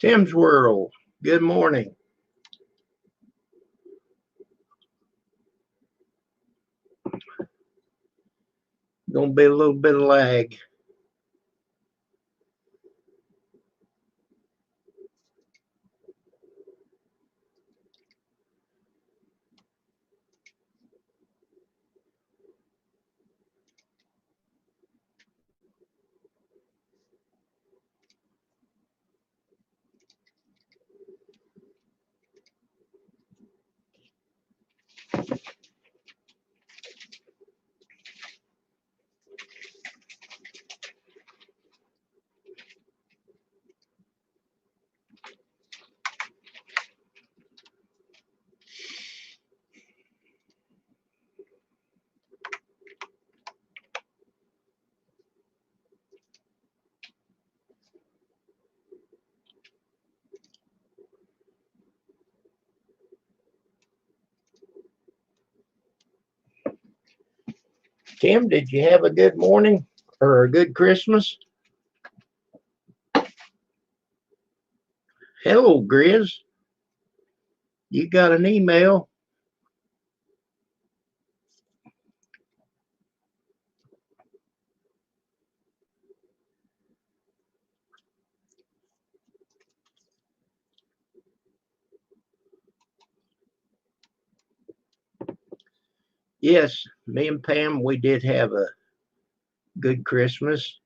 Tim's World, good morning. Gonna be a little bit of lag. Tim, did you have a good morning or a good Christmas? Hello, Grizz. You got an email? Yes, me and Pam, we did have a good Christmas.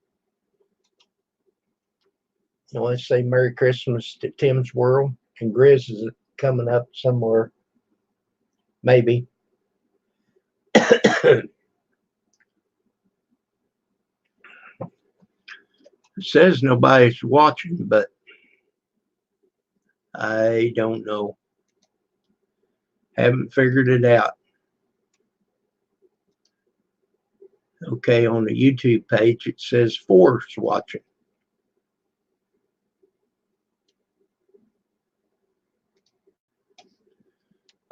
I want to say Merry Christmas to Tim's World, and Grizz is coming up somewhere, maybe. It says nobody's watching, but I don't know. Haven't figured it out. Okay, on the YouTube page, it says 4's watching.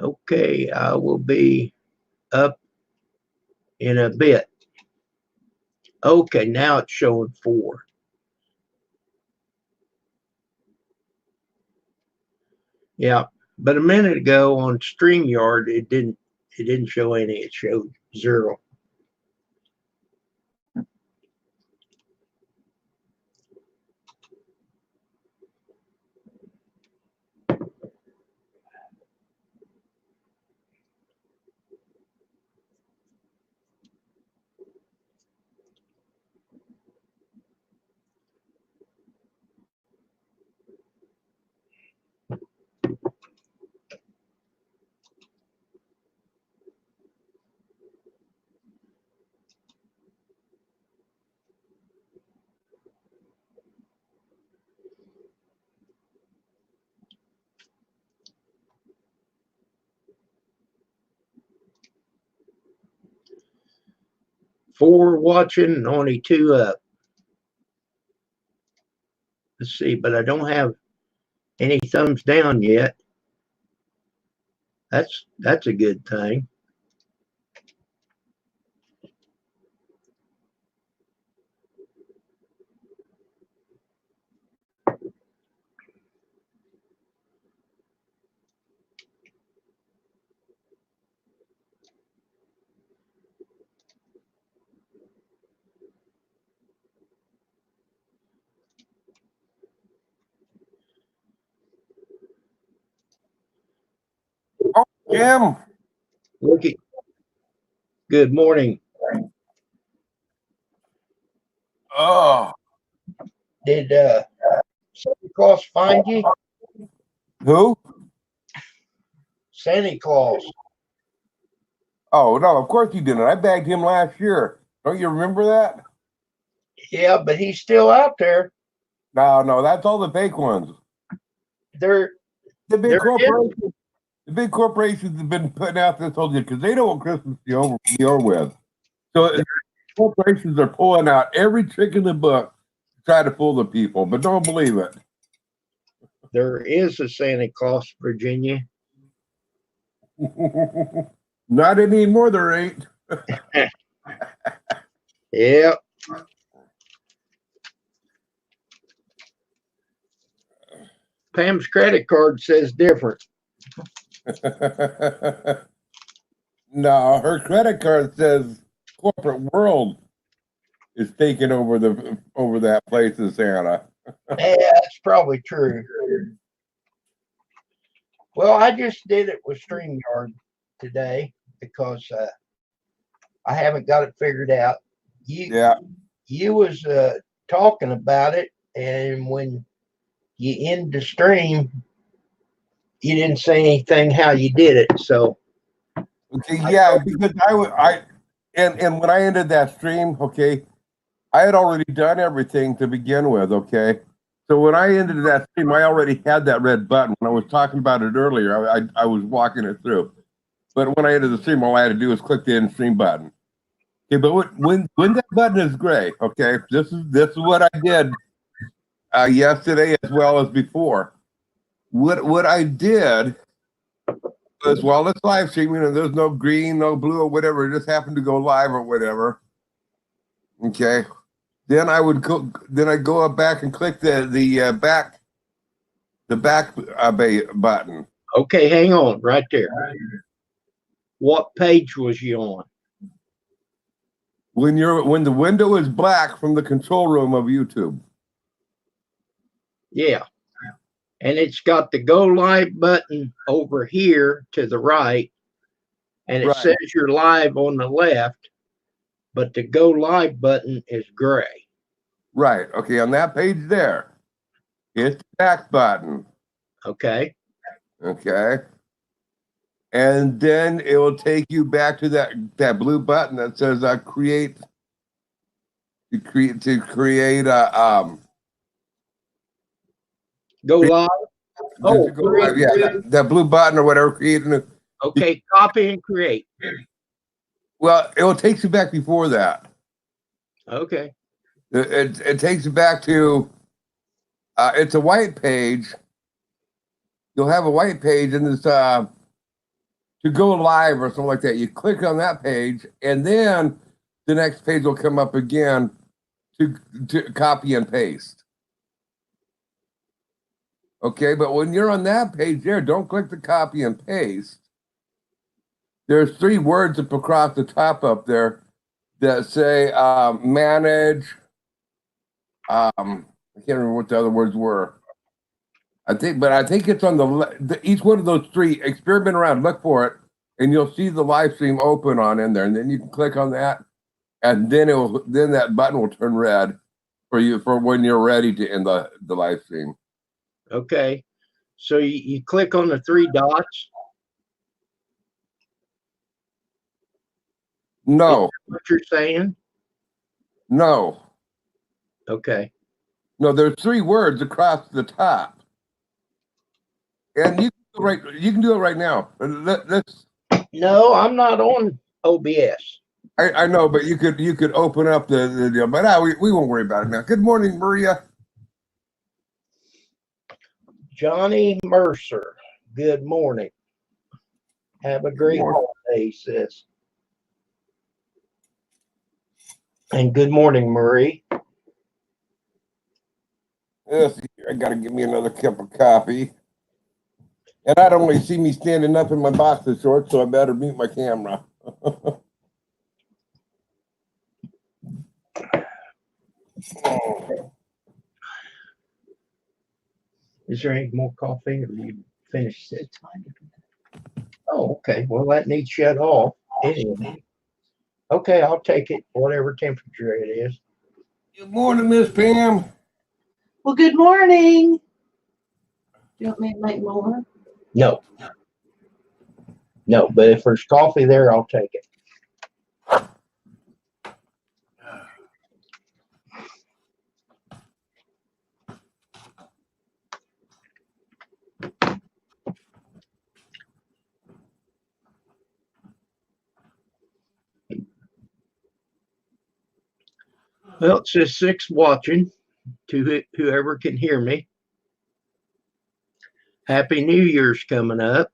Okay, I will be up in a bit. Okay, now it's showing 4. Yeah, but a minute ago on StreamYard, it didn't show any. It showed 0. Four watching, only 2 up. Let's see, but I don't have any thumbs down yet. That's a good thing. Oh, Jim. Looky. Good morning. Oh. Did Santa Claus find you? Who? Santa Claus. Oh, no, of course he didn't. I bagged him last year. Don't you remember that? Yeah, but he's still out there. No, that's all the fake ones. They're The big corporations. The big corporations have been putting out this whole year because they don't want Christmas to be over with. So corporations are pulling out every trick in the book to try to fool the people, but don't believe it. There is a Santa Claus, Virginia. Not anymore, there ain't. Yep. Pam's credit card says different. No, her credit card says corporate world is taking over that place in Santa. Yeah, that's probably true. Well, I just did it with StreamYard today because I haven't got it figured out. Yeah. You was talking about it, and when you end the stream, you didn't say anything how you did it. So Okay, yeah, because and when I ended that stream, okay, I had already done everything to begin with, okay. So when I ended that stream, I already had that red button. When I was talking about it earlier, I was walking it through. But when I ended the stream, all I had to do was click the end stream button. Okay, but when that button is gray, okay, this is what I did yesterday as well as before. What I did was while it's live streaming and there's no green, no blue, or whatever, it just happened to go live or whatever. Okay, then I would go. Then I go up back and click the back button. okay, hang on right there. What page was you on? When the window is black from the control room of YouTube. Yeah. And it's got the go live button over here to the right. And it says you're live on the left, but the go live button is gray. Right. Okay. On that page there, hit the back button. Okay. Okay. And then it will take you back to that blue button that says create a go live. Oh, go live. Yeah, that blue button or whatever. Okay, copy and create. Well, it will take you back before that. Okay. It takes you back to it's a white page. You'll have a white page and it's to go live or something like that. You click on that page, and then the next page will come up again to copy and paste. Okay, but when you're on that page there, don't click the copy and paste. There's 3 words up across the top up there that say manage. I can't remember what the other words were. I think it's on each one of those 3. Experiment around, look for it, and you'll see the live stream open on in there, and then you can click on that, and then that button will turn red for you for when you're ready to end the live stream. Okay, so you click on the 3 dots. No. What you're saying? No. Okay. No, there's 3 words across the top. And you can do it right now. Let's. No, I'm not on OBS. I know, but you could open up the deal. But we won't worry about it now. Good morning, Maria. Johnny Mercer. Good morning. Have a great holiday, sis. And good morning, Marie. Yes, I gotta give me another cup of coffee. And I don't only see me standing up in my boxer shorts, so I better mute my camera. Is there any more coffee, or you finished it? Oh, okay. Well, that needs shut off. Anyway. Okay, I'll take it, whatever temperature it is. Good morning, Miss Pam. Well, good morning. Do you want me to make more? No. No, but if there's coffee there, I'll take it. Well, it says 6 watching to whoever can hear me. Happy New Year's coming up.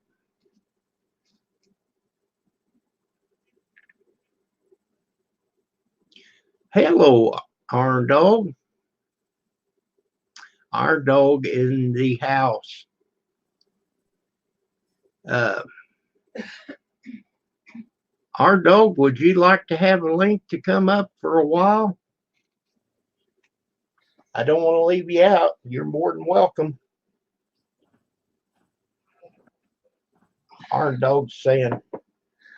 Hello, Iron Dog. Our dog in the house. Our dog, would you like to have a link to come up for a while? I don't want to leave you out. You're more than welcome. Our dog's saying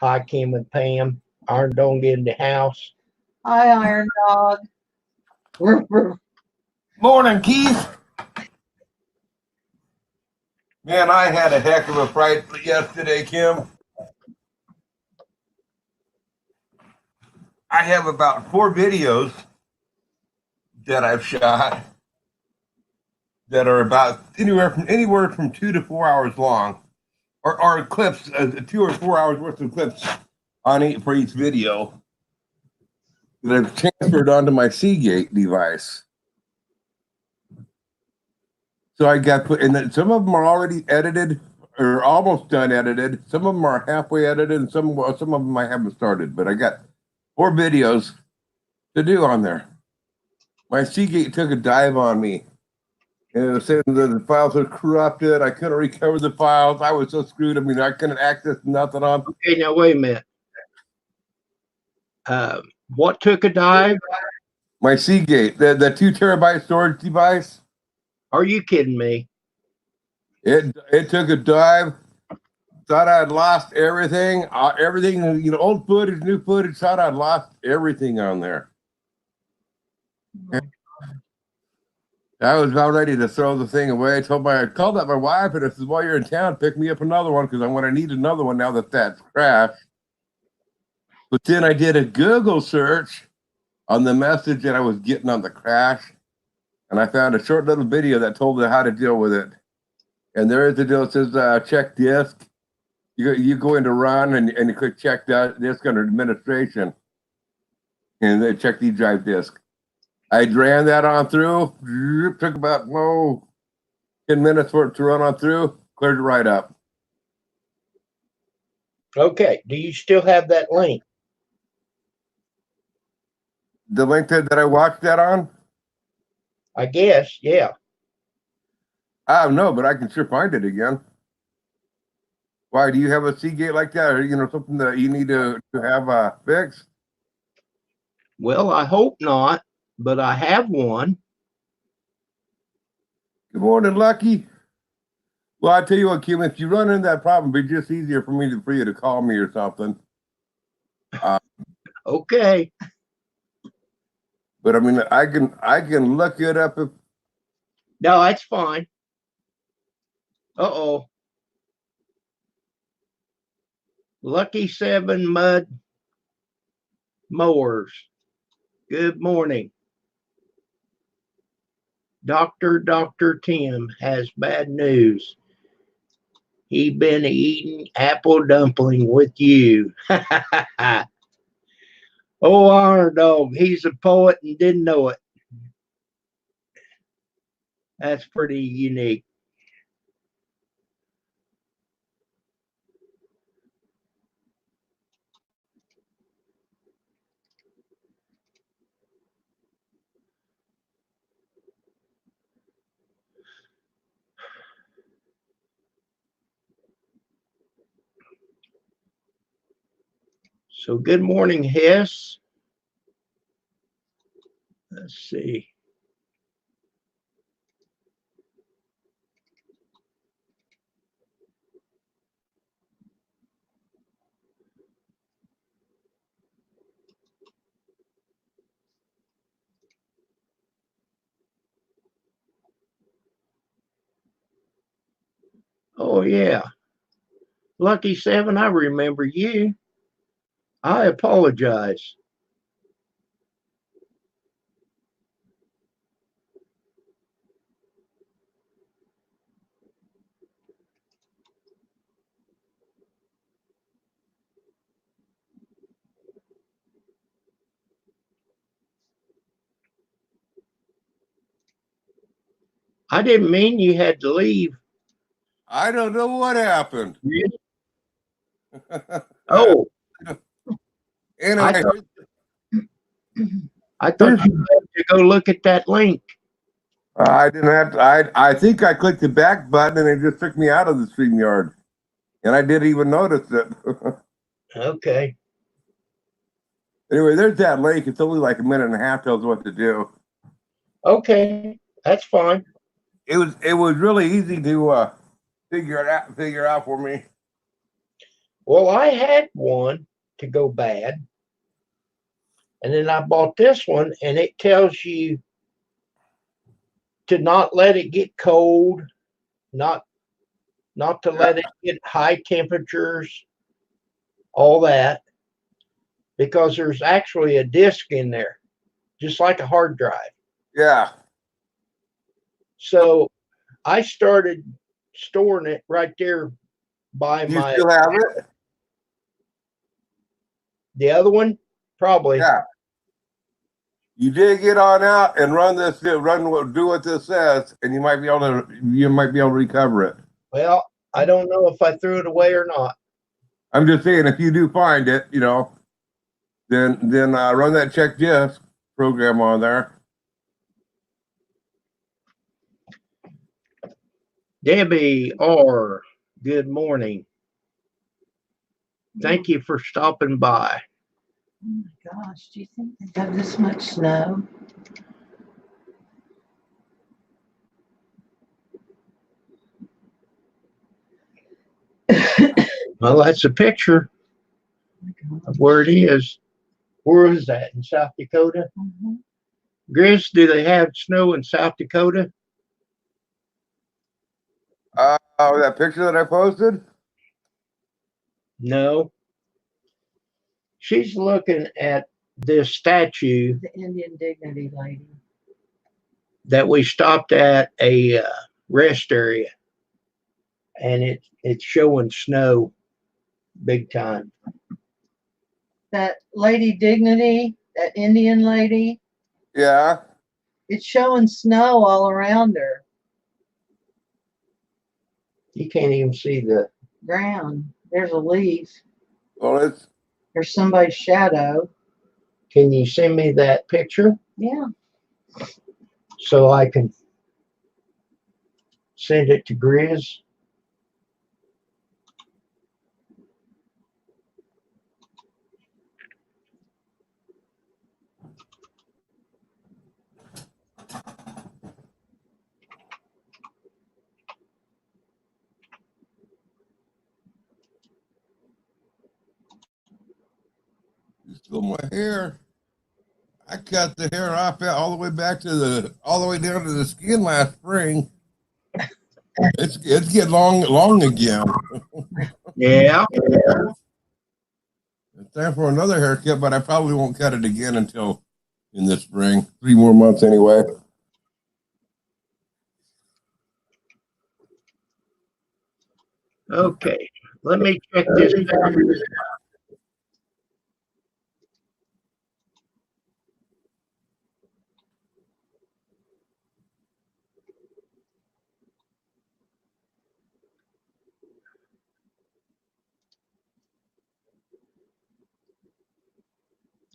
hi, Kim and Pam. Our dog in the house. Hi, Iron Dog. Morning, Keith. Man, I had a heck of a fright yesterday, Kim. I have about 4 videos that I've shot that are about anywhere from 2 to 4 hours long, or clips, 2 or 4 hours worth of clips for each video that I've transferred onto my Seagate device. So I got put, and some of them are already edited or almost done edited. Some of them are halfway edited, and some of them I haven't started. But I got 4 videos to do on there. My Seagate took a dive on me, and it was saying that the files are corrupted. I couldn't recover the files. I was so screwed. I mean, I couldn't access nothing on. Okay, now wait a minute. What took a dive? My Seagate, the 2 terabyte storage device. Are you kidding me? It took a dive. Thought I'd lost everything. Everything, old footage, new footage. Thought I'd lost everything on there. I was about ready to throw the thing away. I called up my wife, and I said, "While you're in town, pick me up another one because I'm going to need another one now that's crashed." But then I did a Google search on the message that I was getting on the crash, and I found a short little video that told me how to deal with it. And there is the deal. It says check disk. You go into run and you click check disk under administration, and then check the drive disk. I ran that on through. It took about 10 minutes for it to run on through. Cleared it right up. Okay. Do you still have that link? The link that I watched that on? I guess, yeah. I don't know, but I can sure find it again. Why, do you have a Seagate like that, or something that you need to have fixed? Well, I hope not, but I have one. Good morning, Lucky. Well, I tell you what, Kim, if you run into that problem, it'd be just easier for you to call me or something. Okay. But I mean, I can look it up if. No, that's fine. Uh-oh. Lucky 7 Mud Mowers. Good morning. Dr. Tim has bad news. He been eating apple dumpling with you. Oh, our dog. He's a poet and didn't know it. That's pretty unique. So good morning, Hess. Let's see. Oh, yeah. Lucky 7, I remember you. I apologize. I didn't mean you had to leave. I don't know what happened. Oh. Anyway, I thought you had to go look at that link. I didn't have to. I think I clicked the back button and it just took me out of the StreamYard, and I didn't even notice it. Okay. Anyway, there's that lake. It's only like a minute and a half. Tells what to do. Okay. That's fine. It was really easy to figure out for me. Well, I had one to go bad. And then I bought this one, and it tells you to not let it get cold, not to let it get high temperatures, all that, because there's actually a disk in there, just like a hard drive. Yeah. So I started storing it right there by Do you my still have it? the other one, probably. Yeah. You did get on out and do what this says, and you might be able to recover it. Well, I don't know if I threw it away or not. I'm just saying, if you do find it, then run that check disk program on there. Debbie R., good morning. Thank you for stopping by. Oh my gosh, do you think they have this much snow? Well, that's a picture of where it is. Where is that? In South Dakota? Mhm. Grizz, do they have snow in South Dakota? That picture that I posted? No. She's looking at this statue The Indian Dignity lady. that we stopped at a rest area, and it's showing snow big time. That Lady Dignity, that Indian lady, Yeah. it's showing snow all around her. You can't even see the. Ground. There's a leaf. Well, There's somebody's shadow. Can you send me that picture Yeah. so I can send it to Grizz? still my hair. I cut the hair off all the way down to the skin last spring. It's getting long again. Yeah. It's time for another haircut, but I probably won't cut it again until in the spring. 3 more months anyway. Okay. Let me check this out.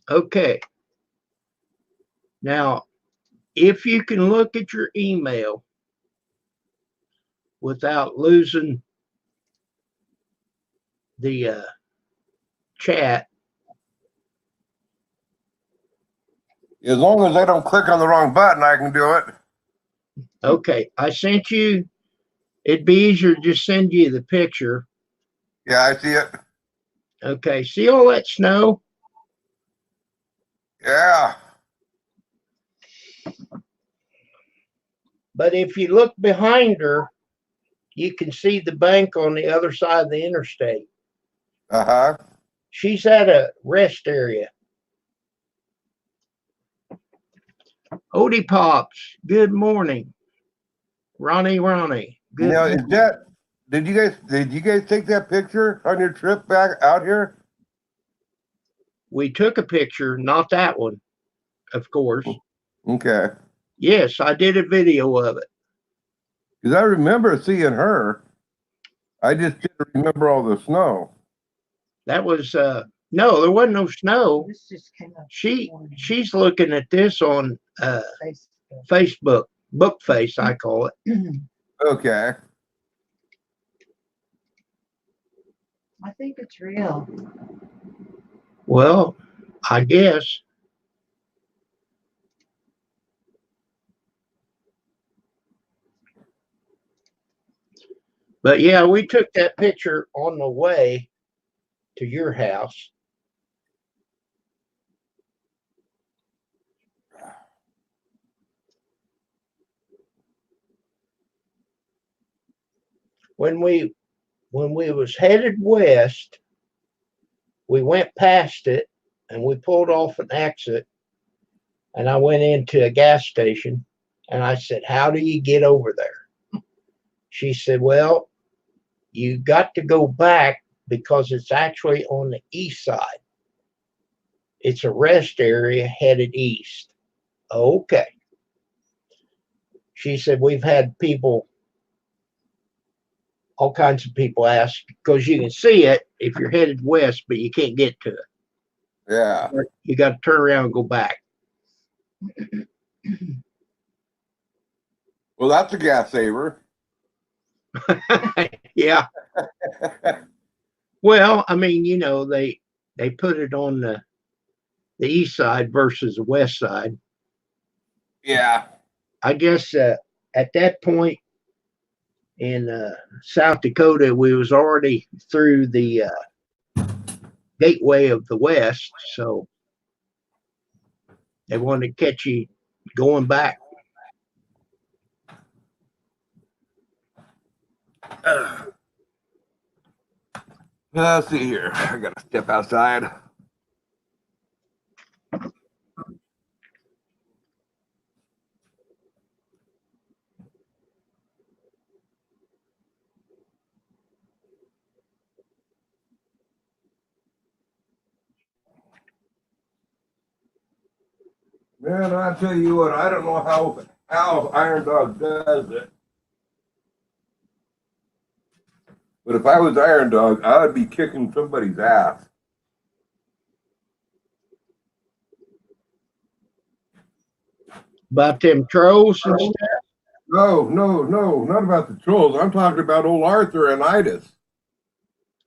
Okay. Now, if you can look at your email without losing the chat. As long as I don't click on the wrong button, I can do it. Okay. I sent you, it'd be easier to just send you the picture. Yeah, I see it. Okay. See all that snow? Yeah. But if you look behind her, you can see the bank on the other side of the interstate. Uh-huh. She's at a rest area. Odie Pops, good morning. Ronnie, good morning. Did you guys take that picture on your trip back out here? We took a picture, not that one, of course. Okay. Yes, I did a video of it. Because I remember seeing her. I just didn't remember all the snow. That was no, there wasn't no snow. This just came up. She's looking at this on Facebook. book face, I call it. Okay. I think it's real. Well, I guess. But yeah, we took that picture on the way to your house. When we was headed west, we went past it and we pulled off an exit, and I went into a gas station and I said, "How do you get over there?" She said, "Well, you got to go back because it's actually on the east side. It's a rest area headed east." Okay. She said, "We've had people, all kinds of people ask, because you can see it if you're headed west, but you can't get to it. Yeah. You got to turn around and go back." Well, that's a gas saver. Yeah. Well, I mean, they put it on the east side versus the west side. Yeah. I guess at that point in South Dakota, we was already through the gateway of the west, so they wanted to catch you going back. Let's see here. I gotta step outside. Man, I tell you what, I don't know how Iron Dog does it. But if I was Iron Dog, I would be kicking somebody's ass. About them trolls and stuff. No, not about the trolls. I'm talking about old Arthur and Itis.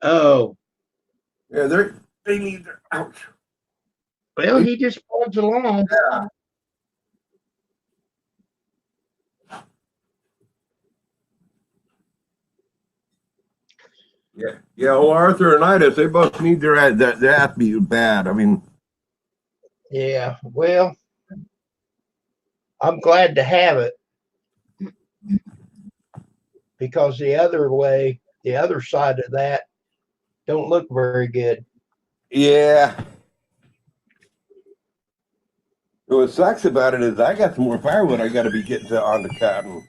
Oh, Yeah, they need their ouch. well, he just plods along. Yeah. Old Arthur and Itis, they both need their ass beat bad. I mean, Yeah, well, I'm glad to have it because the other side of that don't look very good. yeah. What sucks about it is I got some more firewood I got to be getting on the cotton.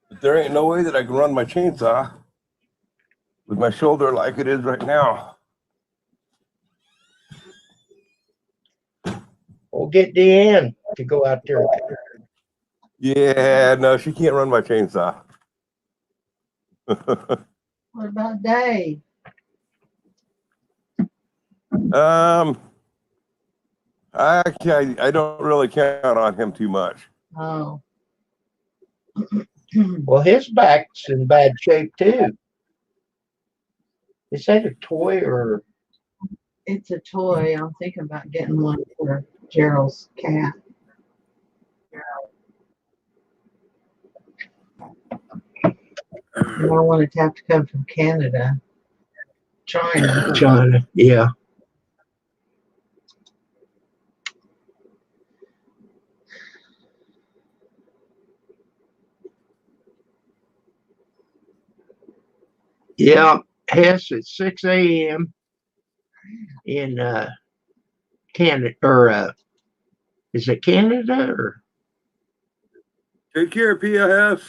But there ain't no way that I can run my chainsaw with my shoulder like it is right now. We'll get Deanne to go out there. Yeah, no, she can't run my chainsaw. What about Dave? I don't really count on him too much. Oh. Well, his back's in bad shape too. Is that a toy or? It's a toy. I'm thinking about getting one for Gerald's cat. I don't want it to have to come from Canada. China, yeah. Yeah, Hess at 6 a.m. in Canada, or is it Canada or? Take care, PLS.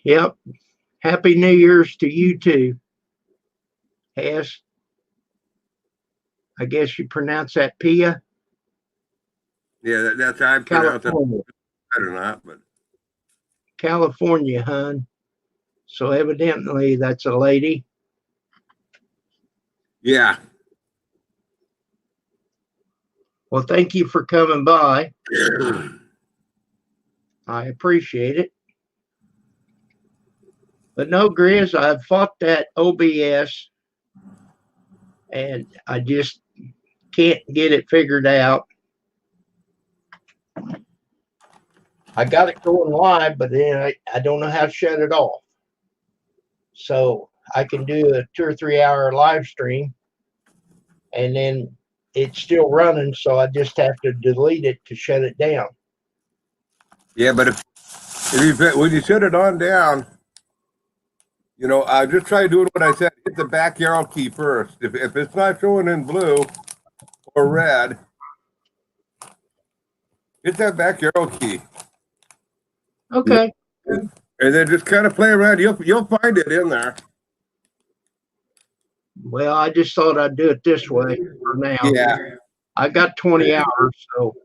Yep. Happy New Year's to you too, Hess. I guess you pronounce that Pia. Yeah, that's how I pronounce it. California. Better not, but California, hun. So evidently that's a lady. Yeah. Well, thank you for coming by. I appreciate it. But no, Grizz, I've fought that OBS and I just can't get it figured out. I got it going live, but then I don't know how to shut it off. So I can do a 2 or 3 hour live stream and then it's still running. So I just have to delete it to shut it down. Yeah, but if when you shut it on down, you know, I just try doing what I said. Hit the back arrow key first. If it's not showing in blue or red, hit that back arrow key. Okay. And then just kind of play around. You'll find it in there. Well, I just thought I'd do it this way for now. Yeah. I got 20 hours, so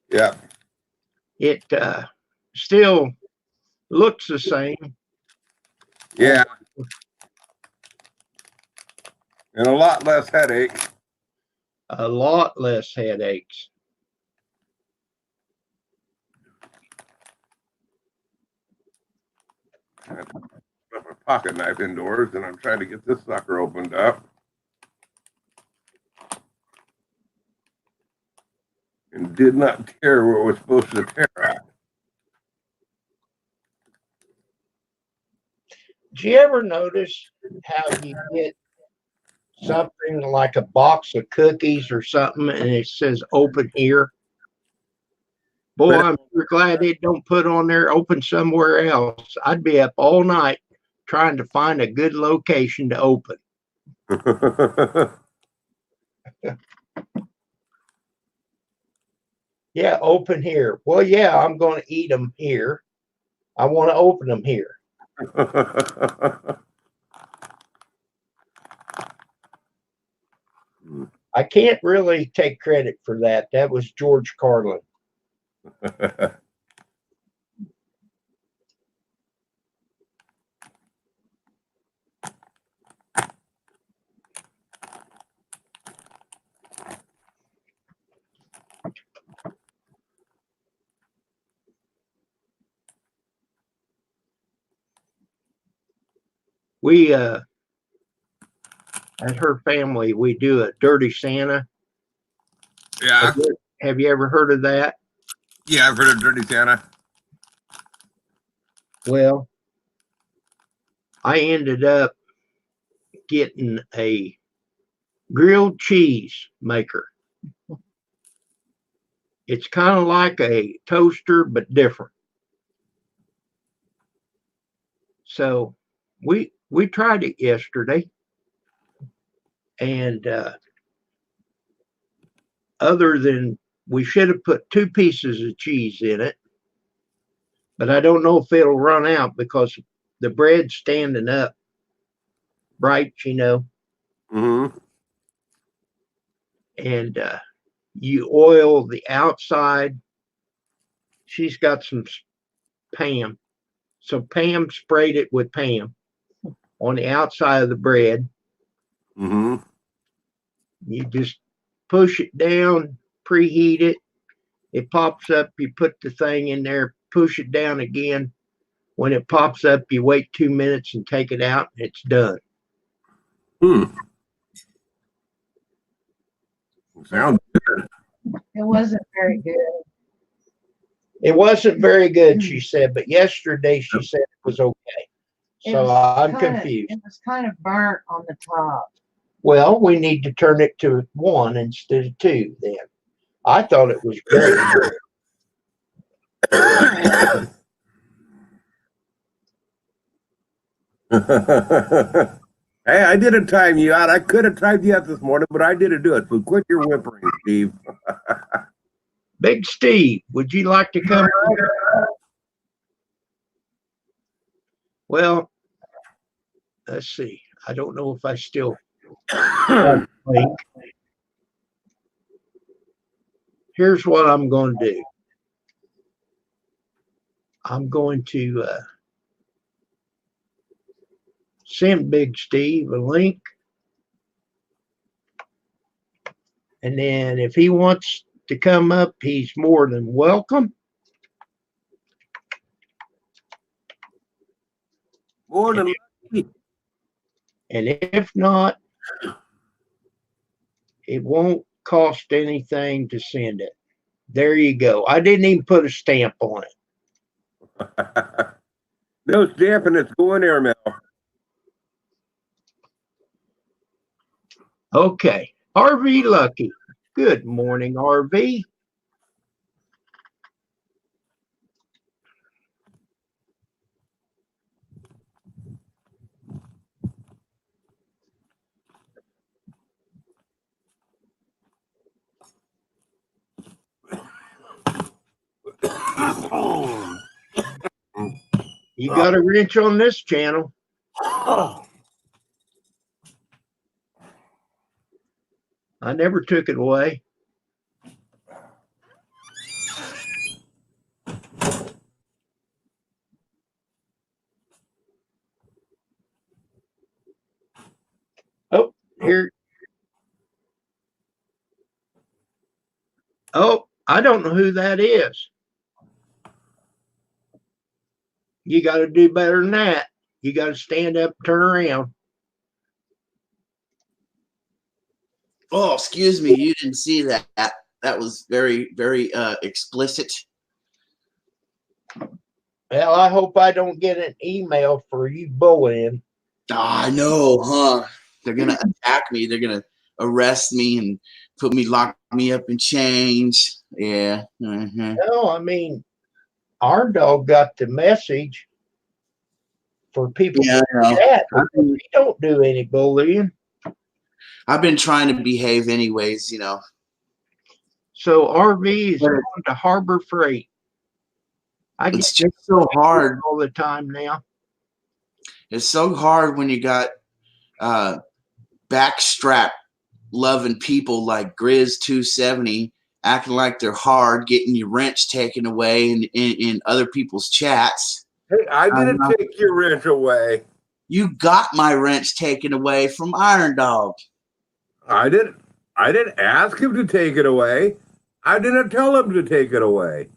Yeah. it still looks the same. Yeah. And a lot less headache. A lot less headaches. I left my pocket knife indoors, and I'm trying to get this sucker opened up. And did not tear where it was supposed to tear at. Do you ever notice how you get something like a box of cookies or something and it says open here? Boy, I'm sure glad they don't put on there open somewhere else. I'd be up all night trying to find a good location to open. Yeah, open here. Well, yeah, I'm going to eat them here. I want to open them here. I can't really take credit for that. That was George Carlin. We at her family, we do a dirty Santa. Yeah. Have you ever heard of that? Yeah, I've heard of Dirty Santa. Well, I ended up getting a grilled cheese maker. It's kind of like a toaster, but different. So we tried it yesterday, and other than we should have put 2 pieces of cheese in it, but I don't know if it'll run out because the bread's standing up bright, you know. Mm-hmm. And you oil the outside. She's got some Pam. So Pam sprayed it with Pam on the outside of the bread. Mm-hmm. You just push it down, preheat it. It pops up. You put the thing in there, push it down again. When it pops up, you wait 2 minutes and take it out, and it's done. Sounds good. It wasn't very good. It wasn't very good, she said, but yesterday she said it was okay. So I'm confused. It was kind of burnt on the top. Well, we need to turn it to 1 instead of 2 then. I thought it was great. Hey, I didn't time you out. I could have timed you out this morning, but I didn't do it. So quit your whimpering, Steve. Big Steve, would you like to come over? Well, let's see. I don't know if I still link. Here's what I'm going to do. I'm going to send Big Steve a link. And then if he wants to come up, he's more than welcome. More than And if not, it won't cost anything to send it. There you go. I didn't even put a stamp on it. no stamping. It's going there, Mel. Okay. RV Lucky. Good morning, RV. You got a wrench on this channel. I never took it away. Oh, here. Oh, I don't know who that is. You got to do better than that. You got to stand up, turn around. Oh, excuse me. You didn't see that. That was very, very explicit. Well, I hope I don't get an email for you bullying. Oh, I know, huh? They're going to attack me. They're going to arrest me and lock me up in chains. Yeah. No, I mean, our dog got the message for people Yeah, to I know. chat. We don't do any bullying. I've been trying to behave anyways, you know. So RV is going to Harbor Freight. It's just so hard all the time now. It's so hard when you got backstrap loving people like Grizz 270 acting like they're hard, getting your wrench taken away in other people's chats. Hey, I didn't take your wrench away. You got my wrench taken away from Iron Dog. I didn't ask him to take it away. I didn't tell him to take it away.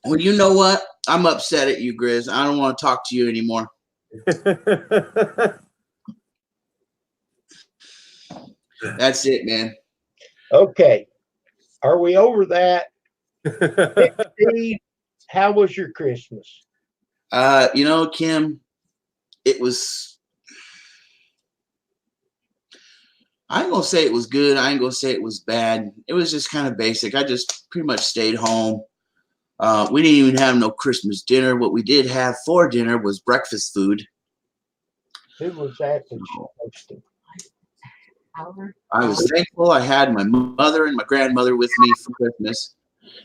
Well, you know what? I'm upset at you, Grizz. I don't want to talk to you anymore. That's it, man. Okay. Are we over that? Steve, how was your Christmas? You know, Kim, it was, I ain't gonna say it was good. I ain't gonna say it was bad. It was just kind of basic. I just pretty much stayed home. We didn't even have no Christmas dinner. What we did have for dinner was breakfast food. Who was that that you hosted? I was thankful I had my mother and my grandmother with me for Christmas.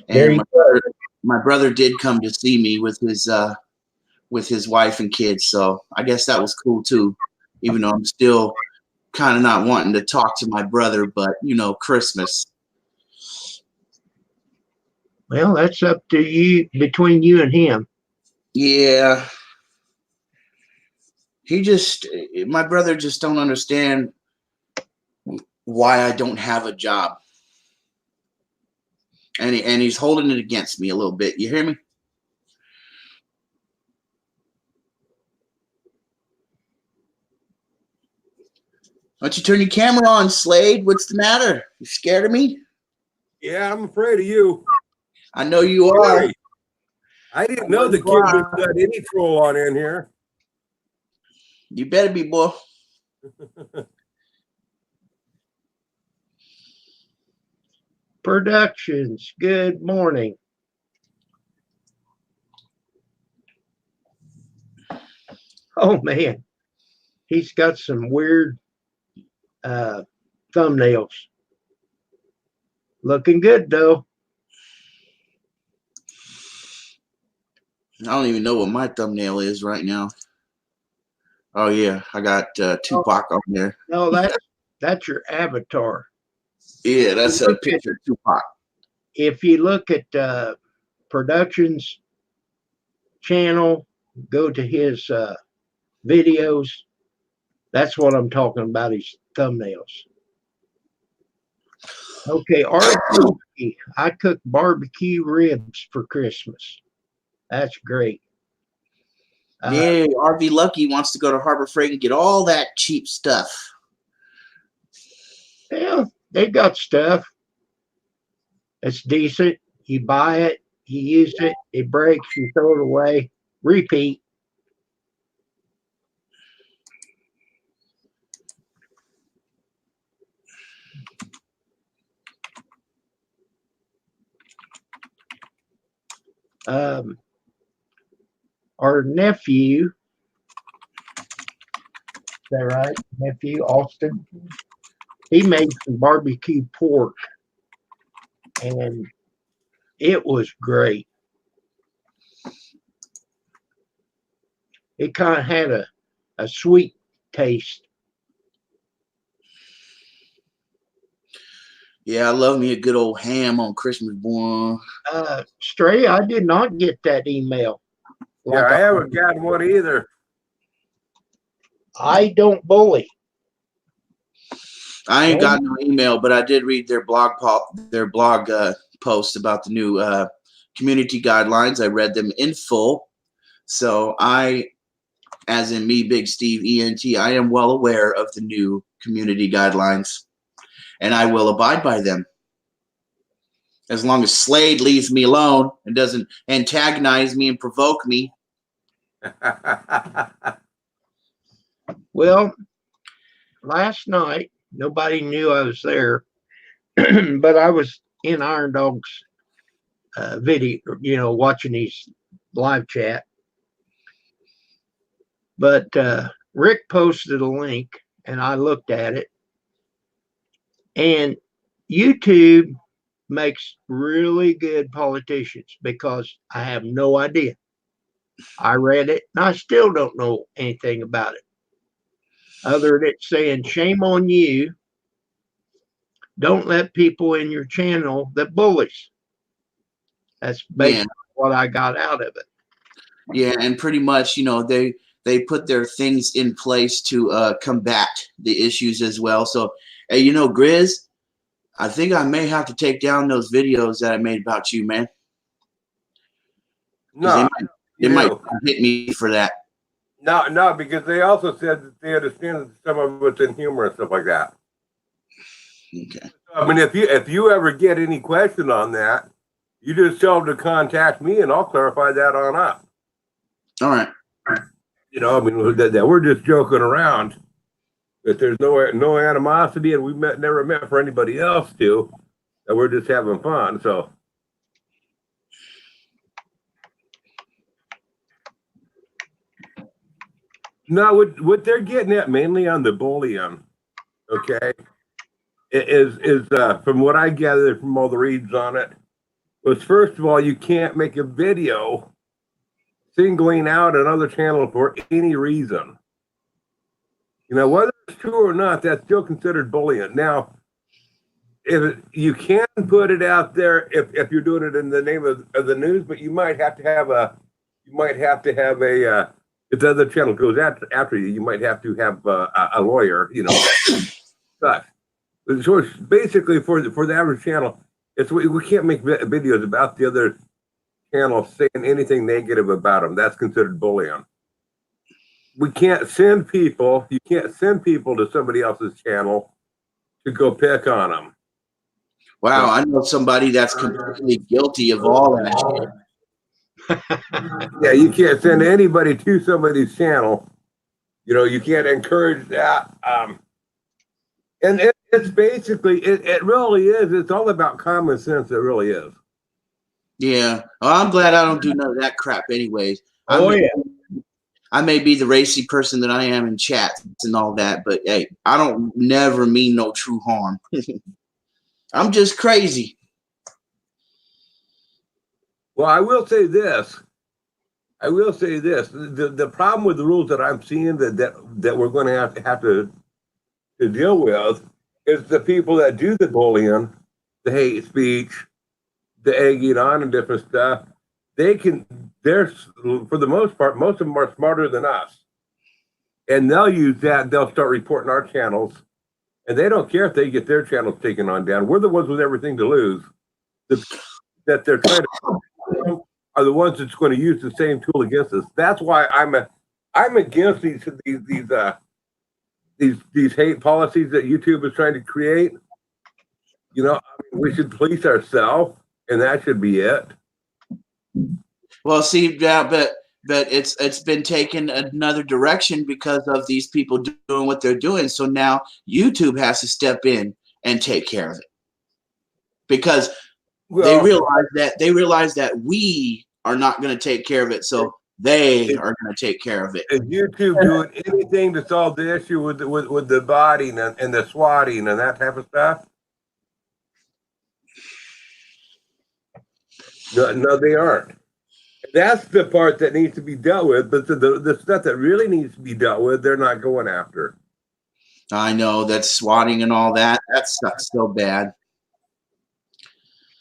There And you my brother did come to see me with his wife and kids. So I guess that was cool too, even though I'm still kind of not wanting to talk to my brother, but you know, Christmas. Well, that's up to you, between you and him. Yeah. My brother just don't understand why I don't have a job. And he's holding it against me a little bit. You hear me? Why don't you turn your camera on, Slade? What's the matter? You scared of me? Yeah, I'm afraid of you. I know you are. I didn't know the kid was got any troll on in here. You better be, boy. Productions, good morning. Oh man, he's got some weird thumbnails. Looking good though. I don't even know what my thumbnail is right now. Oh yeah, I got Tupac on there. No, that's your avatar. Yeah, that's a picture of Tupac. If you look at Productions channel, go to his videos. That's what I'm talking about, his thumbnails. Okay, RP. I cook barbecue ribs for Christmas. That's great. Yeah, RV Lucky wants to go to Harbor Freight and get all that cheap stuff. Yeah, they got stuff. It's decent. You buy it, you use it, it breaks, you throw it away, repeat. Our nephew, is that right? Nephew Austin, he made some barbecue pork, and it was great. It kind of had a sweet taste. Yeah, I love me a good old ham on Christmas, boy. Stray, I did not get that email. Yeah, I haven't gotten one either. I don't bully. I ain't got no email, but I did read their blog post about the new community guidelines. I read them in full. So I, as in me, Big Steve ENT, I am well aware of the new community guidelines, and I will abide by them. As long as Slade leaves me alone and doesn't antagonize me and provoke me. Well, last night, nobody knew I was there, but I was in Iron Dog's video, watching his live chat. But Rick posted a link, and I looked at it. And YouTube makes really good politicians because I have no idea. I read it, and I still don't know anything about it. Other than it saying, shame on you. Don't let people in your channel that bullies. That's basically what I got out of it. Yeah, and pretty much, they put their things in place to combat the issues as well. So, hey, Grizz, I think I may have to take down those videos that I made about you, man. No, they might hit me for that. No, because they also said that they understand that some of it's in humor and stuff like that. Okay. I mean, if you ever get any question on that, you just tell them to contact me, and I'll clarify that on up. All right. That we're just joking around. That there's no animosity, and we've never meant for anybody else to. That we're just having fun. So. No, what they're getting at mainly on the bullying, okay, is from what I gathered from all the reads on it, was first of all, you can't make a video singling out another channel for any reason. Whether it's true or not, that's still considered bullying. Now, you can put it out there if you're doing it in the name of the news, but you might have to have a if the other channel goes after you, you might have to have a lawyer, But so it's basically for the average channel, we can't make videos about the other channel saying anything negative about them. That's considered bullying. You can't send people to somebody else's channel to go pick on them. Wow, I know somebody that's completely guilty of all that shit. Yeah, you can't send anybody to somebody's channel. You can't encourage that. And it's basically, it really is. It's all about common sense. It really is. Yeah. Well, I'm glad I don't do none of that crap anyways. I may be the racy person that I am in chats and all that, but hey, I don't never mean no true harm. I'm just crazy. Well, I will say this. The problem with the rules that I'm seeing that we're going to have to deal with is the people that do the bullying, the hate speech, the egging on and different stuff. They're for the most part, most of them are smarter than us. And they'll use that. They'll start reporting our channels and they don't care if they get their channels taken on down. We're the ones with everything to lose. That they're trying to are the ones that's going to use the same tool against us. That's why I'm against these hate policies that YouTube is trying to create. You know, we should police ourselves, and that should be it. Well, see, yeah, but it's been taken another direction because of these people doing what they're doing. So now YouTube has to step in and take care of it because they realize that we are not going to take care of it. So they are going to take care of it. Is YouTube doing anything to solve the issue with the botting and the swatting and that type of stuff? No, they aren't. That's the part that needs to be dealt with, but the stuff that really needs to be dealt with, they're not going after. I know that swatting and all that sucks so bad.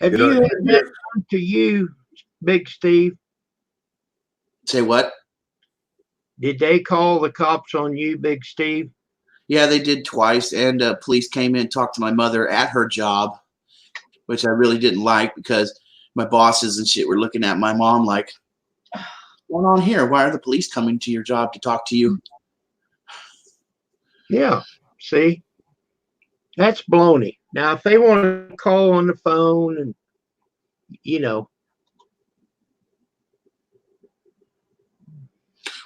Have you had that done to you, Big Steve? Say what? Did they call the cops on you, Big Steve? Yeah, they did twice, and police came in and talked to my mother at her job, which I really didn't like because my bosses and shit were looking at my mom like, what's going on here? Why are the police coming to your job to talk to you? Yeah, see? That's baloney. Now, if they want to call on the phone and, you know.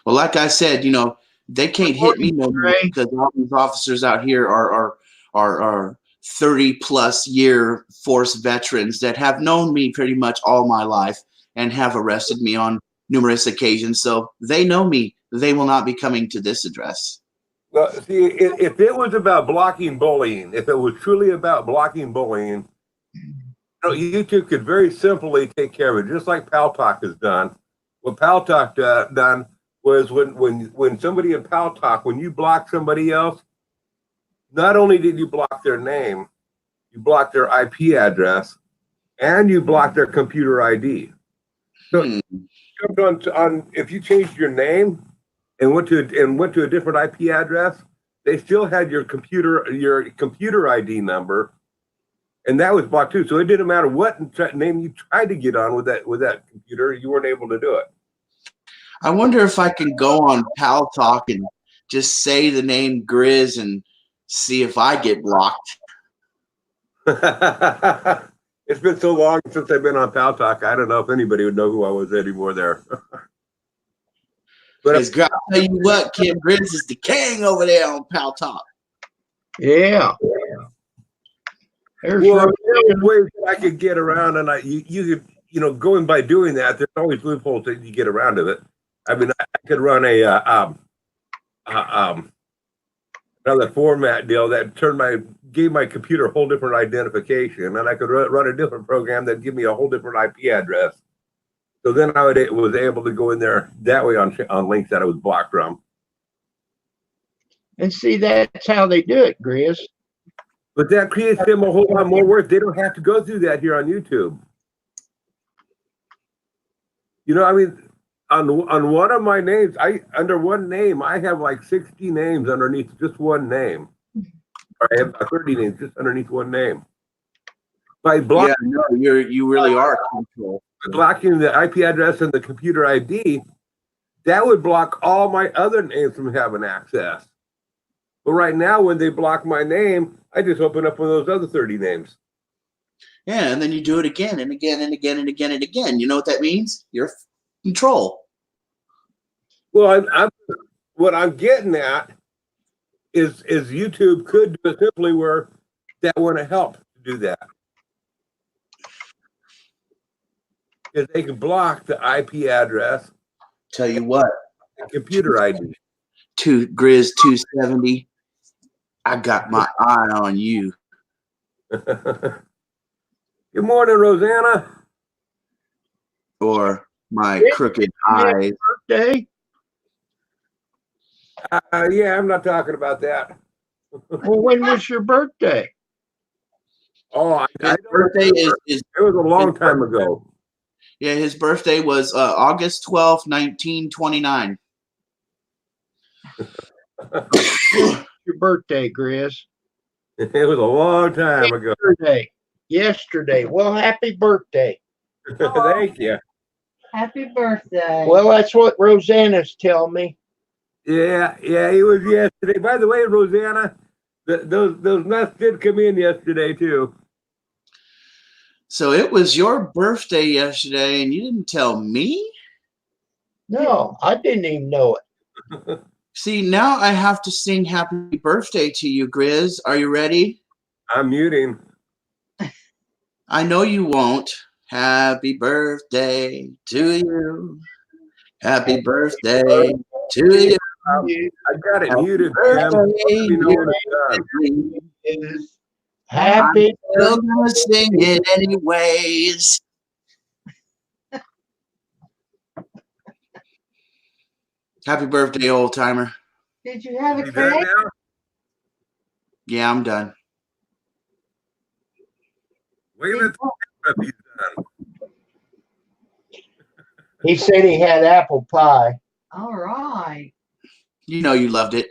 Well, like I said, you know, they can't hit me no more because all these officers out here are 30-plus year force veterans that have known me pretty much all my life and have arrested me on numerous occasions. So they know me. They will not be coming to this address. Well, see, if it was about blocking bullying, if it was truly about blocking bullying, you know, YouTube could very simply take care of it, just like Paltalk has done. What Paltalk done was when somebody in Paltalk, when you block somebody else, not only did you block their name, you blocked their IP address, and you blocked their computer ID. So if you changed your name and went to a different IP address, they still had your computer ID number, and that was blocked too. So it didn't matter what name you tried to get on with that computer, you weren't able to do it. I wonder if I can go on Paltalk and just say the name Grizz and see if I get blocked. It's been so long since I've been on Paltalk. I don't know if anybody would know who I was anymore there. But I'll tell you what, Kim, Grizz is the king over there on Paltalk. Yeah. There's ways that I could get around, and you could, you know, going by doing that, there's always loopholes that you get around of it. I mean, I could run another format deal that gave my computer a whole different identification, and I could run a different program that give me a whole different IP address. So then I was able to go in there that way on links that I was blocked from. And see, that's how they do it, Grizz. But that creates them a whole lot more work. They don't have to go through that here on YouTube. You know, I mean, on one of my names, under one name, I have like 60 names underneath just one name. Or I have 30 names just underneath one name. By blocking, yeah, no, you really are control. Blocking the IP address and the computer ID, that would block all my other names from having access. But right now, when they block my name, I just open up one of those other 30 names. Yeah, and then you do it again and again and again and again and again. You know what that means? You're in control. Well, what I'm getting at is YouTube could do it simply where that wouldn't help to do that. Because they can block the IP address. Tell you what. The computer ID. Grizz 270. I got my eye on you. Good morning, Rosanna. Or my crooked eyes. Birthday? Yeah, I'm not talking about that. Well, when was your birthday? Oh, his birthday is it was a long time ago. Yeah, his birthday was August 12th, 1929. Your birthday, Grizz? It was a long time ago. Yesterday. Well, happy birthday. Thank you. Happy birthday. Well, that's what Rosanna's telling me. Yeah, it was yesterday. By the way, Rosanna, those nuts did come in yesterday too. So it was your birthday yesterday, and you didn't tell me? No, I didn't even know it. See, now I have to sing happy birthday to you, Grizz. Are you ready? I'm muting. I know you won't. Happy birthday to you. Happy birthday to you. I got it Happy muted, birthday, Jim. Let me know when it's done. Happy Still gonna sing it anyways. Happy birthday, old timer. Did you have a You done cake? now? Yeah, I'm done. Wait a minute. He's done. He said he had apple pie. All right. You know you loved it.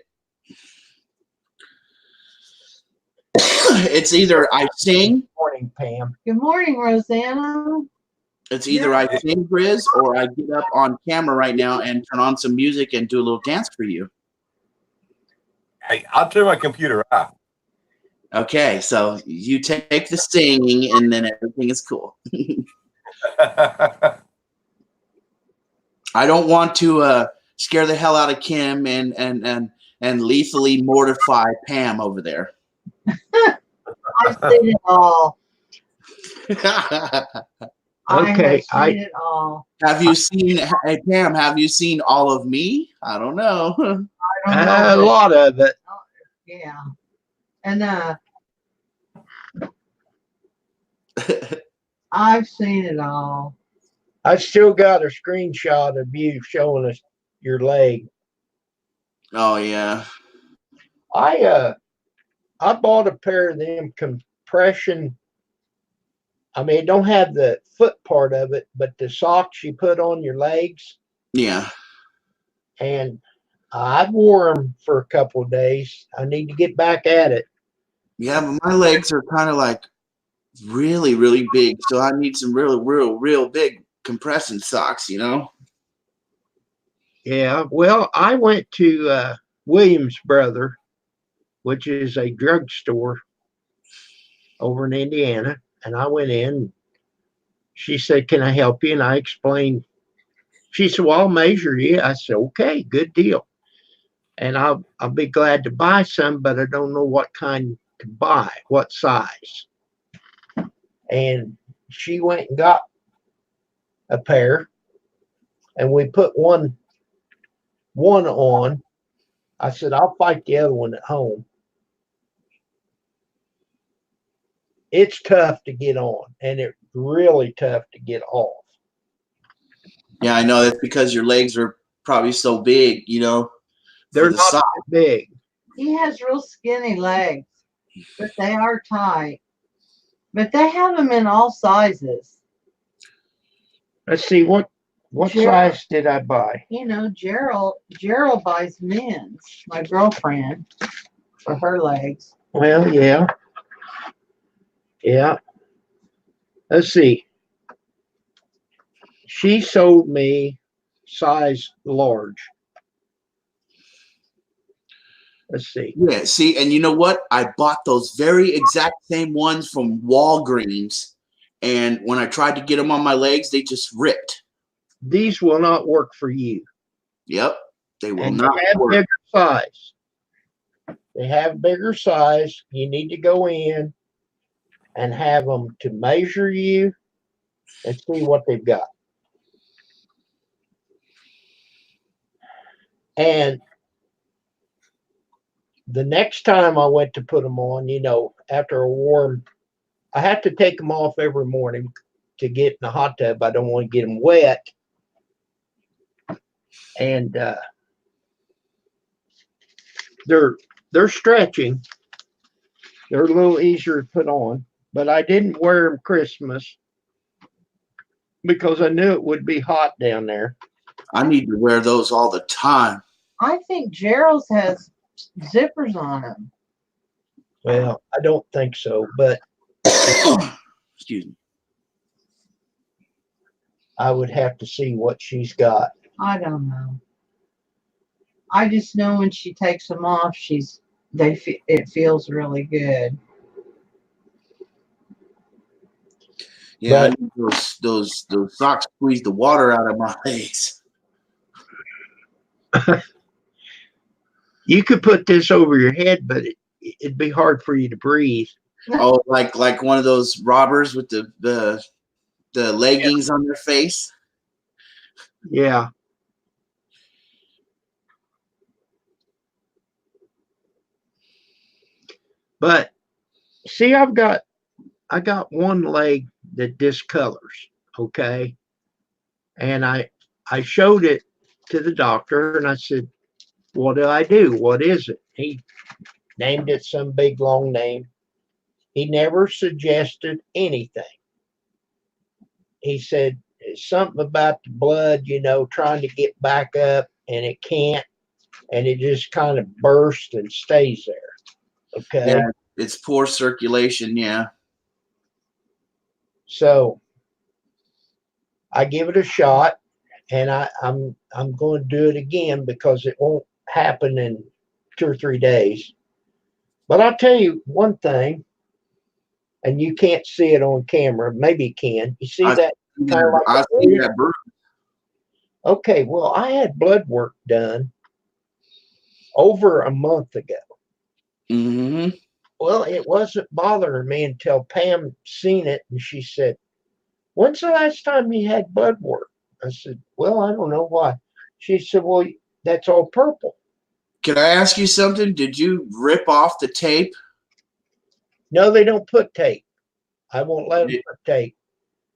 It's either I sing, Morning, Pam. Good morning, Rosanna. it's either I sing, Grizz, or I get up on camera right now and turn on some music and do a little dance for you. Hey, I'll turn my computer off. Okay, so you take the singing and then everything is cool. I don't want to scare the hell out of Kim and lethally mortify Pam over there. I've seen it all. Okay, I've seen it all. Have you seen, hey Pam, have you seen all of me? I don't know. I don't know, A but- lot of it. Yeah. And I've seen it all. I still got a screenshot of you showing us your leg. Oh yeah. I bought a pair of them compression. I mean, it don't have the foot part of it, but the socks you put on your legs. Yeah. And I wore them for a couple of days. I need to get back at it. Yeah, but my legs are kind of like really, really big. So I need some real big compressing socks, you know? Yeah. Well, I went to Williams Brother, which is a drugstore over in Indiana. And I went in. She said, "Can I help you?" And I explained. She said, "Well, I'll measure you." I said, "Okay, good deal." And I'll be glad to buy some, but I don't know what kind to buy, what size. And she went and got a pair, and we put one on. I said, "I'll fight the other one at home." It's tough to get on, and it's really tough to get off. Yeah, I know. That's because your legs are probably so big, you know? They're the not sock. that big. He has real skinny legs, but they are tight. But they have them in all sizes. Let's see, what Sure. size did I buy? You know, Gerald buys men's, my girlfriend, for her legs. Well, yeah. Yeah. Let's see. She sold me size large. Let's see. Yeah, see, and you know what? I bought those very exact same ones from Walgreens. And when I tried to get them on my legs, they just ripped. These will not work for you. Yep. They will And not they have work. bigger size. They have bigger size. You need to go in and have them to measure you and see what they've got. And the next time I went to put them on, you know, after a warm, I have to take them off every morning to get in the hot tub. I don't want to get them wet. And they're stretching. They're a little easier to put on, but I didn't wear them Christmas because I knew it would be hot down there. I need to wear those all the time. I think Gerald's has zippers on them. Well, I don't think so, but Excuse me. I would have to see what she's got. I don't know. I just know when she takes them off, it feels really good. Yeah, I But- need those socks squeeze the water out of my legs. You could put this over your head, but it'd be hard for you to breathe. Oh, like one of those robbers with the leggings on their face. Yeah. But see, I got one leg that discolors, okay? And I showed it to the doctor and I said, "What do I do? What is it?" He named it some big long name. He never suggested anything. He said it's something about the blood, trying to get back up and it can't, and it just kind of bursts and stays there. Okay. Yeah, it's poor circulation. Yeah. So I give it a shot, and I'm going to do it again because it won't happen in 2 or 3 days. But I'll tell you one thing, and you can't see it on camera. Maybe you can. You see that? Kind of like I see that bruise. Okay, well, I had blood work done over a month ago. Mm-hmm. Well, it wasn't bothering me until Pam seen it and she said, "When's the last time you had blood work?" I said, "Well, I don't know why." She said, "Well, that's all purple." Can I ask you something? Did you rip off the tape? No, they don't put tape. I won't let them put tape.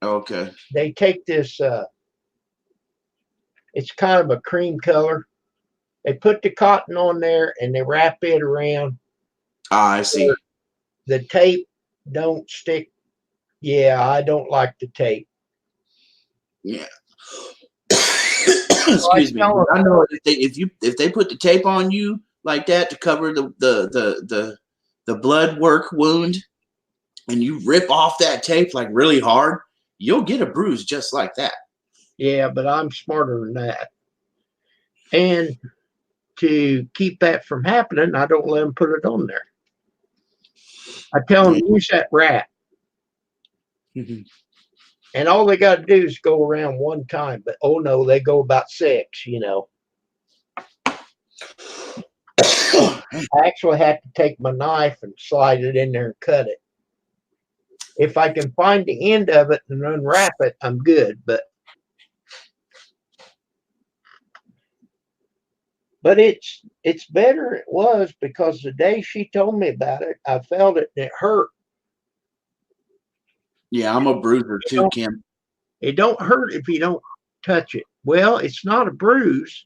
Okay. They take this, it's kind of a cream color. They put the cotton on there and they wrap it around. Ah, I see. The tape don't stick. Yeah, I don't like the tape. Yeah. Excuse me. I know if they put the tape on you like that to cover the blood work wound, and you rip off that tape like really hard, you'll get a bruise just like that. Yeah, but I'm smarter than that. And to keep that from happening, I don't let them put it on there. I tell them, use that wrap. And all they got to do is go around one time. But oh no, they go about 6, I actually had to take my knife and slide it in there and cut it. If I can find the end of it and unwrap it, I'm good. But it's better it was, because the day she told me about it, I felt it and it hurt. Yeah, I'm a bruiser too, Kim. It don't hurt if you don't touch it. Well, it's not a bruise.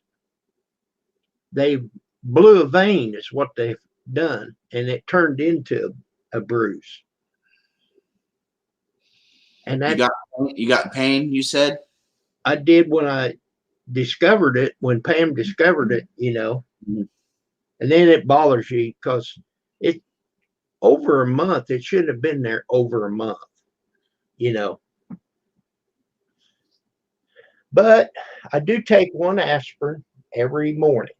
They blew a vein is what they've done, and it turned into a bruise. And that you got pain, you said? I did when I discovered it, when Pam discovered it, Mm-hmm. And then it bothers you because it over a month, it shouldn't have been there over a month, But I do take 1 aspirin every morning.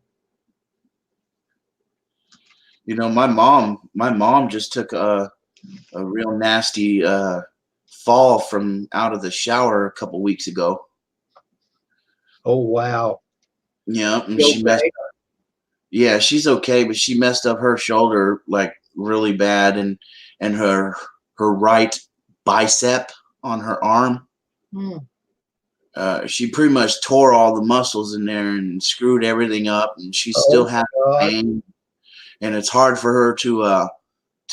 My mom just took a real nasty fall from out of the shower a couple weeks ago. Oh wow. Yeah, and You she messed okay? up. Yeah, she's okay, but she messed up her shoulder like really bad, and her right bicep on her arm. She pretty much tore all the muscles in there and screwed everything up, and she still has pain. And it's hard for her to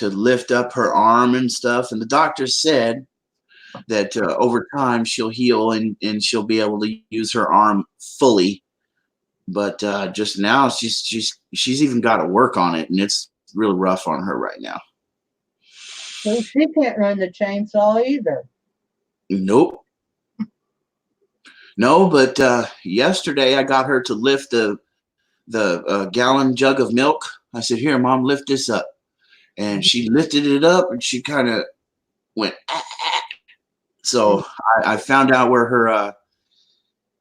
lift up her arm and stuff. And the doctor said that over time she'll heal and she'll be able to use her arm fully. But just now she's even got to work on it, and it's really rough on her right now. So she can't run the chainsaw either. Nope. No, but yesterday I got her to lift the gallon jug of milk. I said, "Here, Mom, lift this up." and she lifted it up and she kind of went. Ah, ah. So I found out where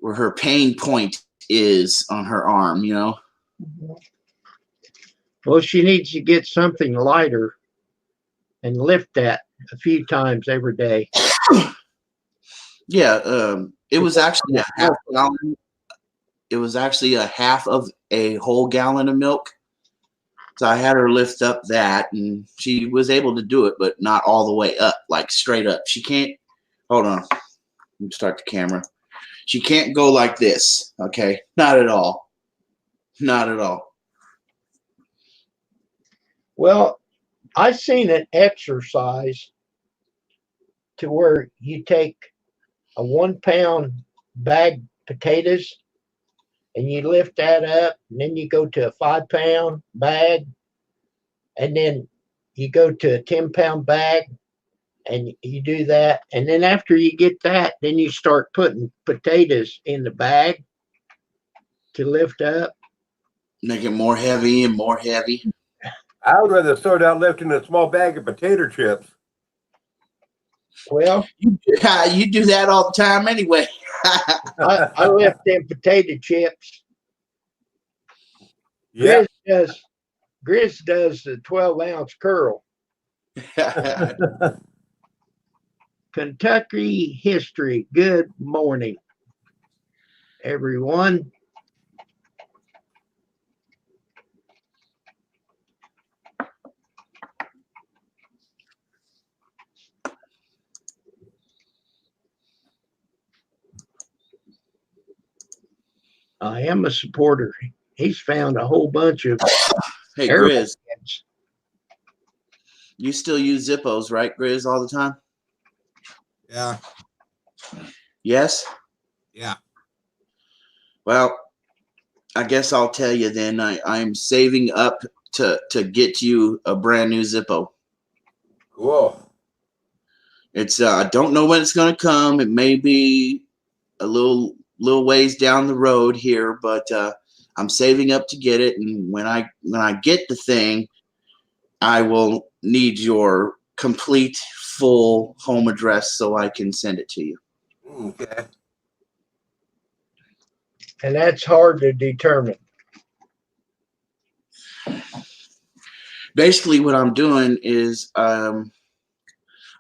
her pain point is on her arm. You know. Well, she needs to get something lighter and lift that a few times every day. Yeah, it was actually a half gallon. It was actually a half of a whole gallon of milk. So I had her lift up that, and she was able to do it, but not all the way up, like straight up. She can't. Hold on. Let me start the camera. She can't go like this. Okay, not at all. Not at all. Well, I seen an exercise to where you take a 1 pound bag potatoes and you lift that up, and then you go to a 5 pound bag, and then you go to a 10-pound bag, and you do that. And then after you get that, then you start putting potatoes in the bag to lift up. Make it more heavy and more heavy. I would rather start out lifting a small bag of potato chips. Well, You do that all the time anyway. I lift them potato chips. Yeah. Grizz does the 12-ounce curl. Kentucky history. Good morning, everyone. I am a supporter. He's found a whole bunch of Hey, air Grizz, bags. you still use Zippos, right, Grizz, all the time? Yeah. Yes? Yeah. Well, I guess I'll tell you then. I'm saving up to get you a brand new Zippo. Cool. It's I don't know when it's gonna come. It may be a little ways down the road here, but I'm saving up to get it. And when I get the thing, I will need your complete full home address so I can send it to you. Okay. And that's hard to determine. Basically, what I'm doing is I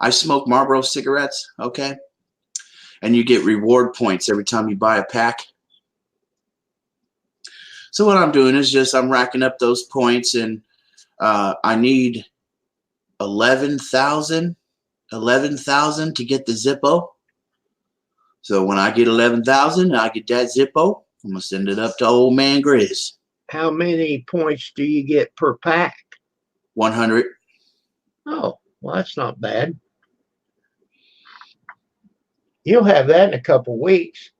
smoke Marlboro cigarettes, okay? And you get reward points every time you buy a pack. So what I'm doing is just I'm racking up those points, and I need 11,000 to get the Zippo. So when I get 11,000, I get that Zippo. I'm gonna send it up to old man Grizz. How many points do you get per pack? 100. Oh, well, that's not bad. You'll have that in a couple weeks.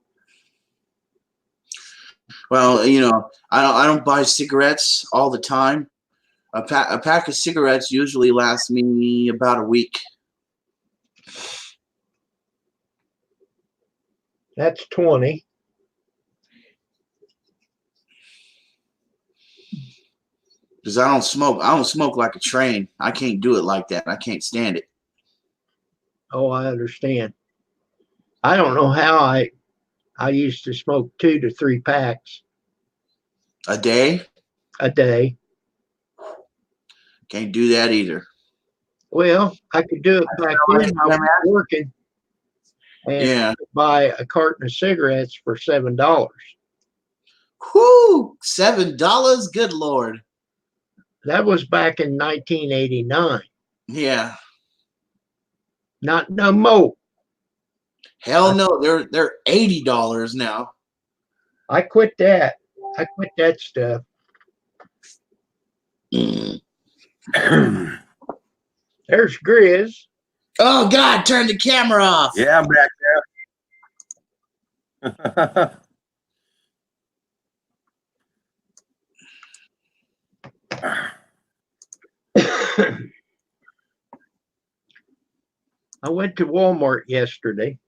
Well, you know, I don't buy cigarettes all the time. A pack of cigarettes usually lasts me about a week. That's 20. Because I don't smoke. I don't smoke like a train. I can't do it like that. I can't stand it. Oh, I understand. I don't know how I used to smoke 2 to 3 packs A day? a day. Can't do that either. Well, I could do it back then. I was working and Yeah. buy a carton of cigarettes for $7. Whoo! $7? Good Lord. That was back in 1989. Yeah. Not no more. Hell no. They're $80 now. I quit that. I quit that stuff. There's Grizz. Oh God, turn the camera off. Yeah, I'm back there. I went to Walmart yesterday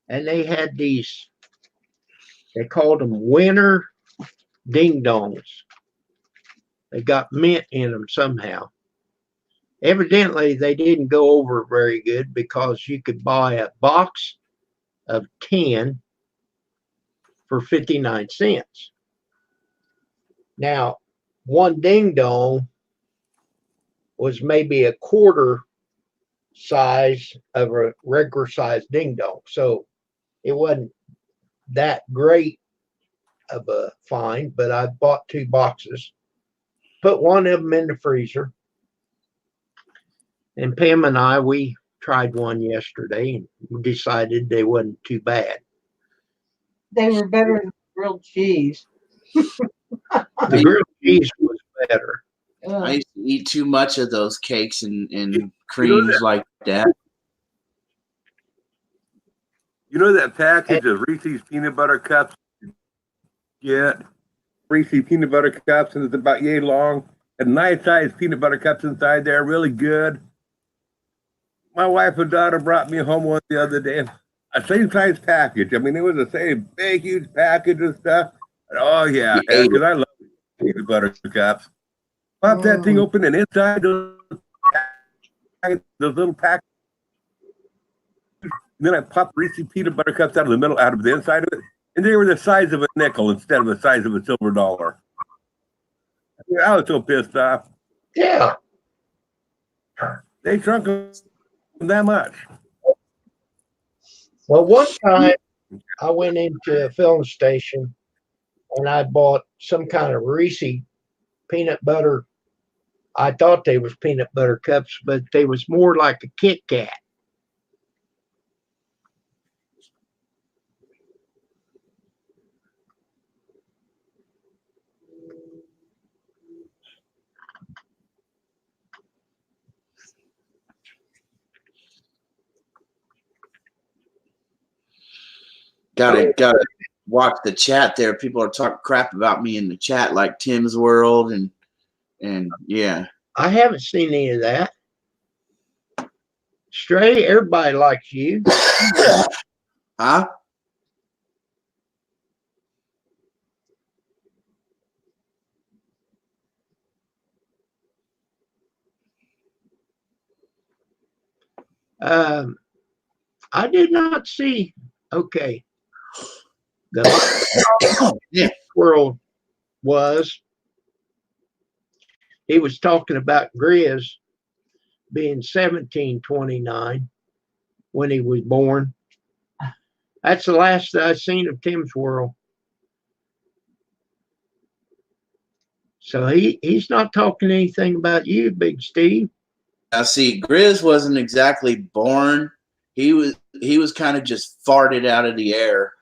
and they had these, they called them winter ding dongs. They got mint in them somehow. Evidently, they didn't go over very good because you could buy a box of 10 for 59 cents. Now, one ding dong was maybe a quarter size of a regular size ding dong. So it wasn't that great of a find, but I bought 2 boxes, put one of them in the freezer. And Pam and I, we tried one yesterday and we decided they wasn't too bad. They were better than grilled cheese. The grilled cheese was better. I used to eat too much of those cakes and creams like that. You know that package of Reese's peanut butter cups? Yeah, Reese's peanut butter cups, and it's about yay long. And nice sized peanut butter cups inside there, really good. My wife and daughter brought me home one the other day. A same size package. I mean, it was the same big, huge package and stuff. And, oh yeah, because I love peanut butter cups. Pop that thing open, and inside those little packets. Then I popped Reese's peanut butter cups out of the inside of it, and they were the size of a nickel instead of the size of a silver dollar. I was so pissed off. Yeah. They shrunk them that much. Well, one time I went into a filling station and I bought some kind of Reese peanut butter. I thought they was peanut butter cups, but they was more like a Kit Kat. Gotta watch the chat there. People are talking crap about me in the chat, like Tim's World and yeah. I haven't seen any of that. Stray, everybody likes you. Huh? I did not see. Okay. The Yeah. world was he was talking about Grizz being 1729 when he was born. That's the last I seen of Tim's World. So he's not talking anything about you, Big Steve. Now see, Grizz wasn't exactly born. He was kind of just farted out of the air.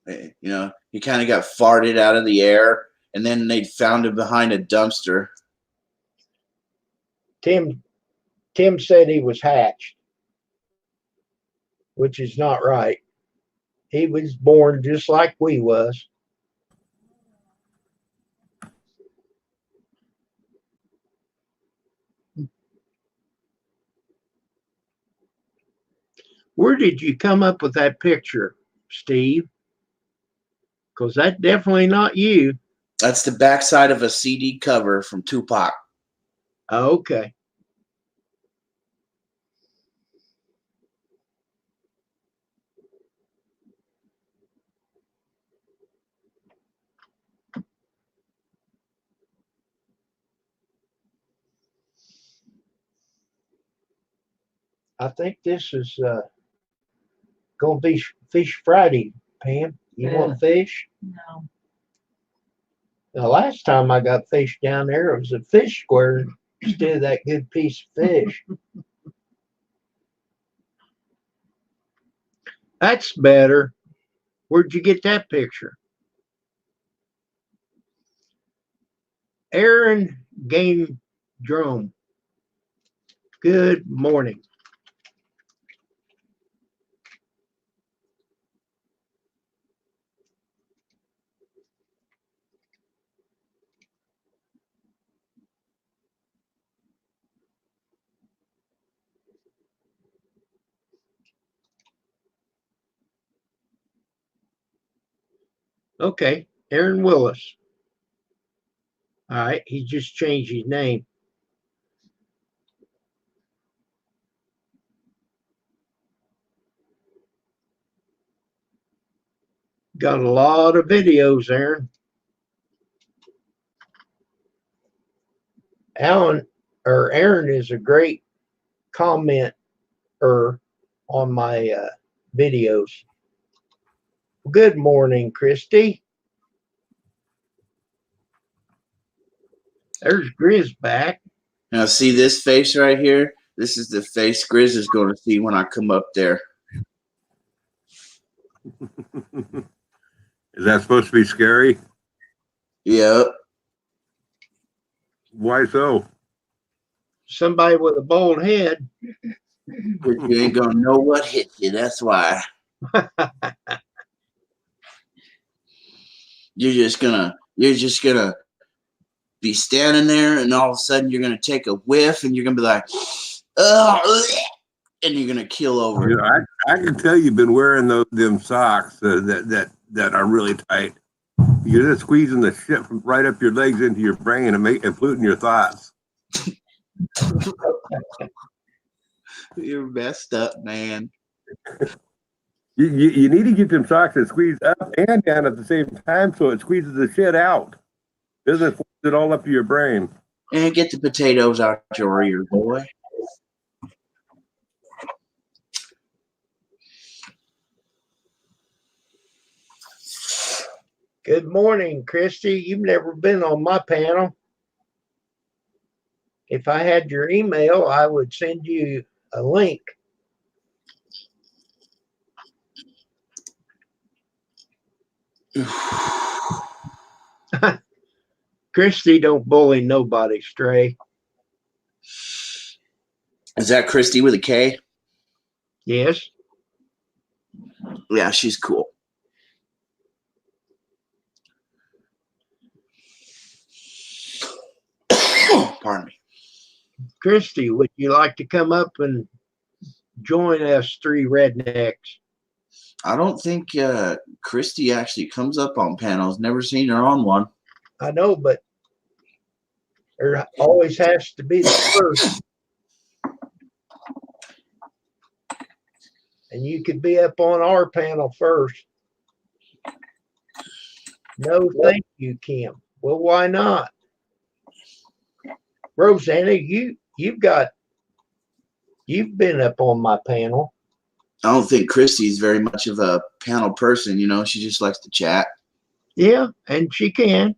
You know, he kind of got farted out of the air, and then they found him behind a dumpster. Tim said he was hatched, which is not right. He was born just like we was. Where did you come up with that picture, Steve? Because that's definitely not you. That's the backside of a CD cover from Tupac. Oh, okay. I think this is going to be Fish Friday, Pam. You want fish? No. The last time I got fish down there, it was a fish square instead of that good piece of fish. That's better. Where'd you get that picture? Aaron Game Drone. Good morning. Okay, Aaron Willis. All right, he just changed his name. Got a lot of videos, Aaron. Aaron is a great commenter on my videos. Good morning, Christy. There's Grizz back. Now, see this face right here? This is the face Grizz is going to see when I come up there. Is that supposed to be scary? Yep. Why so? Somebody with a bald head. You ain't going to know what hit you. That's why. You're just gonna be standing there, and all of a sudden you're gonna take a whiff, and you're gonna be like, "Oh," and you're gonna keel over. You know, I can tell you've been wearing them socks that are really tight. You're just squeezing the shit from right up your legs into your brain and polluting your thoughts. You're messed up, man. You need to get them socks that squeeze up and down at the same time so it squeezes the shit out. Doesn't force it all up to your brain. And get the potatoes out your ear, boy. Good morning, Christy. You've never been on my panel. If I had your email, I would send you a link. Christy don't bully nobody, Stray. Is that Christy with a K? Yes. Yeah, she's cool. Pardon me. Christy, would you like to come up and join us three rednecks? I don't think Christy actually comes up on panels. Never seen her on one. I know, but there always has to be the first. And you could be up on our panel first. No, thank you, Kim. Well, why not? Rosanna, you've been up on my panel. I don't think Christy's very much of a panel person. You know, she just likes to chat. Yeah, and she can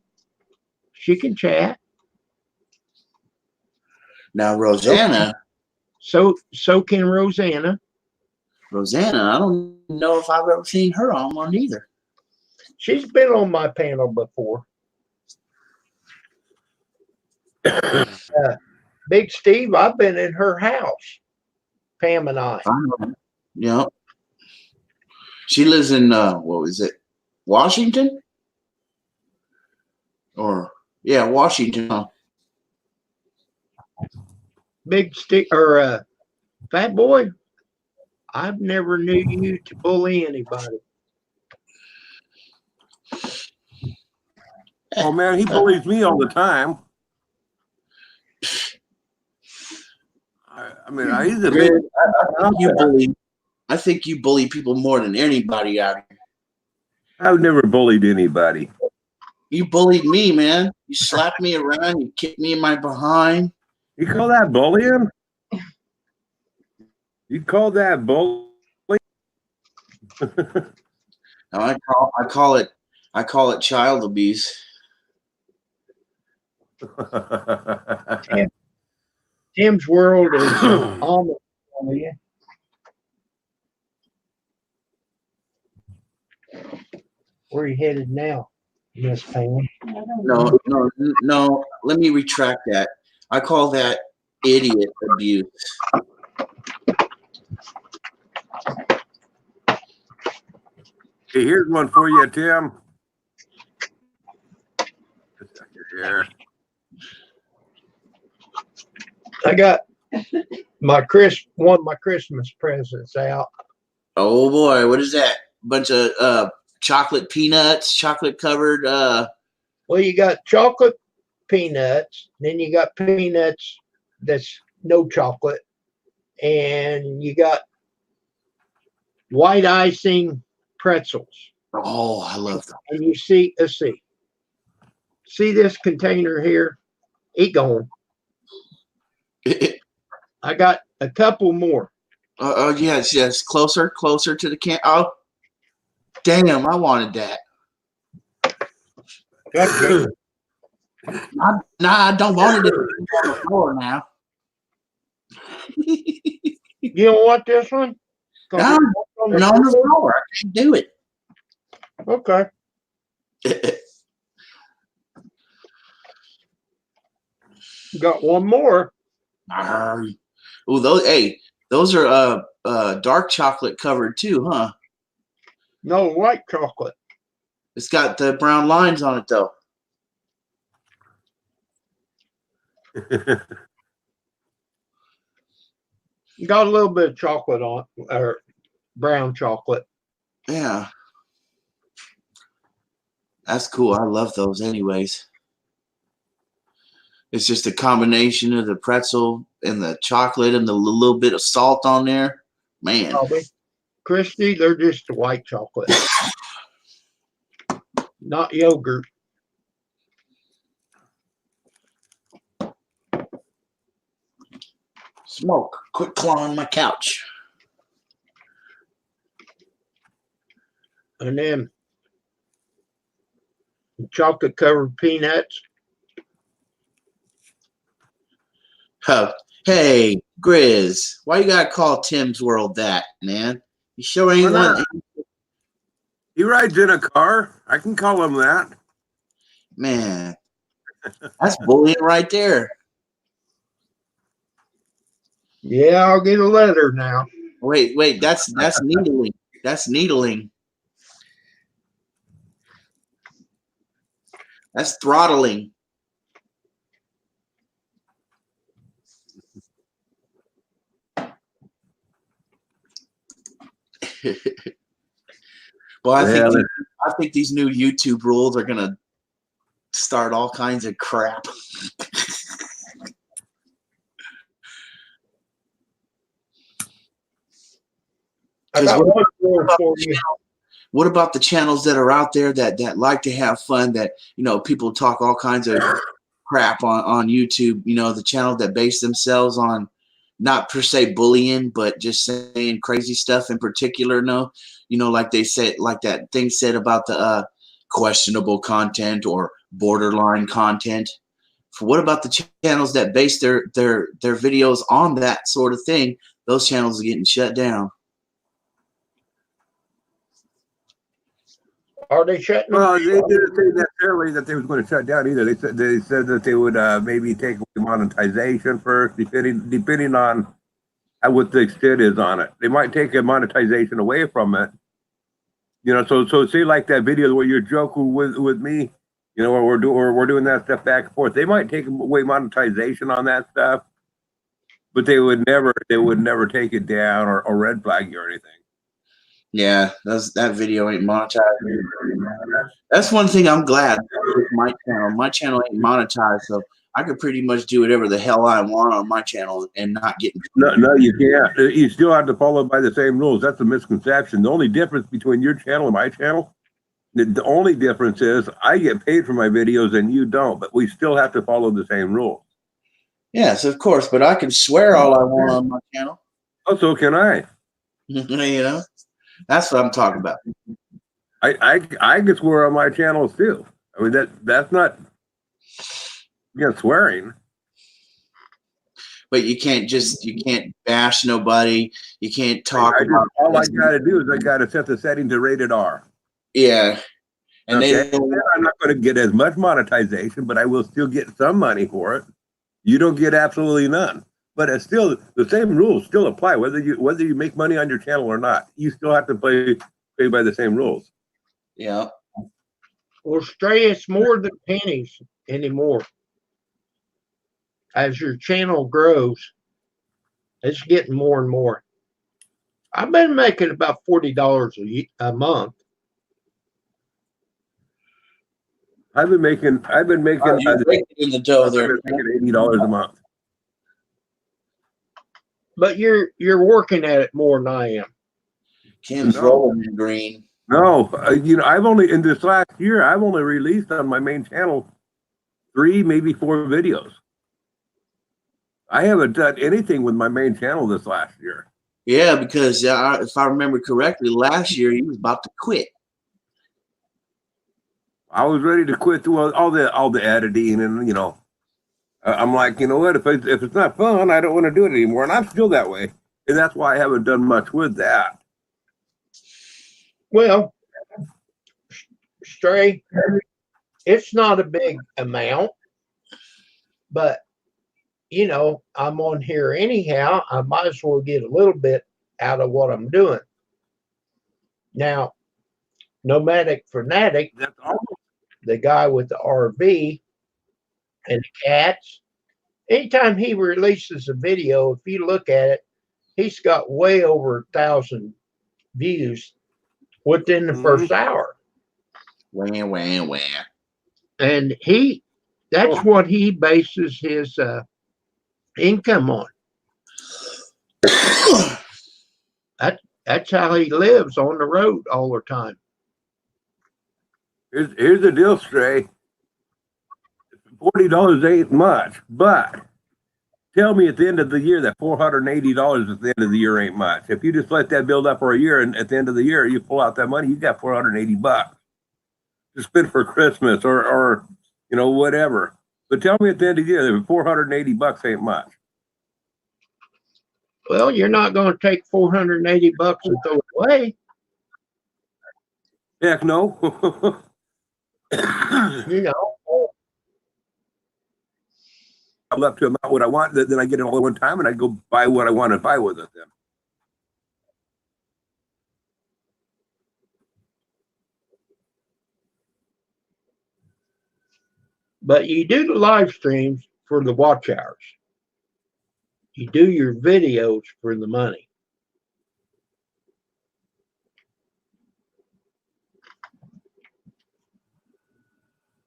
chat. Now, Rosanna, So can Rosanna. I don't know if I've ever seen her on one either. She's been on my panel before. Big Steve, I've been in her house. Pam and I. Yeah. She lives in what was it? Washington? Washington. Huh? Big Steve or Fat Boy. I've never knew you to bully anybody. Oh man, he bullies me all the time. I mean, he's a big. I think you bully people more than anybody out here. I've never bullied anybody. You bullied me, man. You slapped me around. You kicked me in my behind. You call that bullying? You call that bullying? No, I call it child abuse. Tim's world is almost for you. Where are you headed now, Miss Pam? No. Let me retract that. I call that idiot abuse. Hey, here's one for you, Tim. Here. I got one of my Christmas presents out. Oh boy, what is that? Bunch of chocolate peanuts, chocolate covered. Well, you got chocolate peanuts, then you got peanuts that's no chocolate, and you got white icing pretzels. Oh, I love And you see, let's see this container here? It gone. that. I got a couple more. Oh, yes. Closer to the can. Oh, damn. I wanted that. Okay. Nah, I don't want it on the floor now. You don't want this one? 'Cause No, it's on and the on the floor? floor. I can't do it. Okay. Got one more. Oh, those are dark chocolate covered too, huh? No, white chocolate. It's got the brown lines on it though. Got a little bit of chocolate on, or brown chocolate. Yeah. That's cool. I love those anyways. It's just a combination of the pretzel and the chocolate and the little bit of salt on there. Man. Probably. Christy, they're just white chocolate. Not yogurt. Smoke. Quit clawing my couch. And then chocolate covered peanuts. Huh. Hey, Grizz, why you gotta call Tim's World that, man? You sure ain't Why one. not? He rides in a car. I can call him that. Man, that's bullying right there. Yeah, I'll get a letter now. Wait, that's needling. That's needling. That's throttling. Well, I think these new YouTube rules are gonna start all kinds of crap. What about the channels that are out there that like to have fun, that, you know, people talk all kinds of crap on YouTube, you know, the channel that base themselves on not per se bullying, but just saying crazy stuff in particular, no, you know, like they said, like that thing said about the questionable content or borderline content. What about the channels that base their videos on that sort of thing? Those channels are getting shut down. Are they shutting them Well, down? they didn't say necessarily that they was going to shut down either. They said that they would maybe take away monetization first, depending on what the extent is on it. They might take a monetization away from it. You know, so say like that video where you're joking with me, you know, where we're doing that stuff back and forth. They might take away monetization on that stuff, but they would never take it down or red flag you or anything. Yeah, that video ain't monetized. That's one thing I'm glad with my channel. My channel ain't monetized, so I could pretty much do whatever the hell I want on my channel and not get. No, you can't. You still have to follow by the same rules. That's a misconception. The only difference between your channel and my channel, the only difference is I get paid for my videos and you don't, but we still have to follow the same rules. Yes, of course, but I can swear all I want on my channel. Oh, so can I. You know, that's what I'm talking about. I can swear on my channels too. I mean that's not swearing. But you can't bash nobody. You can't talk about. All I got to do is I got to set the setting to rated R. Yeah, and okay. I'm not going to get as much monetization, but I will still get some money for it. You don't get absolutely none, but it's still the same rules still apply whether you make money on your channel or not. You still have to play by the same rules. Yeah. Well, Stray, it's more than pennies anymore. As your channel grows, it's getting more and more. I've been making about $40 a month. I've been making You're breaking in the dough there. $80 a month. But you're working at it more than I am. Kim's No. rolling in green. No, I've only in this last year I've only released on my main channel 3, maybe 4 videos. I haven't done anything with my main channel this last year. Yeah, because if I remember correctly, last year he was about to quit. I was ready to quit doing all the editing, and I'm like, you know what? If it's not fun, I don't want to do it anymore, and I'm still that way, and that's why I haven't done much with that. Well, Stray, it's not a big amount, but I'm on here anyhow. I might as well get a little bit out of what I'm doing. Now, Nomadic Fanatic, That's all. the guy with the RV and the cats, anytime he releases a video, if you look at it, he's got way over 1,000 views within the first hour. Wah, wah, wah. And that's what he bases his income on. That's how he lives, on the road all the time. Here's the deal, Stray. $40 ain't much, but tell me at the end of the year that $480 at the end of the year ain't much. If you just let that build up for a year, and at the end of the year you pull out that money, you got $480 to spend for Christmas or whatever. But tell me at the end of the year that $480 ain't much. Well, you're not going to take $480 and throw it away. Heck no. I'm up to about what I want, then I get it all at one time, and I go buy what I want to buy with it then. But you do the live streams for the watch hours. You do your videos for the money.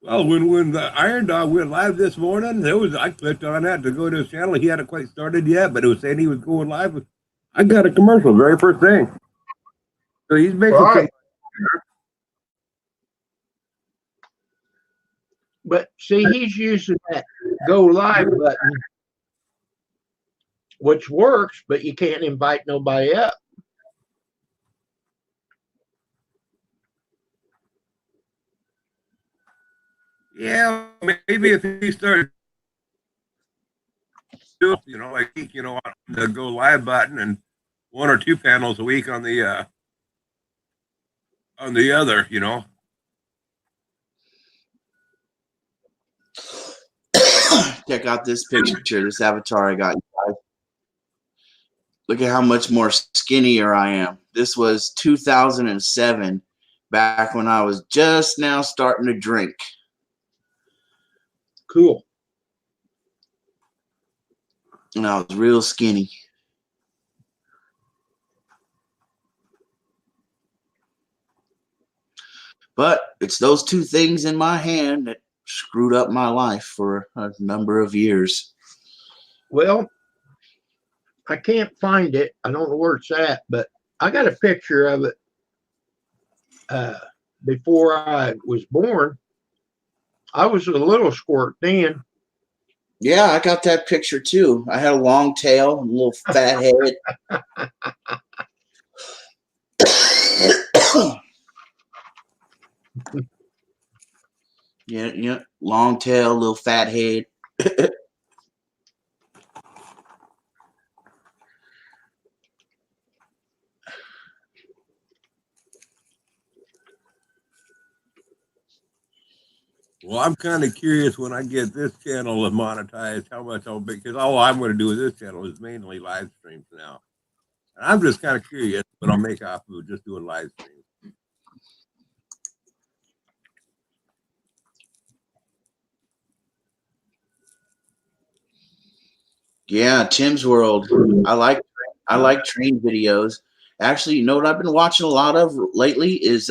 Well, when the Iron Dog went live this morning, I clicked on that to go to his channel. He hadn't quite started yet, but it was saying he was going live. I got a commercial very first thing. So he's making Right. But see, he's using that go live button, which works, but you can't invite nobody up. Yeah, maybe if he started, like on the go live button and 1 or 2 panels a week on the other, Check out this picture, this avatar I got, you guys. Look at how much more skinnier I am. This was 2007, back when I was just now starting to drink. Cool. And I was real skinny. But it's those 2 things in my hand that screwed up my life for a number of years. Well, I can't find it. I don't know where it's at, but I got a picture of it before I was born. I was a little squirt then. Yeah, I got that picture too. I had a long tail and a little fat head. Yeah, long tail, little fat head. Well, I'm kind of curious when I get this channel monetized, how much I'll be, because all I'm going to do with this channel is mainly live streams now. And I'm just kind of curious what I'll make off of just doing live streams. Yeah, Tim's World. I like train videos. Actually, you know what I've been watching a lot of lately is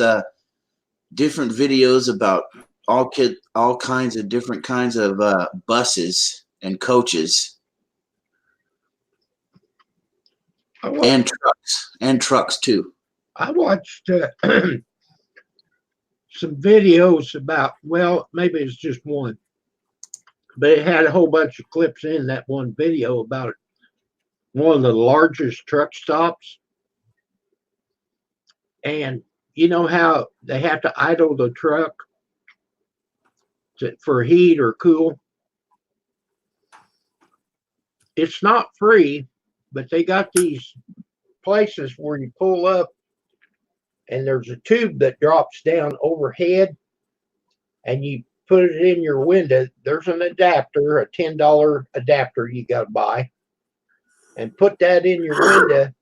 different videos about all kinds of different kinds of buses and coaches and trucks too. I watched some videos about, well, maybe it's just one, but it had a whole bunch of clips in that one video about one of the largest truck stops. And you know how they have to idle the truck for heat or cool? It's not free, but they got these places where you pull up and there's a tube that drops down overhead and you put it in your window. There's an adapter, a $10 adapter you got to buy, and put that in your window.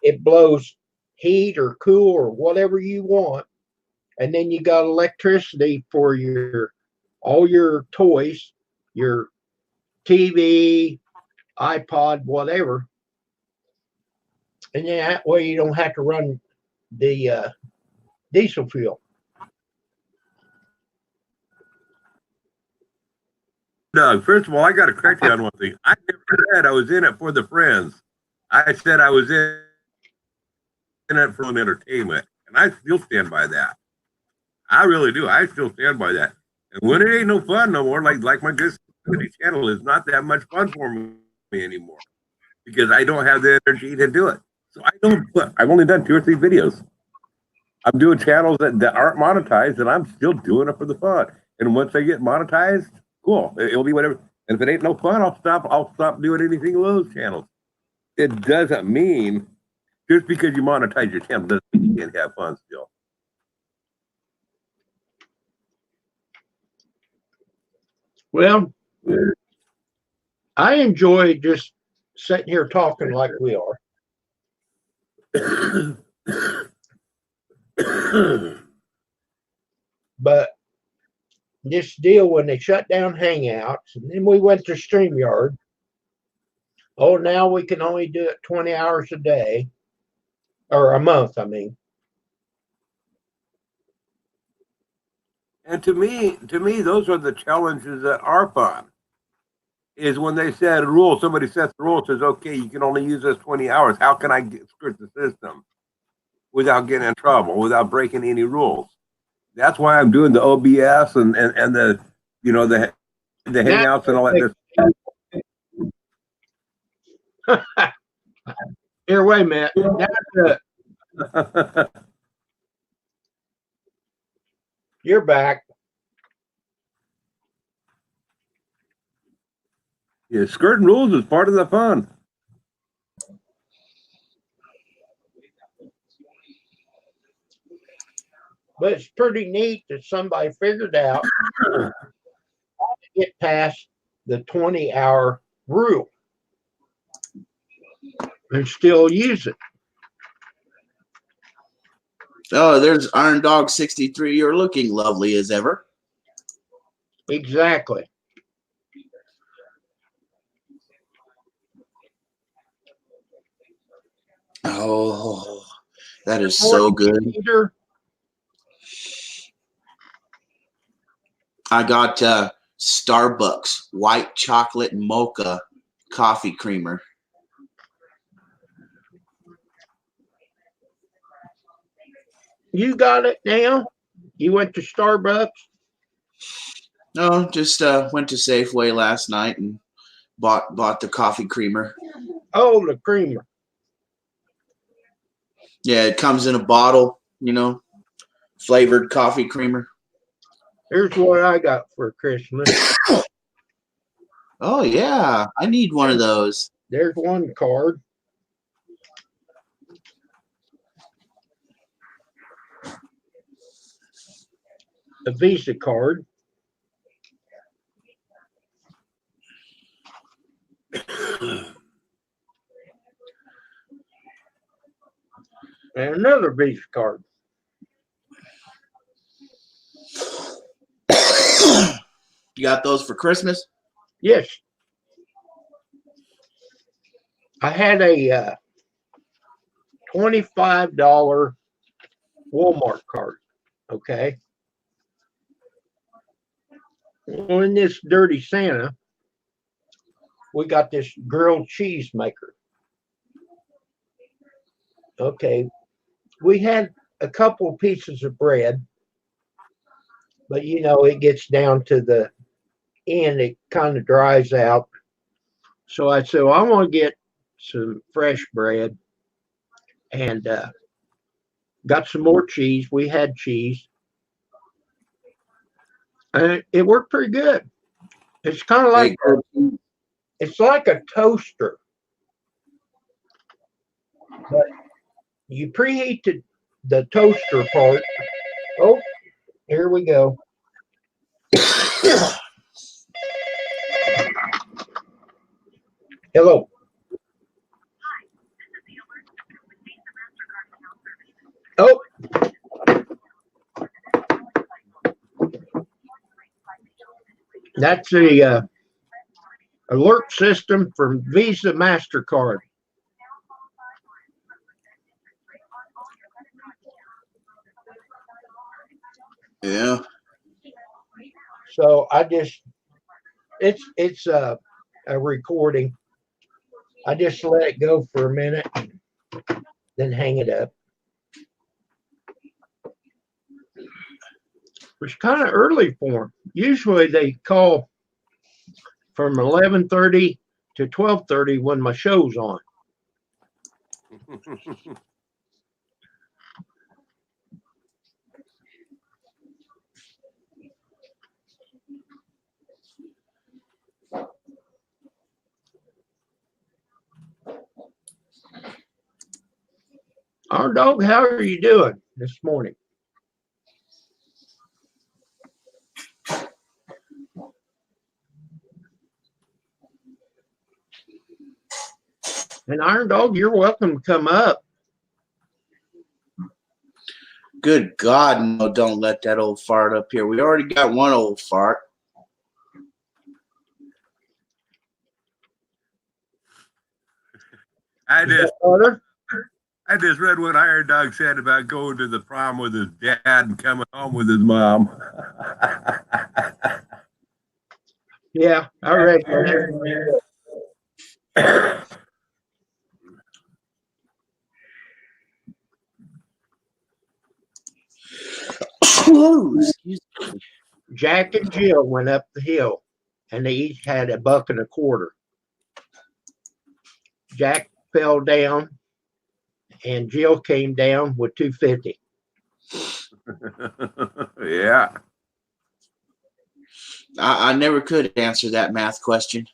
It blows heat or cool or whatever you want. And then you got electricity for all your toys, your TV, iPod, whatever. And then that way you don't have to run the diesel fuel. Doug, first of all, I got to correct you on one thing. I never said I was in it for the friends. I said I was in it for entertainment, and I still stand by that. I really do. I still stand by that. And when it ain't no fun no more, like my Discovery Channel is not that much fun for me anymore because I don't have the energy to do it. So I don't. I've only done 2 or 3 videos. I'm doing channels that aren't monetized, and I'm still doing it for the fun. And once I get monetized, cool. It'll be whatever. And if it ain't no fun, I'll stop doing anything with those channels. It doesn't mean just because you monetize your channel doesn't mean you can't have fun still. Well, I enjoy just sitting here talking like we are. But this deal when they shut down Hangouts, and then we went to StreamYard. Oh, now we can only do it 20 hours a day, or a month, I mean. And to me, those are the challenges that are fun. Is when they set a rule, somebody sets the rule, says, okay, you can only use this 20 hours. How can I skirt the system without getting in trouble, without breaking any rules? That's why I'm doing the OBS and the, the Hangouts and all that. Here, wait a minute. You're back. Yeah, skirting rules is part of the fun. But it's pretty neat that somebody figured out how to get past the 20-hour rule and still use it. Oh, there's Iron Dog 63. You're looking lovely as ever. Exactly. Oh, that is so good. I got Starbucks white chocolate mocha coffee creamer. You got it now? You went to Starbucks? No, just went to Safeway last night and bought the coffee creamer. Oh, the creamer. Yeah, it comes in a bottle, flavored coffee creamer. Here's what I got for Christmas. Oh, yeah. I need one of those. There's one card. A Visa card. And another Visa card. You got those for Christmas? Yes. I had a $25 Walmart card. Okay. Well, in this Dirty Santa, we got this grilled cheese maker. Okay, we had a couple pieces of bread, but you know, it gets down to the end, it kind of dries out. So I said, well, I want to get some fresh bread and got some more cheese. We had cheese. And it worked pretty good. It's kind of like it's like a toaster, but you preheat the toaster part. Oh, here we go. Hello. Oh. That's the alert system from Visa MasterCard. Yeah. So I just it's a recording. I just let it go for a minute, then hang it up. It's kind of early for them. Usually they call from 11:30 to 12:30 when my show's on. Our dog, how are you doing this morning? And Iron Dog, you're welcome to come up. Good God, no, don't let that old fart up here. We already got one old fart. I Is just that better? I just read what Iron Dog said about going to the prom with his dad and coming home with his mom. Yeah, I read that. Excuse me. Jack and Jill went up the hill and they each had $1.25. Jack fell down and Jill came down with $2.50. Yeah. I never could answer that math question.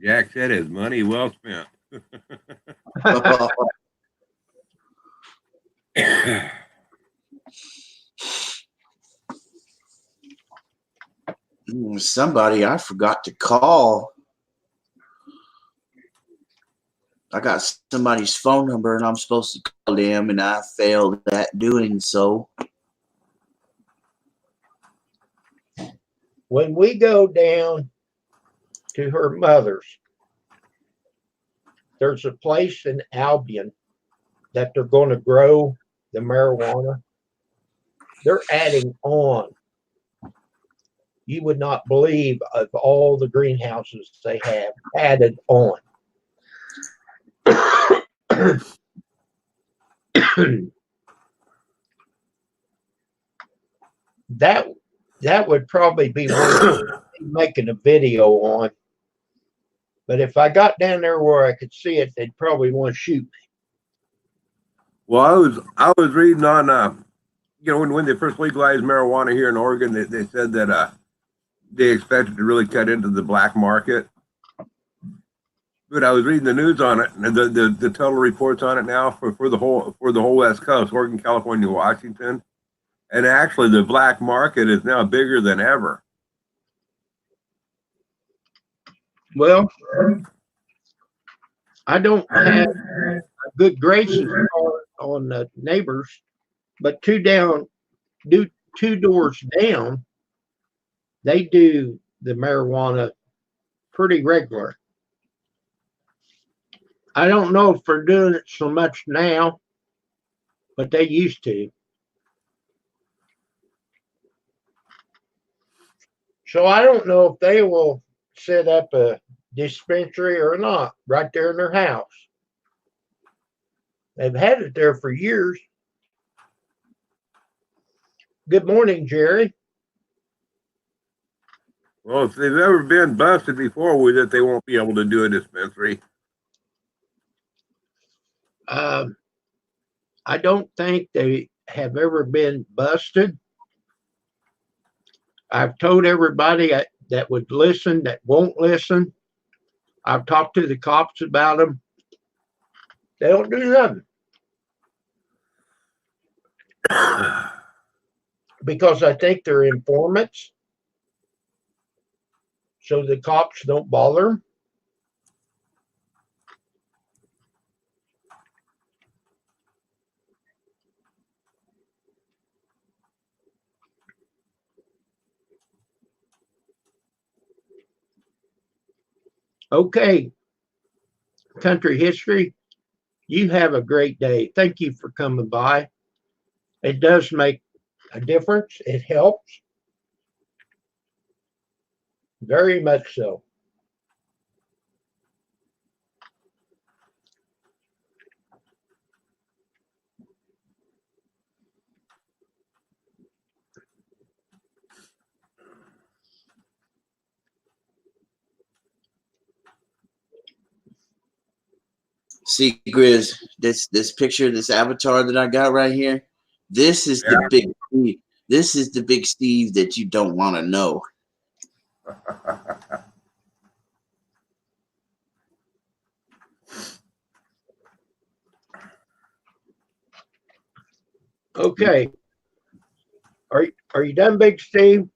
Jack said his money well spent. Somebody I forgot to call. I got somebody's phone number and I'm supposed to call them and I failed at doing so. When we go down to her mother's, there's a place in Albion that they're going to grow the marijuana. They're adding on. You would not believe of all the greenhouses they have added on. that would probably be one making a video on. But if I got down there where I could see it, they'd probably want to shoot me. Well, I was reading on when they first legalized marijuana here in Oregon, they said that they expected to really cut into the black market. But I was reading the news on it and the total reports on it now for the whole West Coast, Oregon, California, Washington. And actually the black market is now bigger than ever. Well, I don't have good graces on the neighbors, but two doors down, they do the marijuana pretty regular. I don't know if they're doing it so much now, but they used to. So I don't know if they will set up a dispensary or not right there in their house. They've had it there for years. Good morning, Jerry. Well, if they've ever been busted before with it, they won't be able to do a dispensary. I don't think they have ever been busted. I've told everybody that would listen that won't listen. I've talked to the cops about them. They don't do nothing because I think they're informants. So the cops don't bother them. Okay, country history, you have a great day. Thank you for coming by. It does make a difference. It helps. Very much so. See, Grizz, this picture, this avatar that I got right here. This is the big Steve. This is the big Steve that you don't want to know. Okay. Are you done, Big Steve?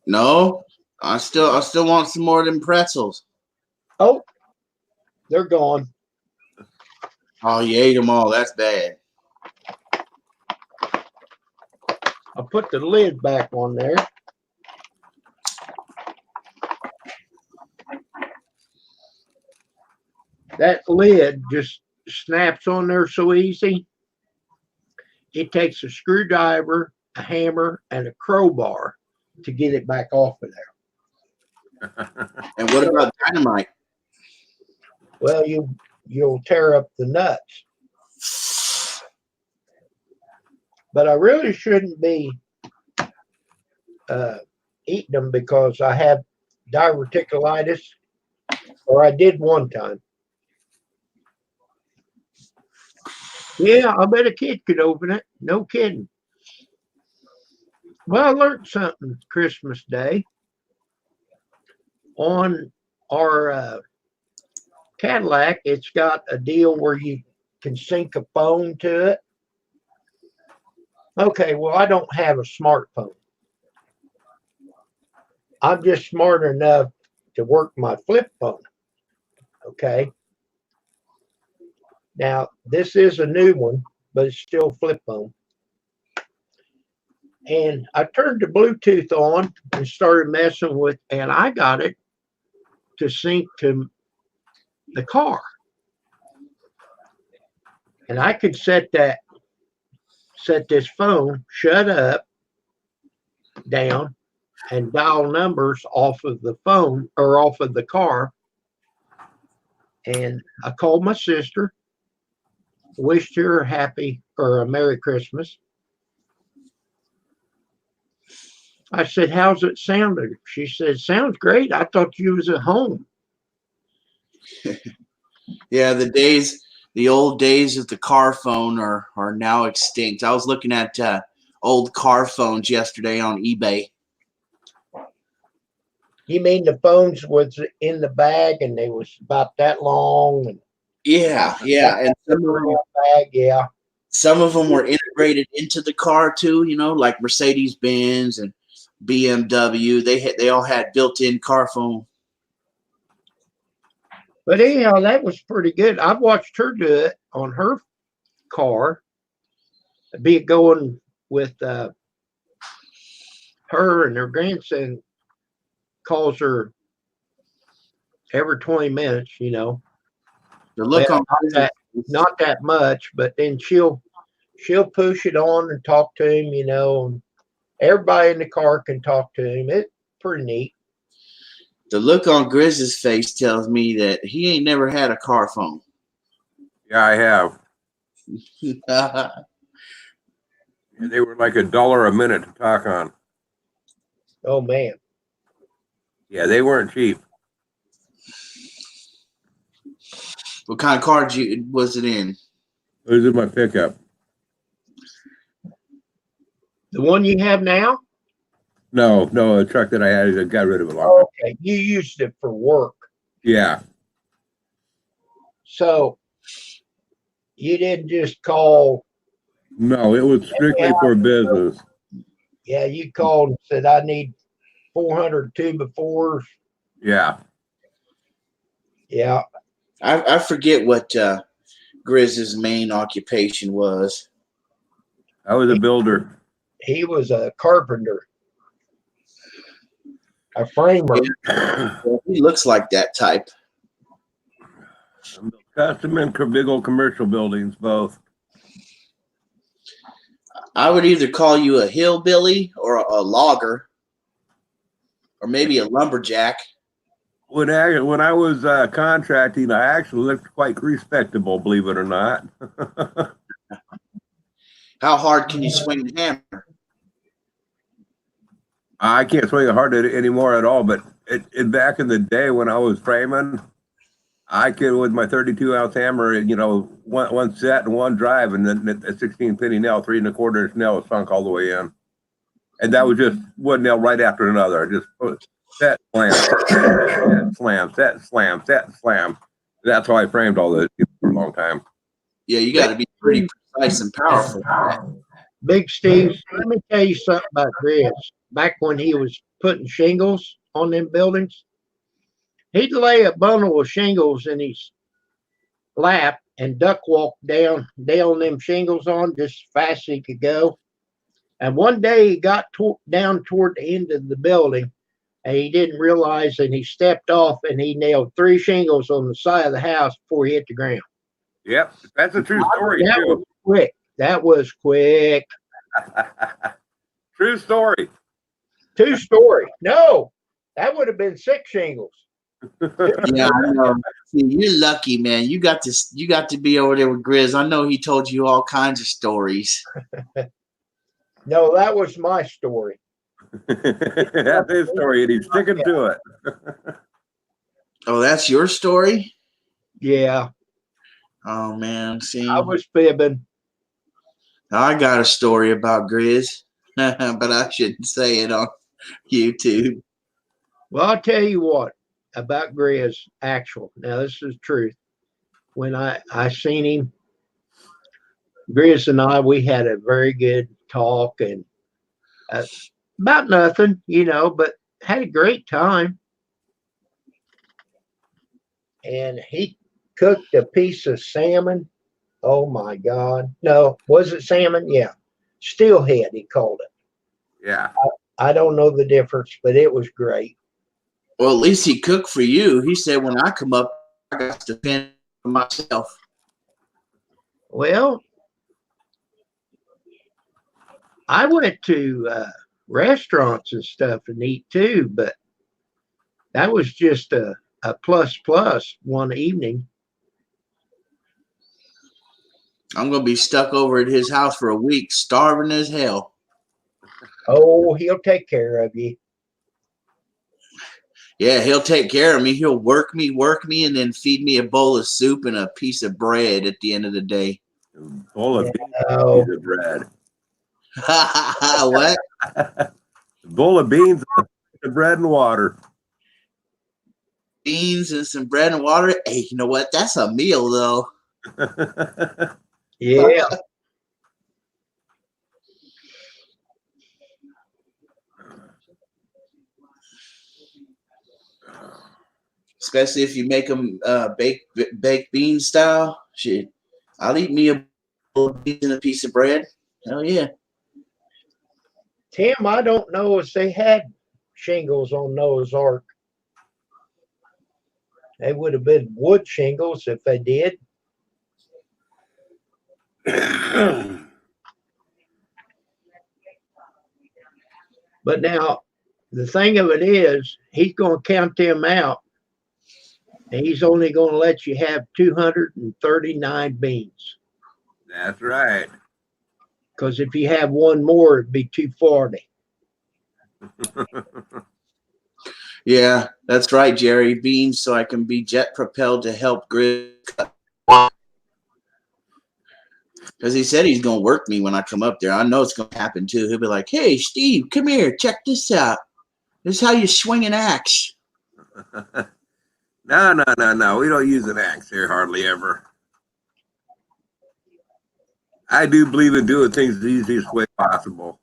No, I still want some more of them pretzels. Oh, they're gone. Oh, you ate them all. That's bad. I'll put the lid back on there. That lid just snaps on there so easy. It takes a screwdriver, a hammer, and a crowbar to get it back off of there. And what about dynamite? Well, you'll tear up the nuts. But I really shouldn't be eating them because I have diverticulitis, or I did one time. Yeah, I bet a kid could open it. No kidding. Well, I learned something Christmas Day. On our Cadillac, it's got a deal where you can sync a phone to it. Okay, well, I don't have a smartphone. I'm just smart enough to work my flip phone. Okay. Now, this is a new one, but it's still flip phone. And I turned the Bluetooth on and started messing with, and I got it to sync to the car. And I could set this phone, shut up, down, and dial numbers off of the phone or off of the car. And I called my sister, wished her a Merry Christmas. I said, how's it sounding? She said, sounds great. I thought you was at home. Yeah, the old days of the car phone are now extinct. I was looking at old car phones yesterday on eBay. You mean the phones was in the bag and they was about that long? And Yeah, and some of them were integrated into the car too. You know, like Mercedes-Benz and BMW. They all had built-in car phone. But anyhow, that was pretty good. I've watched her do it on her car. Be it going with her and her grandson calls her every 20 minutes, The look Well, on not that much, but then she'll push it on and talk to him, you know. And everybody in the car can talk to him. It's pretty neat. the look on Grizz's face tells me that he ain't never had a car phone. Yeah, I have. And they were like $1 a minute to talk on. Oh man. Yeah, they weren't cheap. What kind of car was it in? It was in my pickup. The one you have now? No, the truck that I had, I got rid of it long time. Okay. You used it for work. Yeah. So you didn't just call. No, it was strictly for business. Yeah, you called and said, I need 400 2x4s. Yeah. Yeah. I forget what Grizz's main occupation was. I was a builder. He was a carpenter, a framer. Well, he looks like that type. Custom and big old commercial buildings, both. I would either call you a hillbilly or a logger, or maybe a lumberjack. When I was contracting, I actually looked quite respectable, believe it or not. How hard can you swing the hammer? I can't swing it hard anymore at all, but back in the day when I was framing, I could, with my 32-ounce hammer, you know, one set and one drive, and then a 16-penny nail, 3 1/4 inch nail was sunk all the way in. And that was just one nail right after another. I just put set, slam, set, slam, set, slam, set, slam. That's how I framed all this for a long time. Yeah, you got to be pretty precise and powerful. Big Steve, let me tell you something about Grizz. Back when he was putting shingles on them buildings, he'd lay a bundle of shingles in his lap and duck walk down them shingles on just as fast as he could go. And one day he got down toward the end of the building and he didn't realize, and he stepped off and he nailed 3 shingles on the side of the house before he hit the ground. Yep, that's a true story, That too. was quick. That was quick. True story. 2-story. No, that would have been 6 shingles. Yeah, I know. See, you're lucky, man. You got to be over there with Grizz. I know he told you all kinds of stories. No, that was my story. That's his story, and he's sticking to it. Oh, that's your story? Yeah, Oh man, see, I was fibbing. I got a story about Grizz, but I shouldn't say it on YouTube. Well, I'll tell you what about Grizz, actual. Now, this is truth. When I seen him, Grizz and I, we had a very good talk and about nothing, you know, but had a great time. And he cooked a piece of salmon. Oh my God. No, was it salmon? Yeah. Steelhead, he called it. Yeah. I don't know the difference, but it was great. Well, at least he cooked for you. He said, when I come up, I got to fend for myself. Well, I went to restaurants and stuff and eat too, but that was just a plus one evening. I'm going to be stuck over at his house for a week, starving as hell. Oh, he'll take care of you. Yeah, he'll take care of me. He'll work me, and then feed me a bowl of soup and a piece of bread at the end of the day. Bowl of Oh, beans of bread. What? Bowl of beans, bread and water. Beans and some bread and water. Hey, you know what? That's a meal, though. yeah. Especially if you make them baked bean style. Shit, I'll eat me a bowl of beans and a piece of bread. Hell yeah. Tim, I don't know if they had shingles on Noah's Ark. They would have been wood shingles if they did. But now, the thing of it is, he's going to count them out, and he's only going to let you have 239 beans. That's right. Because if you have one more, it'd be 240. Yeah, that's right, Jerry. Beans, so I can be jet propelled to help Grizz. Because he said he's gonna work me when I come up there. I know it's gonna happen too. He'll be like, "Hey, Steve, come here. Check this out. This is how you swing an axe." No. We don't use an axe here hardly ever. I do believe in doing things the easiest way possible.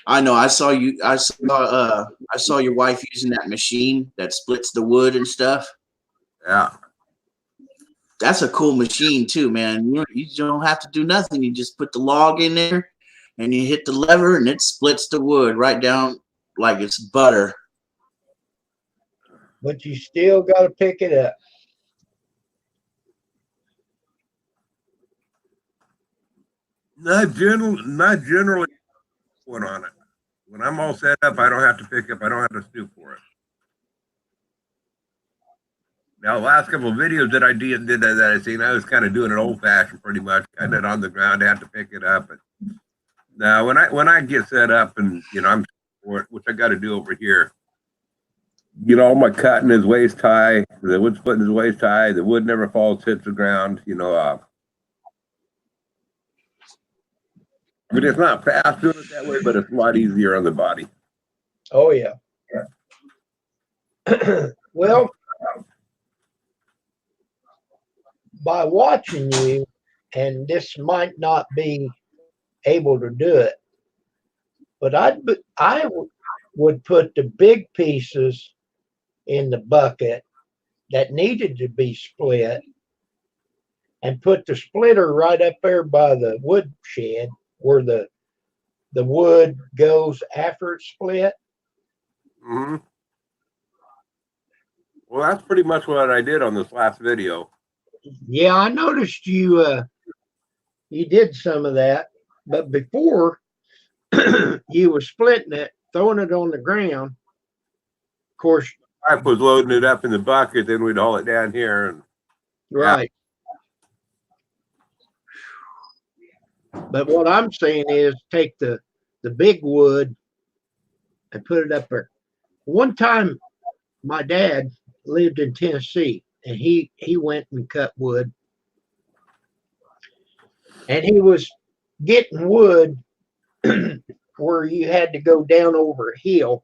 I know. I saw you. I saw your wife using that machine that splits the wood and stuff. Yeah. That's a cool machine too, man. You don't have to do nothing. You just put the log in there, and you hit the lever, and it splits the wood right down like it's butter. But you still got to pick it up. Not generally put on it. When I'm all set up, I don't have to pick up. I don't have to stoop for it. Now, the last couple of videos that I did that I seen, I was kind of doing it old fashioned, pretty much. Got it on the ground, I have to pick it up. But now, when I get set up, and I'm for it, which I got to do over here. All my cut in his waist high, the wood split in his waist high, the wood never falls, hits the ground. But it's not fast doing it that way, but it's a lot easier on the body. Oh, yeah. Well, by watching you, and this might not be able to do it, but I would put the big pieces in the bucket that needed to be split and put the splitter right up there by the wood shed where the wood goes after it's split. Mm-hmm. Well, that's pretty much what I did on this last video. Yeah, I noticed you did some of that, but before you were splitting it, throwing it on the ground. Of course, I was loading it up in the bucket, then we'd haul it down here. And right. But what I'm saying is take the big wood and put it up there. One time, my dad lived in Tennessee, and he went and cut wood, and he was getting wood where you had to go down over a hill,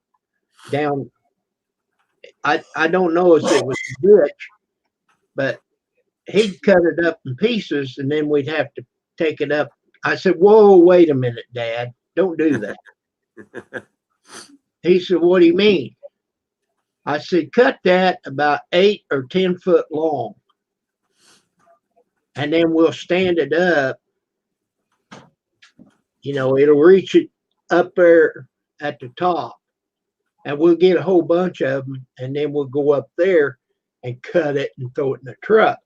down. I don't know if it was a ditch, but he'd cut it up in pieces, and then we'd have to take it up. I said, "Whoa, wait a minute, Dad. Don't do that." He said, "What do you mean?" I said, "Cut that about 8 or 10 foot long, and then we'll stand it up. It'll reach it up there at the top, and we'll get a whole bunch of them, and then we'll go up there and cut it and throw it in the truck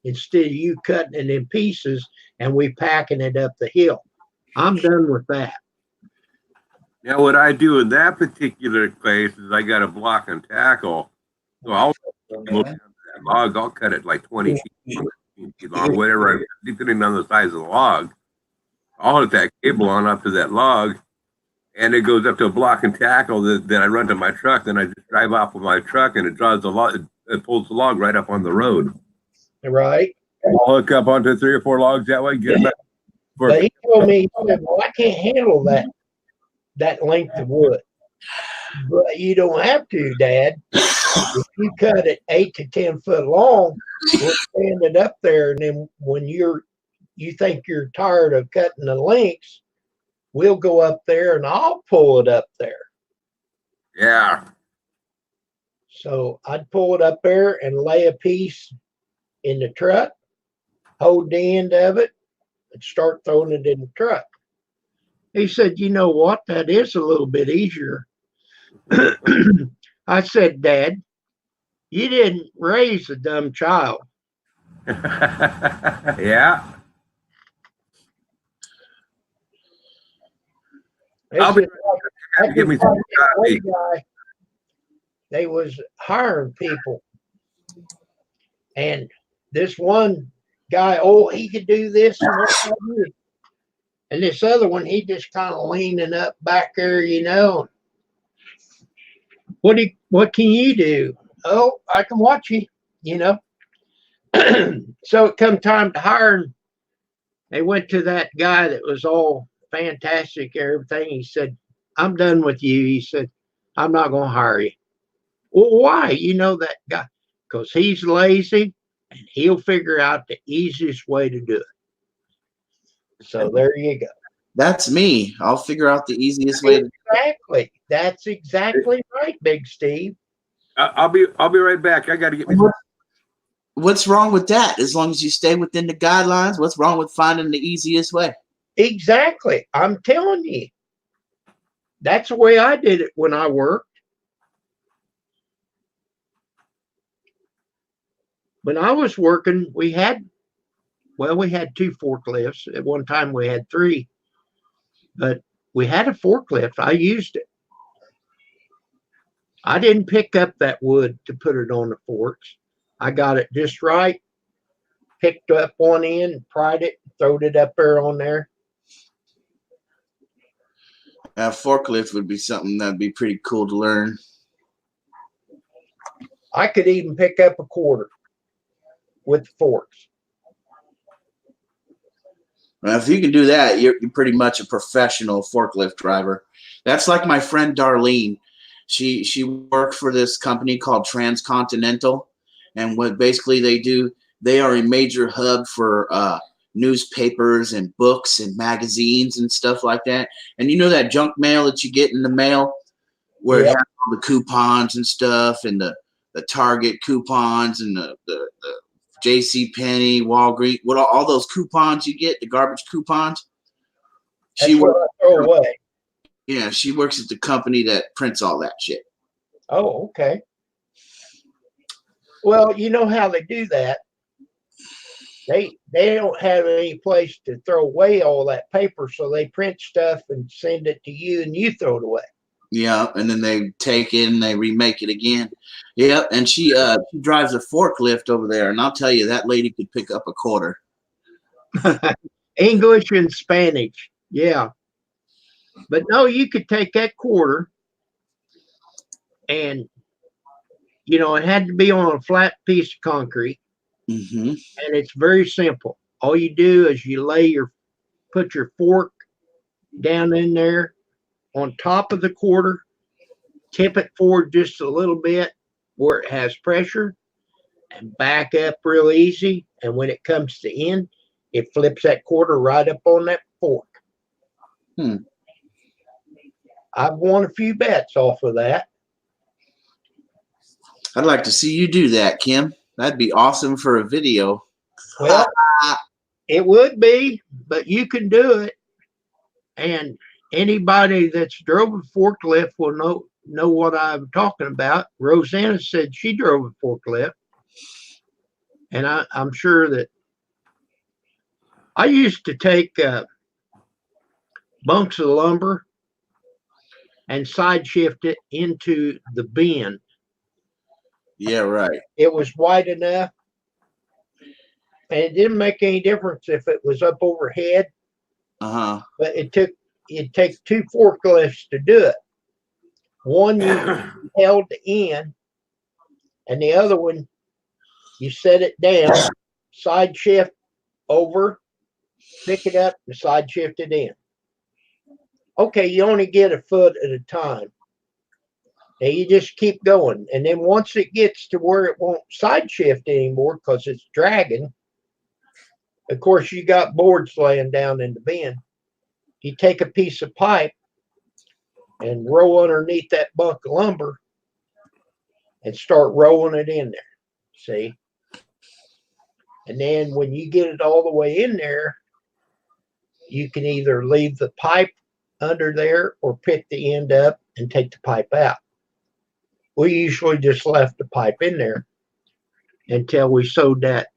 instead of you cutting it in pieces and we packing it up the hill." I'm done with that. Now, what I do in that particular case is I got a block and tackle. So I'll look at that log. I'll cut it like 20 feet long, whatever, depending on the size of the log. I'll hook that cable on up to that log, and it goes up to a block and tackle that I run to my truck. Then I just drive off with my truck, and it draws the log. It pulls the log right up on the road. Right. I'll hook up onto 3 or 4 logs that way. But he told me, he said, "Well, I can't handle that length of wood." But you don't have to, Dad. If you cut it 8 to 10 foot long, we'll stand it up there, and then when you think you're tired of cutting the lengths, we'll go up there and I'll pull it up there. Yeah. So I'd pull it up there and lay a piece in the truck, hold the end of it, and start throwing it in the truck. He said, "You know what? That is a little bit easier." I said, "Dad, You didn't raise a dumb child. Yeah. It's I'll be- just like- I Give me just like some one guy, they was hiring people. And this one guy, oh, he could do this and that. And this other one, he just kind of leaning up back there, you know. What can you do? Oh, I can watch you, you know. So it come time to hire him. They went to that guy that was all fantastic, everything. He said, I'm done with you. He said, I'm not going to hire you. Well, why? You know that guy? Because he's lazy and he'll figure out the easiest way to do it. So there you go. That's me. I'll figure out the easiest way. Exactly. That's exactly right, Big Steve. I'll be right back. I got to get me. What's wrong with that? As long as you stay within the guidelines, what's wrong with finding the easiest way? Exactly. I'm telling you. That's the way I did it when I worked. When I was working, we had two forklifts. At one time we had three, but we had a forklift. I used it. I didn't pick up that wood to put it on the forks. I got it just right, picked up one end, pried it, throwed it up there on there. A forklift would be something that'd be pretty cool to learn. I could even pick up a quarter with the forks. Well, if you can do that, you're pretty much a professional forklift driver. That's like my friend Darlene. She worked for this company called Transcontinental, and what basically they do, they are a major hub for newspapers and books and magazines and stuff like that. And you know that junk mail that you get in the mail where it has all the coupons and stuff, and the Target coupons and the J.C. Penney, Walgreens, all those coupons you get, the garbage coupons. That's what I throw away. Yeah, she works at the company that prints all that shit. Oh, okay. Well, you know how they do that. They don't have any place to throw away all that paper, so they print stuff and send it to you, and you throw it away. Yeah, and then they take it and they remake it again. Yeah, and she drives a forklift over there, and I'll tell you, that lady could pick up a quarter. English and Spanish, yeah. But no, you could take that quarter, and you know it had to be on a flat piece of concrete, Mm-hmm. and it's very simple. All you do is you put your fork down in there on top of the quarter, tip it forward just a little bit where it has pressure, and back up real easy. And when it comes to end, it flips that quarter right up on that fork. I've won a few bets off of that. I'd like to see you do that, Kim. That'd be awesome for a video. Well, it would be, but you can do it. And anybody that's drove a forklift will know what I'm talking about. Rosanna said she drove a forklift. And I'm sure that I used to take bunks of lumber and side shift it into the bin. Yeah, right. It was wide enough, and it didn't make any difference if it was up overhead. But it'd take two forklifts to do it. One you held the end, and the other one you set it down, side shift over, pick it up, and side shift it in. Okay, you only get a foot at a time. And you just keep going. And then once it gets to where it won't side shift anymore because it's dragging, of course, you got boards laying down in the bin. You take a piece of pipe and roll underneath that bunk of lumber and start rolling it in there. See? And then when you get it all the way in there, you can either leave the pipe under there or pick the end up and take the pipe out. we usually just left the pipe in there until we sewed that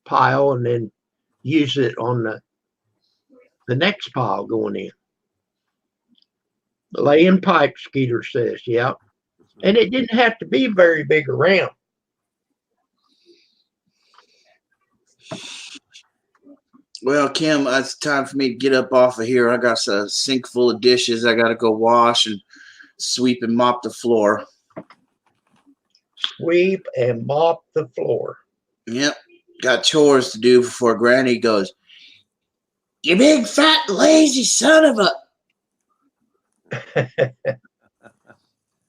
pile and then use it on the next pile going in. Laying pipe, Skeeter says, yeah. And it didn't have to be very big around. Well, Kim, it's time for me to get up off of here. I got a sink full of dishes. I got to go wash and sweep and mop the floor. Sweep and mop the floor. Yep. Got chores to do before Granny goes, "You big fat lazy son of a."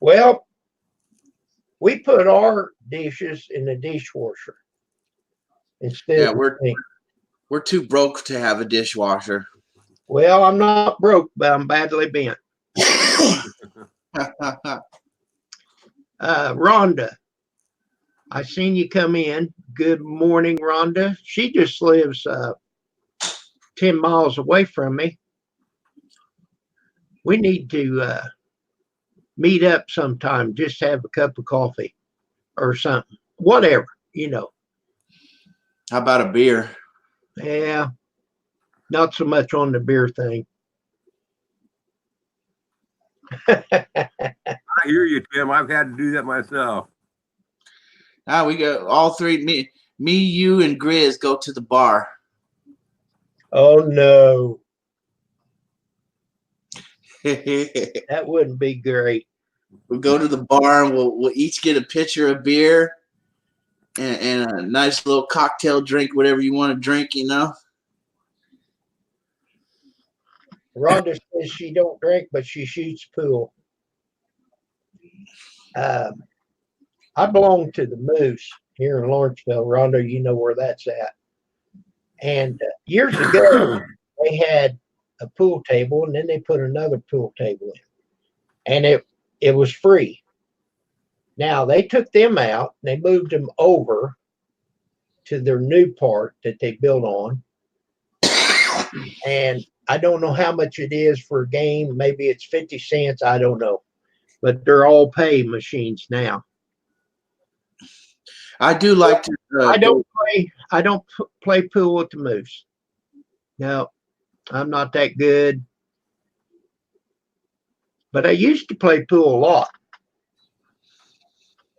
Well, we put our dishes in the dishwasher instead Yeah, of the sink. we're too broke to have a dishwasher. Well, I'm not broke, but I'm badly bent. Rhonda, I seen you come in. Good morning, Rhonda. She just lives 10 miles away from me. We need to meet up sometime, just have a cup of coffee or something, whatever, you know. How about a beer? Yeah, not so much on the beer thing. I hear you, Tim. I've had to do that myself. We go all three. Me, you, and Grizz go to the bar. Oh no, We'll that wouldn't be great. go to the bar and we'll each get a pitcher of beer and a nice little cocktail drink, whatever you want to drink, you know. Rhonda says she don't drink, but she shoots pool. I belong to the Moose here in Lawrenceville. Rhonda, you know where that's at. And years ago, they had a pool table, and then they put another pool table in, and it was free. Now they took them out, and they moved them over to their new part that they built on, and I don't know how much it is for a game. Maybe it's 50 cents. I don't know. But they're all pay machines now. I do like to. I don't play pool with the Moose. No, I'm not that good. But I used to play pool a lot.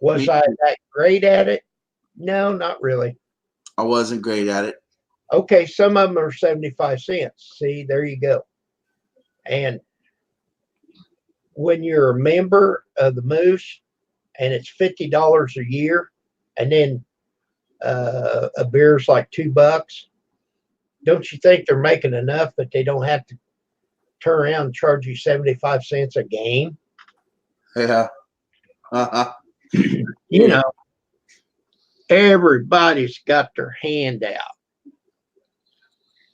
Was I that great at it? No, not really. I wasn't great at it. Okay, some of them are 75 cents. See, there you go. And when you're a member of the Moose and it's $50 a year, and then a beer's like $2, don't you think they're making enough that they don't have to turn around and charge you 75 cents a game? Yeah. You know, everybody's got their hand out.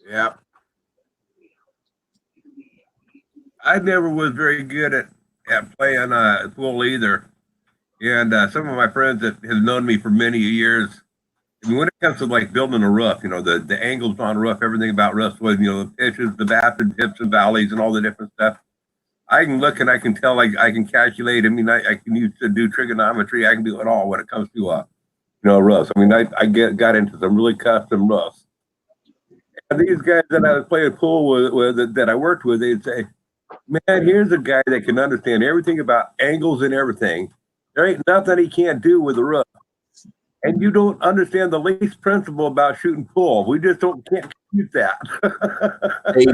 Yeah. I never was very good at playing pool either. And some of my friends that have known me for many years, I mean, when it comes to like building a roof, you know, the angles on a roof, everything about roofs, with, you know, the pitches, the baths and tips and valleys and all the different stuff. I can look and I can tell, like I can calculate. I mean, I can use to do trigonometry. I can do it all when it comes to roofs. I mean, I got into some really custom roofs. And these guys that I was playing pool with that I worked with, they'd say, "Man, here's a guy that can understand everything about angles and everything. There ain't nothing he can't do with a roof. And you don't understand the least principle about shooting pool. We just can't compute that." Hey,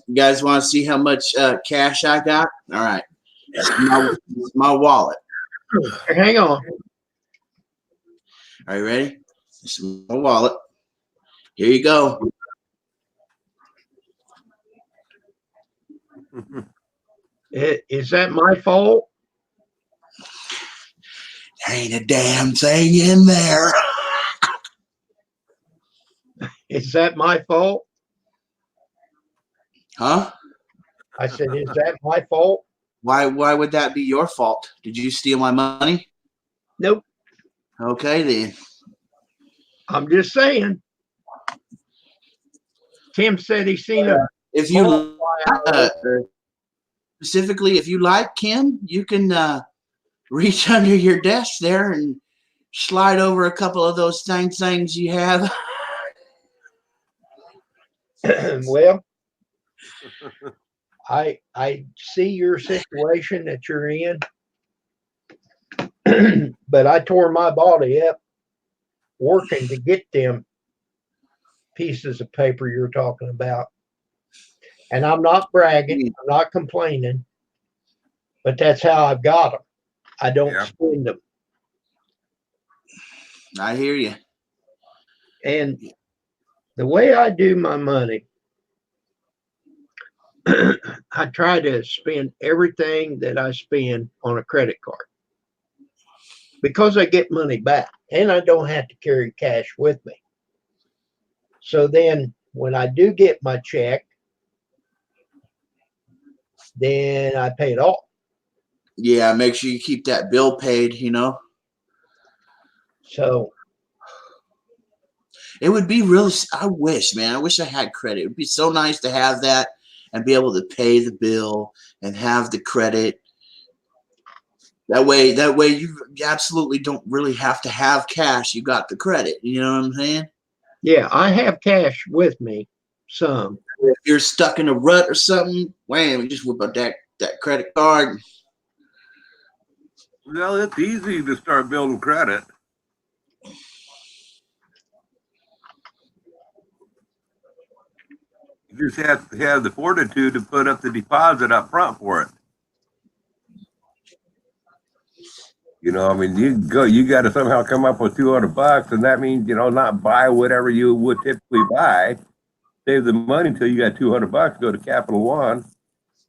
you guys want to see how much cash I got? All right. It's my wallet. Hang on. Are you ready? This is my wallet. Here you go. Is that my fault? There ain't a damn thing in there. Is that my fault? Huh? I said, is that my fault? Why would that be your fault? Did you steal my money? Nope. Okay, then. I'm just saying. Tim said he seen a If you specifically, if you like Kim, you can reach under your desk there and slide over a couple of those things you have. Well, I see your situation that you're in, but I tore my body up working to get them pieces of paper you're talking about. And I'm not bragging, I'm not complaining, but that's how I've got them. I don't Yeah. spend them. I hear you. And the way I do my money, I try to spend everything that I spend on a credit card because I get money back and I don't have to carry cash with me. So then when I do get my check, then I pay it off. Yeah, make sure you keep that bill paid, you know. So It would be really, I wish, man, I wish I had credit. It would be so nice to have that and be able to pay the bill and have the credit. That way you absolutely don't really have to have cash. You got the credit. You know what I'm saying? yeah, I have cash with me, some. If you're stuck in a rut or something, wham, you just whip out that credit card. Well, it's easy to start building credit. You just have to have the fortitude to put up the deposit up front for it. You know, I mean, you got to somehow come up with $200, and that means, you know, not buy whatever you would typically buy. Save the money until you got $200. Go to Capital One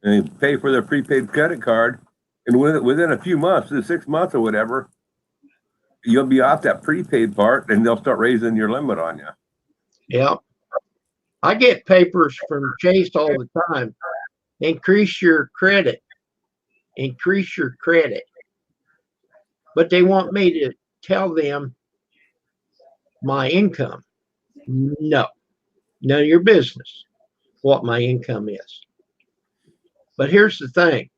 and pay for their prepaid credit card, and within a few months, 6 months or whatever, you'll be off that prepaid part, and they'll start raising your limit on you. Yeah. I get papers from Chase all the time. Increase your credit. Increase your credit. But they want me to tell them my income. No. None of your business what my income is. But here's the thing.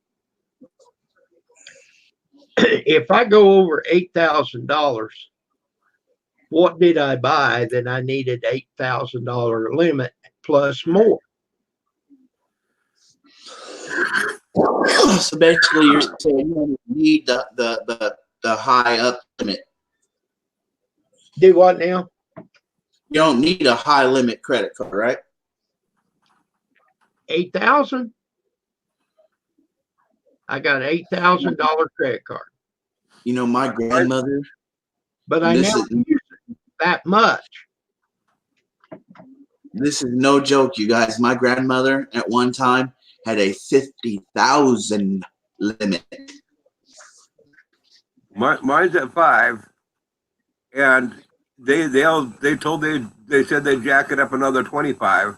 If I go over $8,000, what did I buy that I needed $8,000 limit plus more? So basically, you're saying you don't need the high up limit. Do what now? You don't need a high limit credit card, right? 8,000? I got $8,000 credit card. You know, my grandmother. But I never use it that much. This is no joke, you guys. My grandmother at one time had a 50,000 limit. Mine's at 5, and they said they'd jack it up another 25.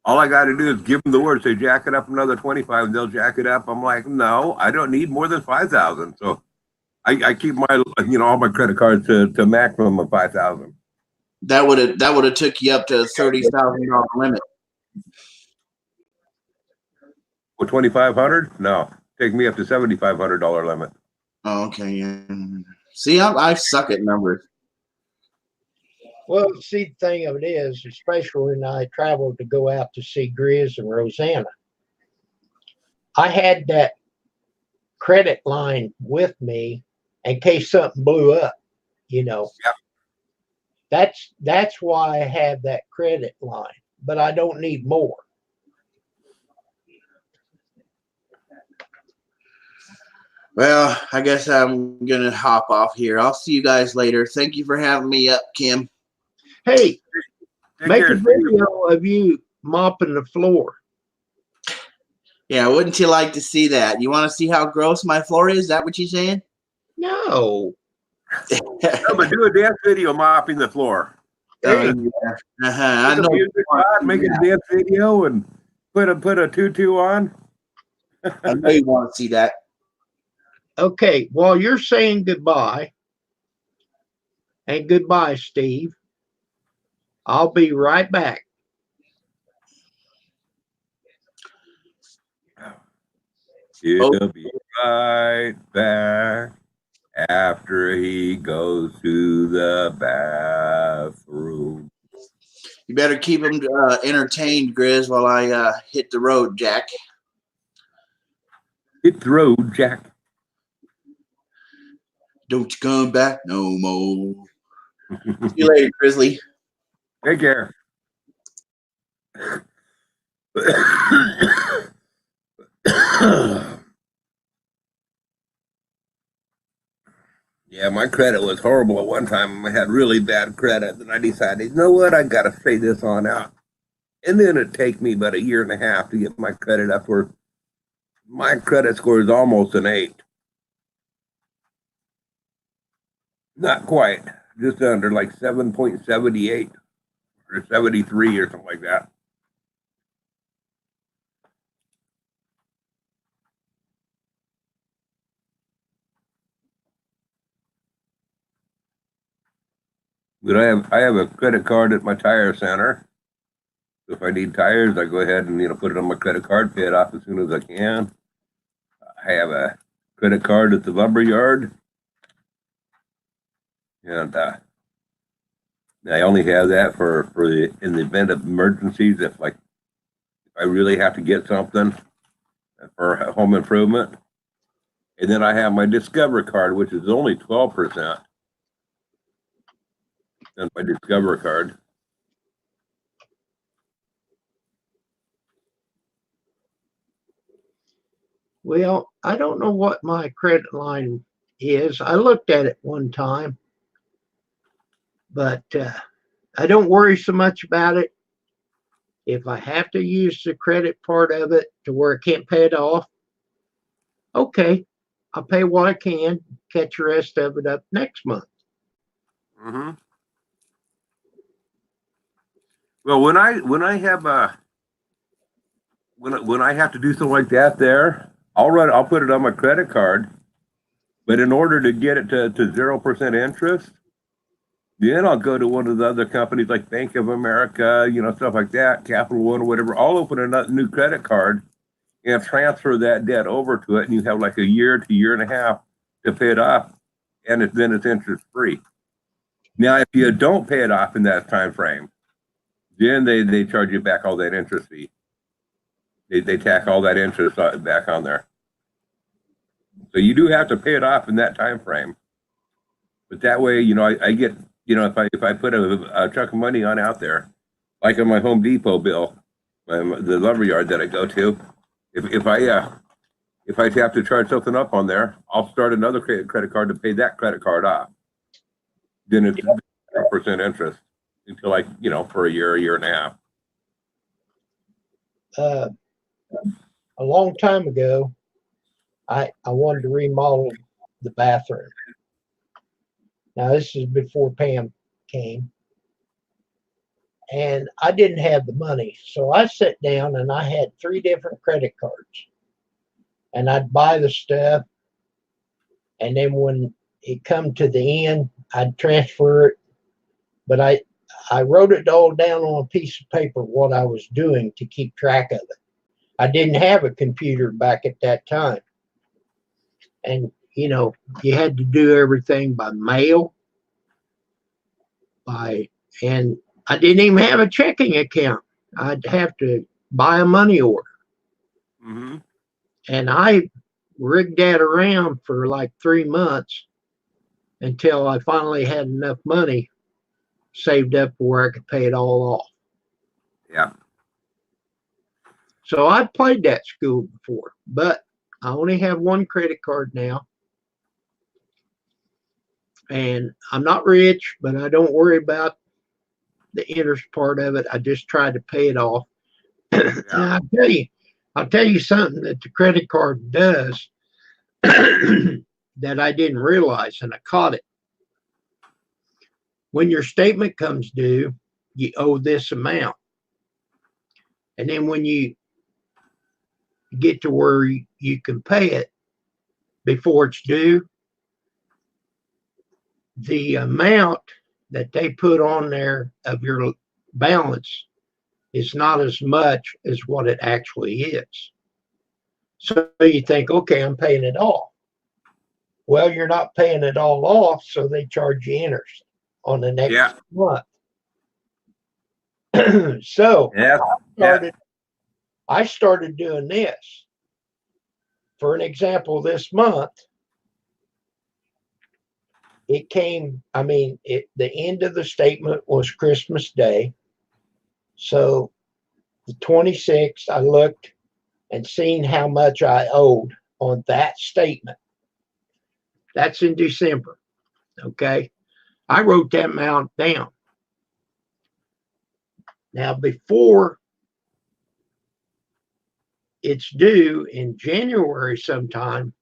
All I got to do is give them the word, say jack it up another 25, and they'll jack it up. I'm like, no, I don't need more than 5,000. So I keep my all my credit cards to maximum of 5,000. That would have took you up to a $30,000 limit. With 2,500? No, take me up to $7,500 limit. Oh, okay, yeah. See, I suck at numbers. Well, see, the thing of it is, especially when I traveled to go out to see Grizz and Rosanna, I had that credit line with me in case something blew up, Yep. That's why I have that credit line, but I don't need more. Well, I guess I'm gonna hop off here. I'll see you guys later. Thank you for having me up, Kim. Hey, Take make care. a video of you mopping the floor. Yeah, wouldn't you like to see that? You want to see how gross my floor is? Is that what you're saying? No. No, but do a dance video mopping the floor. Hey, I Put the know. music on, make a dance video, and put a tutu on. I know you want to see that. okay, while you're saying goodbye, and goodbye, Steve, I'll be right back. It'll be right back after he goes to the bathroom. You better keep him entertained, Grizz, while I hit the road, Jack. Hit the road, Jack. Don't you come back no more. See you later, Grizzly. Take care. Yeah, my credit was horrible at one time. I had really bad credit. Then I decided, you know what, I got to fade this on out. And then it'd take me about 1.5 years to get my credit up where my credit score is almost an 8. Not quite, just under, like 7.78 or 73 or something like that. But I have a credit card at my tire center. So if I need tires, I go ahead and put it on my credit card, pay it off as soon as I can. I have a credit card at the lumber yard, and I only have that for in the event of emergencies. If I really have to get something for home improvement, and then I have my Discover card, which is only 12%. And my Discover card. Well, I don't know what my credit line is. I looked at it one time, but I don't worry so much about it. If I have to use the credit part of it to where I can't pay it off, okay, I'll pay what I can, catch the rest of it up next month. Mm-hmm. Well, when I have when I have to do something like that, I'll put it on my credit card, but in order to get it to 0% interest, then I'll go to one of the other companies like Bank of America, stuff like that, Capital One or whatever. I'll open a new credit card and transfer that debt over to it, and you have like a year to 1.5 years to pay it off, and then it's interest free. Now, if you don't pay it off in that time frame, then they charge you back all that interest fee. They tack all that interest back on there. So you do have to pay it off in that time frame. But that way, I get, if I put a chunk of money on out there, like on my Home Depot bill, the lumber yard that I go to, if I have to charge something up on there, I'll start another credit card to pay that credit card off. Then it's 0% interest until for a 1.5 years. A long time ago, I wanted to remodel the bathroom. Now, this is before Pam came. And I didn't have the money. So I sat down and I had 3 different credit cards. And I'd buy the stuff. And then when it come to the end, I'd transfer it. But I wrote it all down on a piece of paper, what I was doing to keep track of it. I didn't have a computer back at that time. And, you had to do everything by mail. And I didn't even have a checking account. I'd have to buy a money order. Mm-hmm. And I rigged that around for like 3 months until I finally had enough money saved up where I could pay it all off. Yeah. So I played that school before, but I only have 1 credit card now. And I'm not rich, but I don't worry about the interest part of it. I just try to pay it off. Yeah. And I'll tell you something that the credit card does that I didn't realize, and I caught it. When your statement comes due, you owe this amount. And then when you get to where you can pay it before it's due, the amount that they put on there of your balance is not as much as what it actually is. So you think, okay, I'm paying it off. Well, you're not paying it all off, so they charge you interest on the next Yeah. month. So Yeah. I started doing this. For an example, this month, it came, the end of the statement was Christmas Day. So the 26th, I looked and seen how much I owed on that statement. That's in December. Okay. I wrote that amount down. Now, before it's due in January sometime,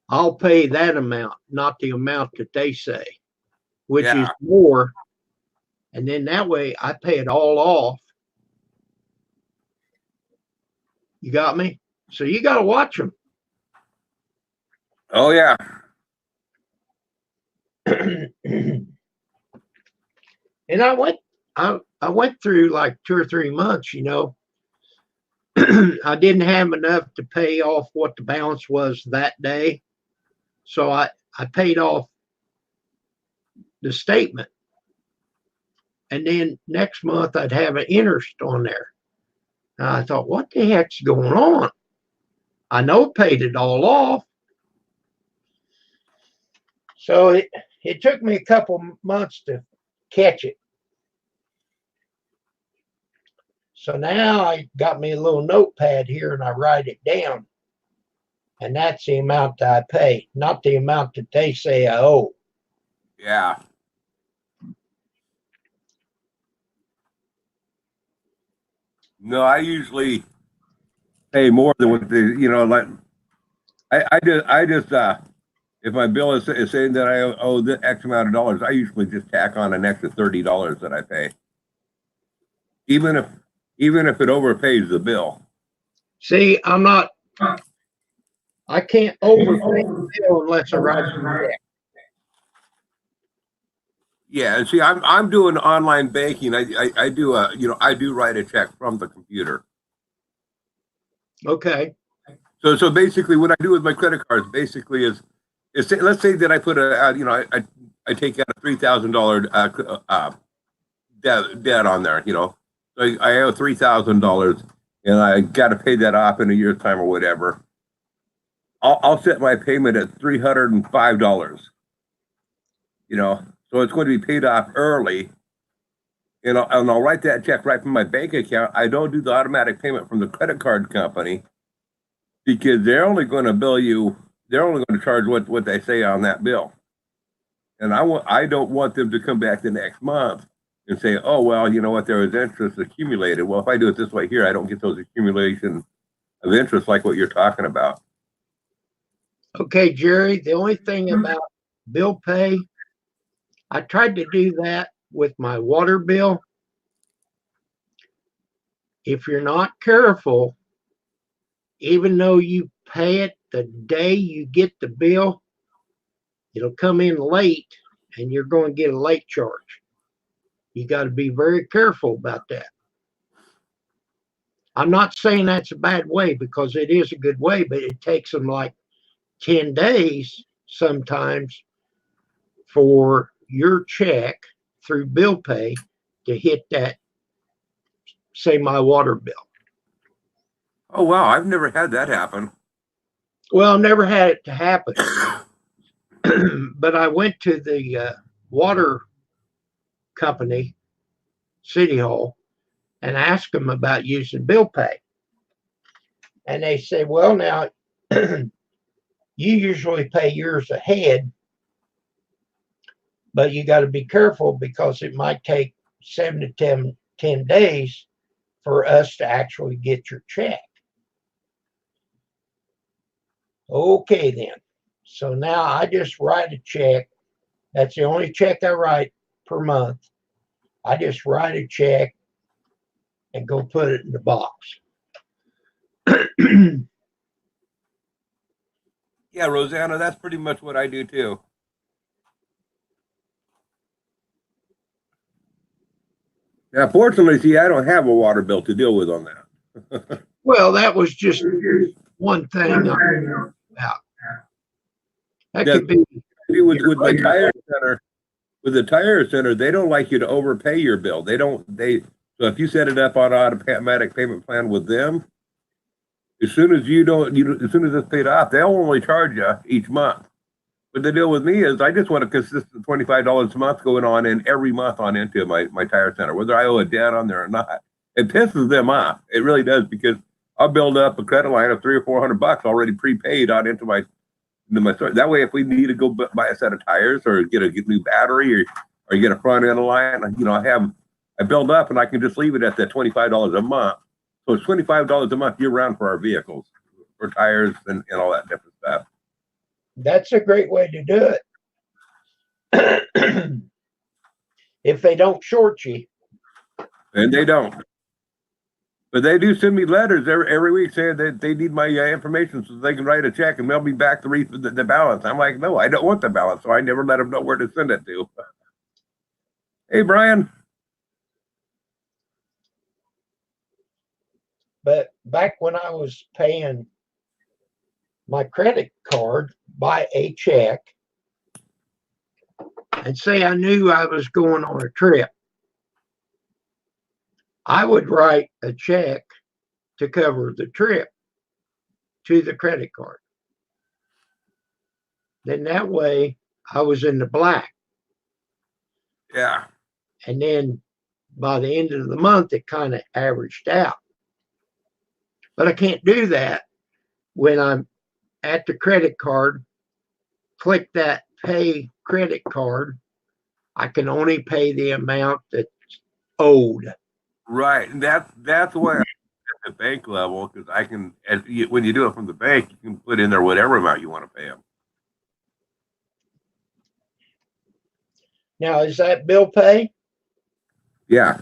I'll pay that amount, not the amount that they say, which is more. And then that way I pay it all off. You got me? So you got to watch them. Oh, yeah. And I went through like 2 or 3 months, I didn't have enough to pay off what the balance was that day. So I paid off the statement. And then next month I'd have an interest on there. And I thought, what the heck's going on? I know I paid it all off. So it took me a couple months to catch it. So now I got me a little notepad here and I write it down. And that's the amount that I pay, not the amount that they say I owe. Yeah. No, I usually pay more than what they, like I just if my bill is saying that I owe the X amount of dollars, I usually just tack on an extra $30 that I pay. Even if it overpays the bill. See, I can't overpay the bill unless I write a check. Yeah, and see, I'm doing online banking. I do I do write a check from the computer. Okay. So basically, what I do with my credit cards basically is let's say that I put I take out a $3,000 debt on there. So I owe $3,000, and I got to pay that off in a year's time or whatever. I'll set my payment at $305. So it's going to be paid off early, and I'll write that check right from my bank account. I don't do the automatic payment from the credit card company because they're only going to bill you. They're only going to charge what they say on that bill, and I don't want them to come back the next month and say, oh well, you know what, there was interest accumulated. Well, if I do it this way here, I don't get those accumulation of interest like what you're talking about. Okay, Jerry, the only thing about bill pay, I tried to do that with my water bill. If you're not careful, even though you pay it the day you get the bill, it'll come in late and you're going to get a late charge. You got to be very careful about that. I'm not saying that's a bad way because it is a good way, but it takes them like 10 days sometimes for your check through bill pay to hit that, say, my water bill. Oh wow, I've never had that happen. Well, never had it to happen. But I went to the water company, City Hall, and asked them about using bill pay. And they said, well, now you usually pay yours ahead, but you got to be careful because it might take 7 to 10 days for us to actually get your check. Okay, then. So now I just write a check. That's the only check I write per month. I just write a check and go put it in the box. Yeah, Rosanna, that's pretty much what I do too. Yeah, fortunately, see, I don't have a water bill to deal with on that. Well, that was just one thing about. That Yeah. could be, With my tire center, with the tire center, they don't like you to overpay your bill. So if you set it up on automatic payment plan with them, as soon as as soon as it's paid off, they'll only charge you each month. But the deal with me is I just want a consistent $25 a month going on in every month on into my tire center, whether I owe a debt on there or not. It pisses them off. It really does, because I'll build up a credit line of $300 or $400 already prepaid on into my store. That way, if we need to go buy a set of tires or get a new battery or get a front end line, I build up and I can just leave it at that $25 a month. So it's $25 a month year round for our vehicles, for tires and all that different stuff. that's a great way to do it. If they don't short you. And they don't. But they do send me letters every week saying that they need my information so they can write a check and mail me back the balance. I'm like, no, I don't want the balance. So I never let them know where to send it to. Hey, Brian. But back when I was paying my credit card by a check, and say I knew I was going on a trip, I would write a check to cover the trip to the credit card. Then that way I was in the black. Yeah. And then by the end of the month, it kind of averaged out. But I can't do that when I'm at the credit card, click that pay credit card. I can only pay the amount that's owed. Right. And that's why at the bank level, because when you do it from the bank, you can put in there whatever amount you want to pay them. Now, is that bill pay? Yeah.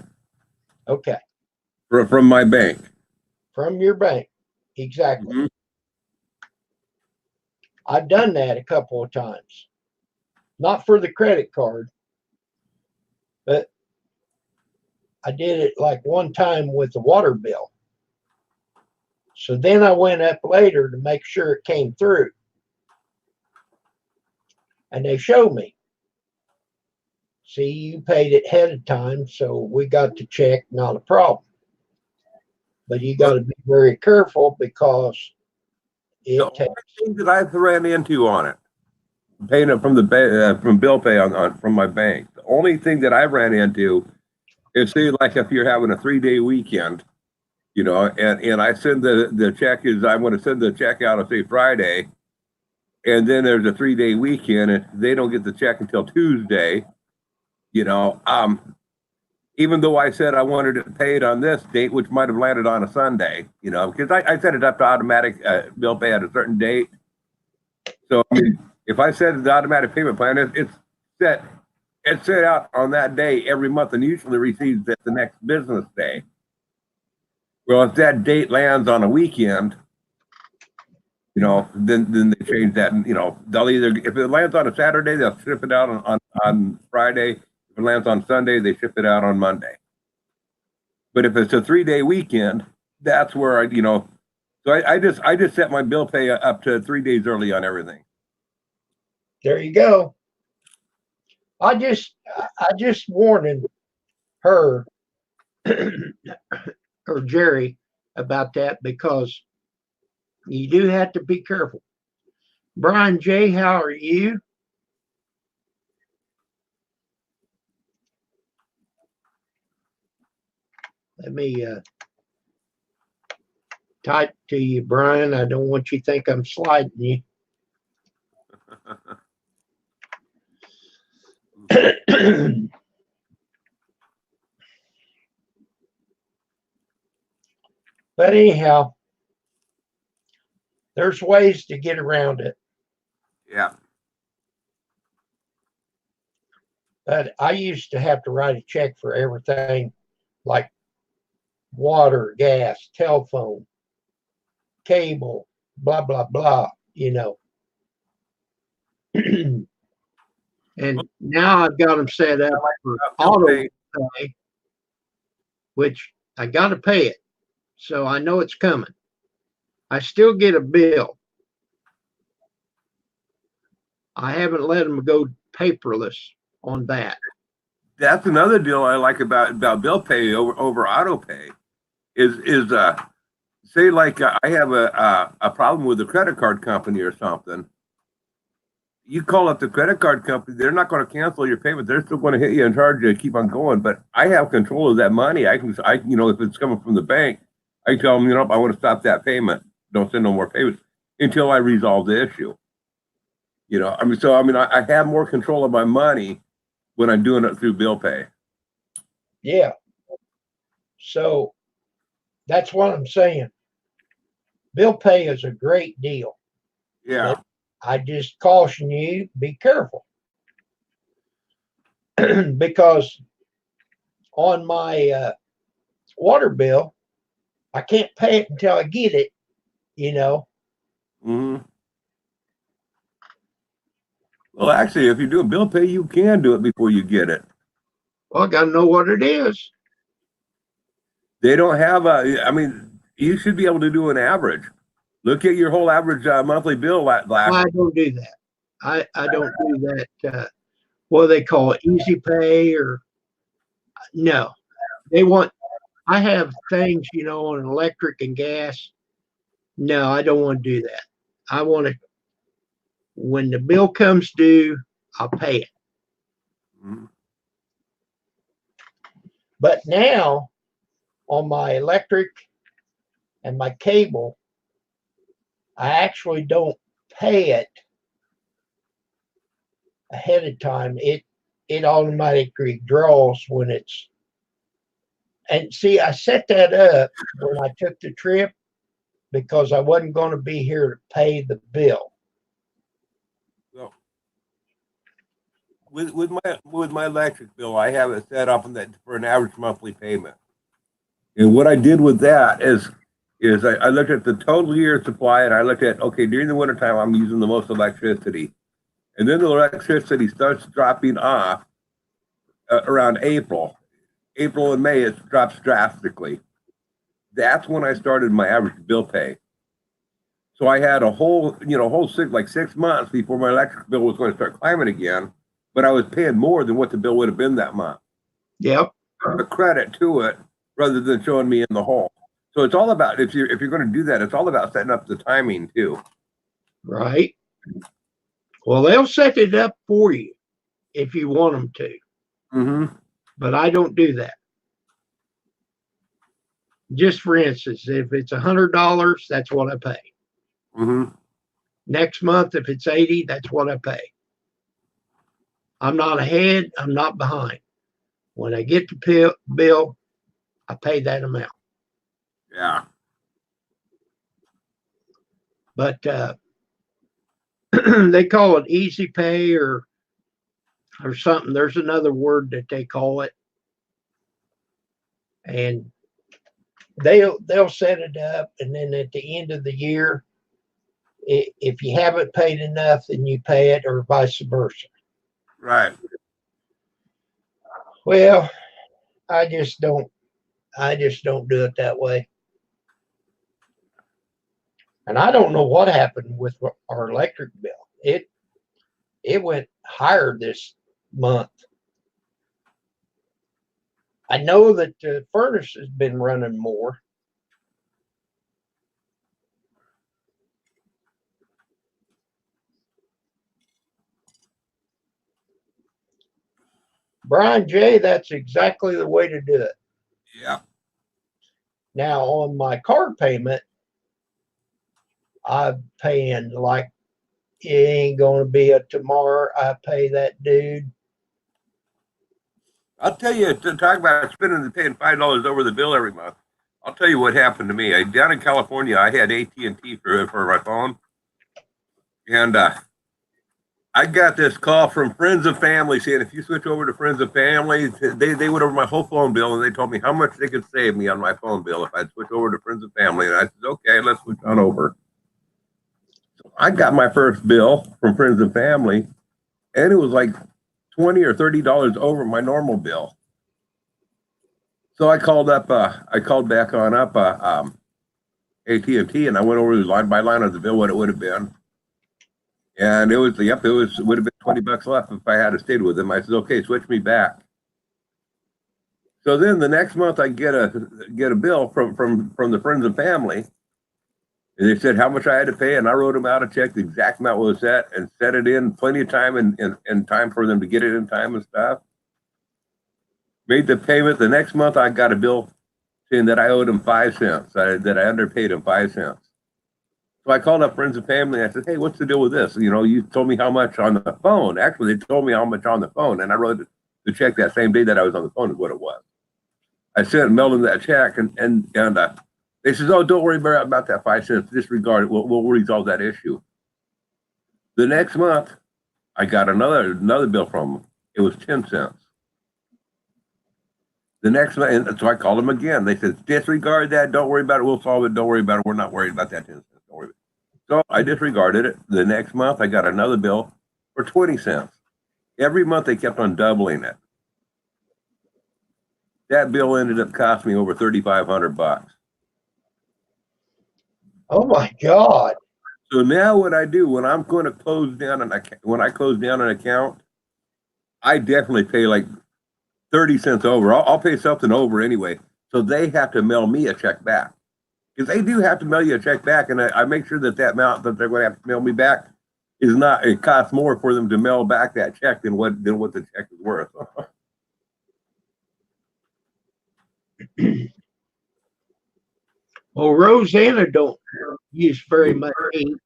Okay. From my bank. From your bank. Exactly. Mm-hmm. I've done that a couple of times. Not for the credit card, but I did it like one time with the water bill. So then I went up later to make sure it came through. And they showed me. See, you paid it ahead of time, so we got the check, not a problem. But you got to be very careful because it The takes. only thing that I've ran into on it, paying it from the from bill pay from my bank, the only thing that I ran into is, say, like if you're having a 3-day weekend, and I send the check I want to send the check out on, say, Friday, and then there's a 3-day weekend and they don't get the check until Tuesday, even though I said I wanted it paid on this date, which might have landed on a Sunday, because I set it up to automatic bill pay at a certain date. So I mean, if I set the automatic payment plan, it's set out on that day every month and usually receives it the next business day. Well, if that date lands on a weekend, then they change that, and they'll either, if it lands on a Saturday, they'll ship it out on Friday. If it lands on Sunday, they ship it out on Monday. But if it's a 3-day weekend, that's where so I just set my bill pay up to 3 days early on everything. There you go. I just warned her or Jerry about that because you do have to be careful. Brian J., how are you? Let me type to you, Brian. I don't want you to think I'm sliding you. But anyhow, there's ways to get around it. Yeah. But I used to have to write a check for everything like water, gas, telephone, cable, blah, blah, blah, And now I've got them set up for auto pay, which I got to pay it. So I know it's coming. I still get a bill. I haven't let them go paperless on that. That's another deal I like about bill pay over auto pay is say like I have a problem with a credit card company or something. You call up the credit card company, they're not going to cancel your payment. They're still going to hit you and charge you to keep on going. But I have control of that money. I if it's coming from the bank, I tell them, I want to stop that payment. Don't send no more payments until I resolve the issue. I have more control of my money when I'm doing it through bill pay. Yeah. So that's what I'm saying. Bill pay is a great deal. Yeah. But I just caution you, be careful. Because on my water bill, I can't pay it until I get it, Mm-hmm. Well, actually, if you do a bill pay, you can do it before you get it. Well, I got to know what it is. They don't have you should be able to do an average. Look at your whole average monthly bill. I don't do that. I don't do that. What do they call it? Easy pay or no. I have things, on electric and gas. No, I don't want to do that. I want to, when the bill comes due, I'll pay it. Mm-hmm. But now on my electric and my cable, I actually don't pay it ahead of time. It automatically draws when it's, and see, I set that up when I took the trip because I wasn't going to be here to pay the bill. So with my electric bill, I have it set up for an average monthly payment. And what I did with that is I looked at the total year supply and I looked at, okay, during the wintertime, I'm using the most electricity. And then the electricity starts dropping off around April. April and May, it drops drastically. That's when I started my average bill pay. So I had a whole 6 months before my electric bill was going to start climbing again, but I was paying more than what the bill would have been that month. Yep. A credit to it rather than showing me in the hole. So it's all about, if you're going to do that, it's all about setting up the timing too. Right. Well, they'll set it up for you if you want them to. Mm-hmm. But I don't do that. Just for instance, if it's $100, that's what I pay. Mm-hmm. Next month, if it's 80, that's what I pay. I'm not ahead. I'm not behind. When I get the bill, I pay that amount. Yeah. But they call it easy pay or something. There's another word that they call it. And they'll set it up, and then at the end of the year, if you haven't paid enough, then you pay it, or vice versa. Right. Well, I just don't do it that way. And I don't know what happened with our electric bill. It went higher this month. I know that the furnace has been running more. Brian J., that's exactly the way to do it. Yeah. Now on my car payment, I'm paying like it ain't going to be a tomorrow. I pay that dude. I'll tell you, to talk about paying $5 over the bill every month. I'll tell you what happened to me. Down in California, I had AT&T for my phone, and I got this call from friends and family saying if you switch over to friends and family, they went over my whole phone bill and they told me how much they could save me on my phone bill if I'd switch over to friends and family. And I said, okay, let's switch on over. So I got my first bill from friends and family, and it was like $20 or $30 over my normal bill. So I called back on up AT&T, and I went over line by line of the bill what it would have been. And it was, yep, would have been $20 left if I had stayed with them. I said, okay, switch me back. So then the next month I get a bill from the friends and family. And they said how much I had to pay, and I wrote them out a check, the exact amount was set, and set it in plenty of time and time for them to get it in time and stuff. Made the payment. The next month I got a bill saying that I owed them 5 cents, that I underpaid them 5 cents. So I called up friends and family, and I said, hey, what's the deal with this? You know, you told me how much on the phone. Actually, they told me how much on the phone, and I wrote the check that same day that I was on the phone is what it was. I sent and mailed them that check, and they said, oh, don't worry about that 5 cents. Disregard it. We'll resolve that issue. The next month, I got another bill from them. It was 10 cents. The next month, and so I called them again. They said, disregard that. Don't worry about it. We'll solve it. Don't worry about it. We're not worried about that 10 cents. Don't worry about it. So I disregarded it. The next month, I got another bill for 20 cents. Every month, they kept on doubling it. That bill ended up costing me over $3,500. Oh my God. So now what I do when I'm going to close down when I close down an account, I definitely pay like 30 cents over. I'll pay something over anyway. So they have to mail me a check back, because they do have to mail you a check back. And I make sure that amount that they're going to have to mail me back is not, it costs more for them to mail back that check than what the check is worth. Well, Rosanna don't use very much ink.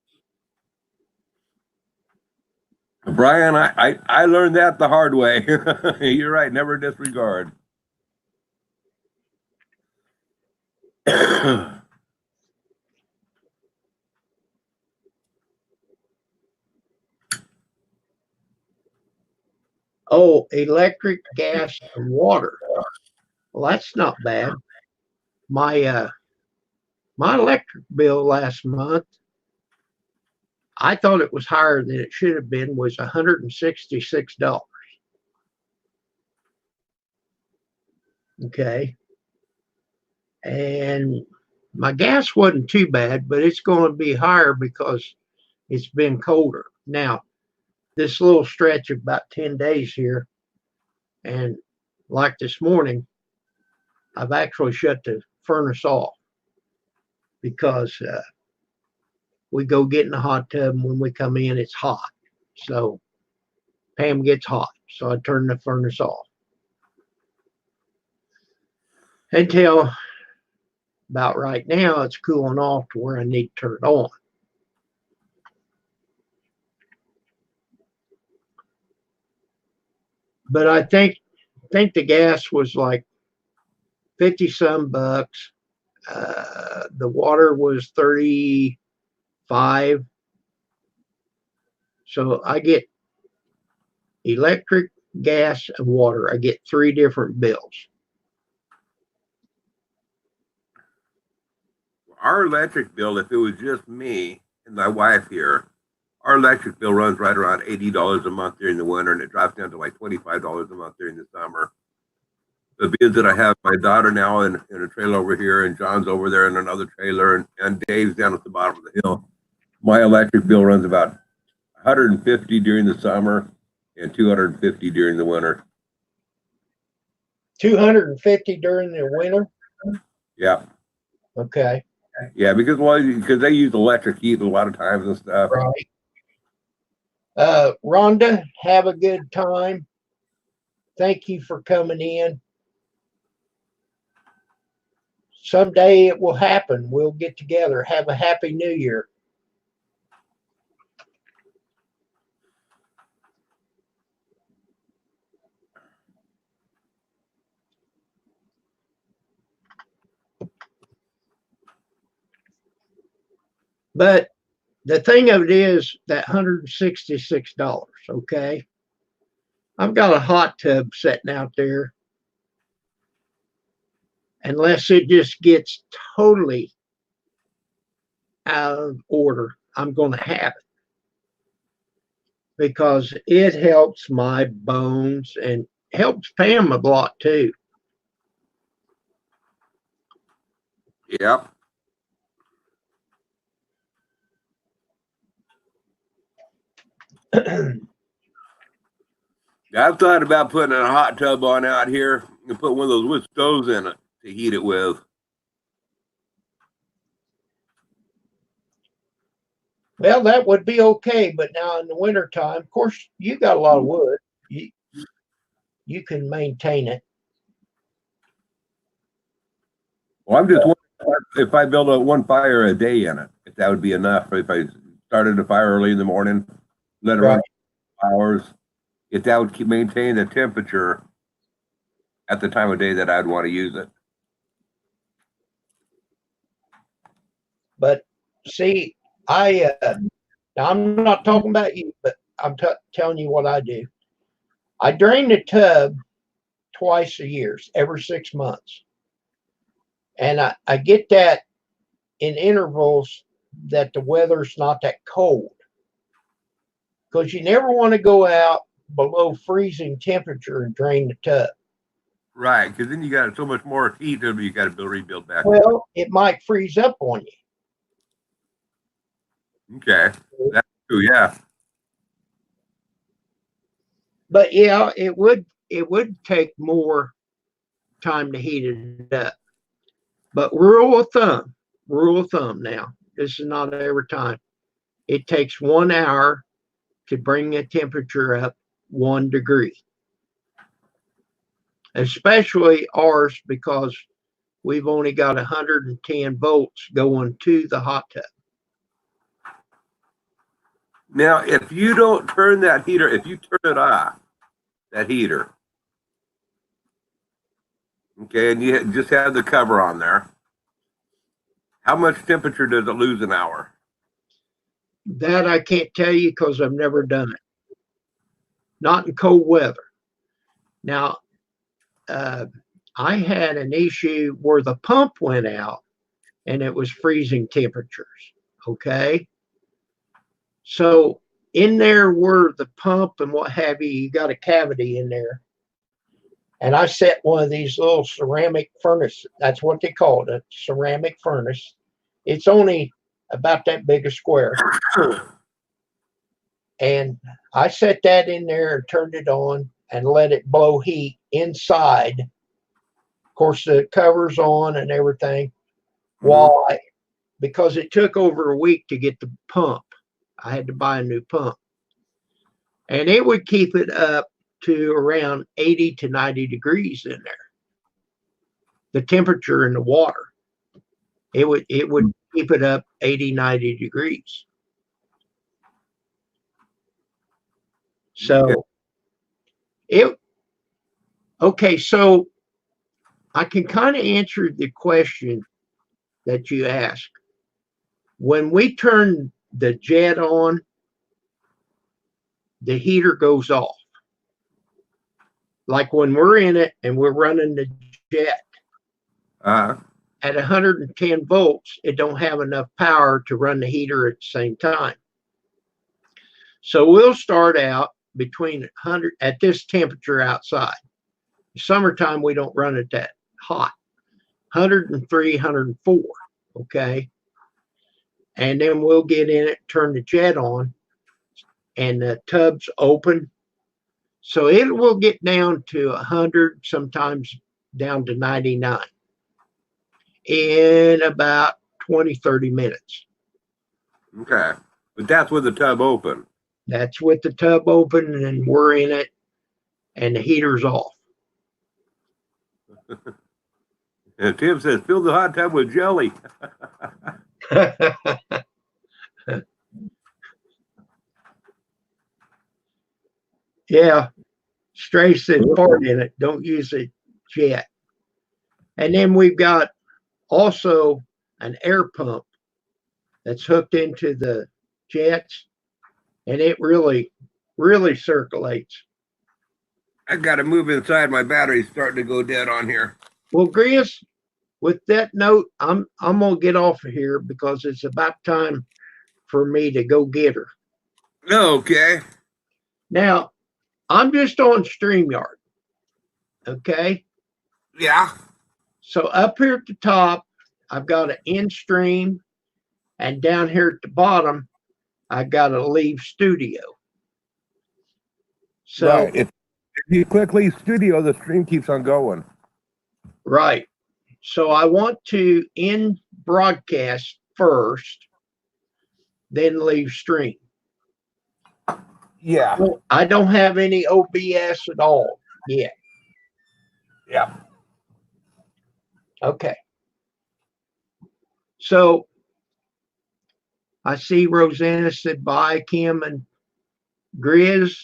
Brian, I learned that the hard way. You're right. Never disregard. Oh, electric, gas, and water. Well, that's not bad. My electric bill last month, I thought it was higher than it should have been, was $166. Okay. And my gas wasn't too bad, but it's going to be higher because it's been colder. Now, this little stretch of about 10 days here, and like this morning, I've actually shut the furnace off because we go get in the hot tub, and when we come in, it's hot. So Pam gets hot. So I turn the furnace off until about right now, it's cooling off to where I need to turn it on. But I think the gas was like 50 some bucks. The water was 35. So I get electric, gas, and water. I get 3 different bills. Our electric bill, if it was just me and my wife here, our electric bill runs right around $80 a month during the winter, and it drops down to like $25 a month during the summer. The being that I have my daughter now in a trailer over here, and John's over there in another trailer, and Dave's down at the bottom of the hill, my electric bill runs about $150 during the summer and $250 during the winter. 250 during the winter? Yeah. Okay. Yeah, because they use electric heat a lot of times and stuff. Right. Rhonda, have a good time. Thank you for coming in. Someday it will happen. We'll get together. Have a happy new year. But the thing of it is that $166, okay? I've got a hot tub sitting out there. Unless it just gets totally out of order, I'm going to have it. Because it helps my bones and helps Pam a lot too. Yep. I've thought about putting a hot tub on out here and put one of those wood stoves in it to heat it with. Well, that would be okay, but now in the wintertime, of course, you got a lot of wood. You can maintain it. Well, I'm just wondering if I build one fire a day in it, if that would be enough. If I started the fire early in the morning, let it run hours, if that would maintain the temperature at the time of day that I'd want to use it. But see, now I'm not talking about you, but I'm telling you what I do. I drain the tub twice a year, every 6 months. And I get that in intervals that the weather's not that cold. Because you never want to go out below freezing temperature and drain the tub. Right, because then you got so much more heat that you got to rebuild back. Well, it might freeze up on you. Okay, that's true, yeah. But yeah, it would take more time to heat it up. But rule of thumb now, this is not every time. It takes 1 hour to bring the temperature up 1 degree. Especially ours, because we've only got 110 volts going to the hot tub. Now, if you don't turn that heater, if you turn it off, that heater, okay, and you just have the cover on there, how much temperature does it lose an hour? That I can't tell you because I've never done it. Not in cold weather. Now, I had an issue where the pump went out and it was freezing temperatures. Okay. So in there where the pump and what have you, you got a cavity in there. And I set one of these little ceramic furnaces. That's what they call it, a ceramic furnace. It's only about that big a square. And I set that in there and turned it on and let it blow heat inside. Of course, the cover's on and everything. Why? Because it took over a week to get the pump. I had to buy a new pump. And it would keep it up to around 80 to 90 degrees in there. The temperature in the water. It would keep it up 80, 90 degrees. So okay, so I can kind of answer the question that you asked. When we turn the jet on, the heater goes off. Like when we're in it and we're running the jet at 110 volts, it don't have enough power to run the heater at the same time. So we'll start out between 100 at this temperature outside. Summertime, we don't run it that hot. 103, 104. Okay. And then we'll get in it, turn the jet on, and the tub's open. So it will get down to 100, sometimes down to 99 in about 20, 30 minutes. Okay. But that's with the tub open. That's with the tub open and we're in it and the heater's off. And Tim says, fill the hot tub with jelly. Yeah. Stray said part in it. Don't use a jet. And then we've got also an air pump that's hooked into the jets, and it really, really circulates. I got to move inside. My battery's starting to go dead on here. Well, Chris, with that note, I'm gonna get off of here because it's about time for me to go get her. Okay. Now, I'm just on StreamYard. Okay. Yeah. So up here at the top, I've got an in stream, and down here at the bottom, I've got a leave studio. So, Right. If you click Leave Studio, the stream keeps on going. right. So I want to end broadcast first, then leave stream. Yeah. I don't have any OBS at all yet. Yeah. Okay. So I see Rosanna said bye, Kim and Grizz.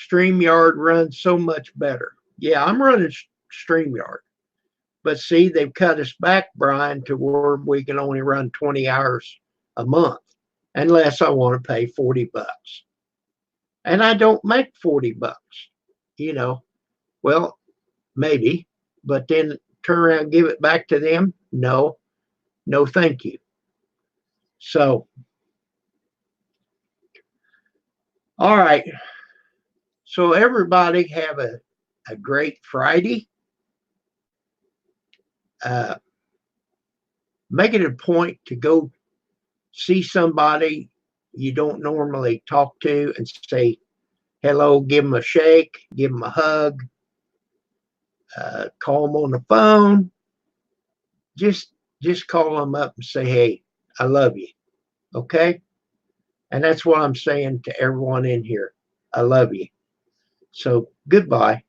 StreamYard runs so much better. Yeah, I'm running StreamYard. But see, they've cut us back, Brian, to where we can only run 20 hours a month, unless I want to pay $40. And I don't make $40, you know. Well, maybe, but then turn around and give it back to them. No, thank you. So, all right. So everybody have a great Friday. Make it a point to go see somebody you don't normally talk to and say hello, give them a shake, give them a hug, call them on the phone. Just call them up and say, hey, I love you. Okay? And that's what I'm saying to everyone in here. I love you. So goodbye.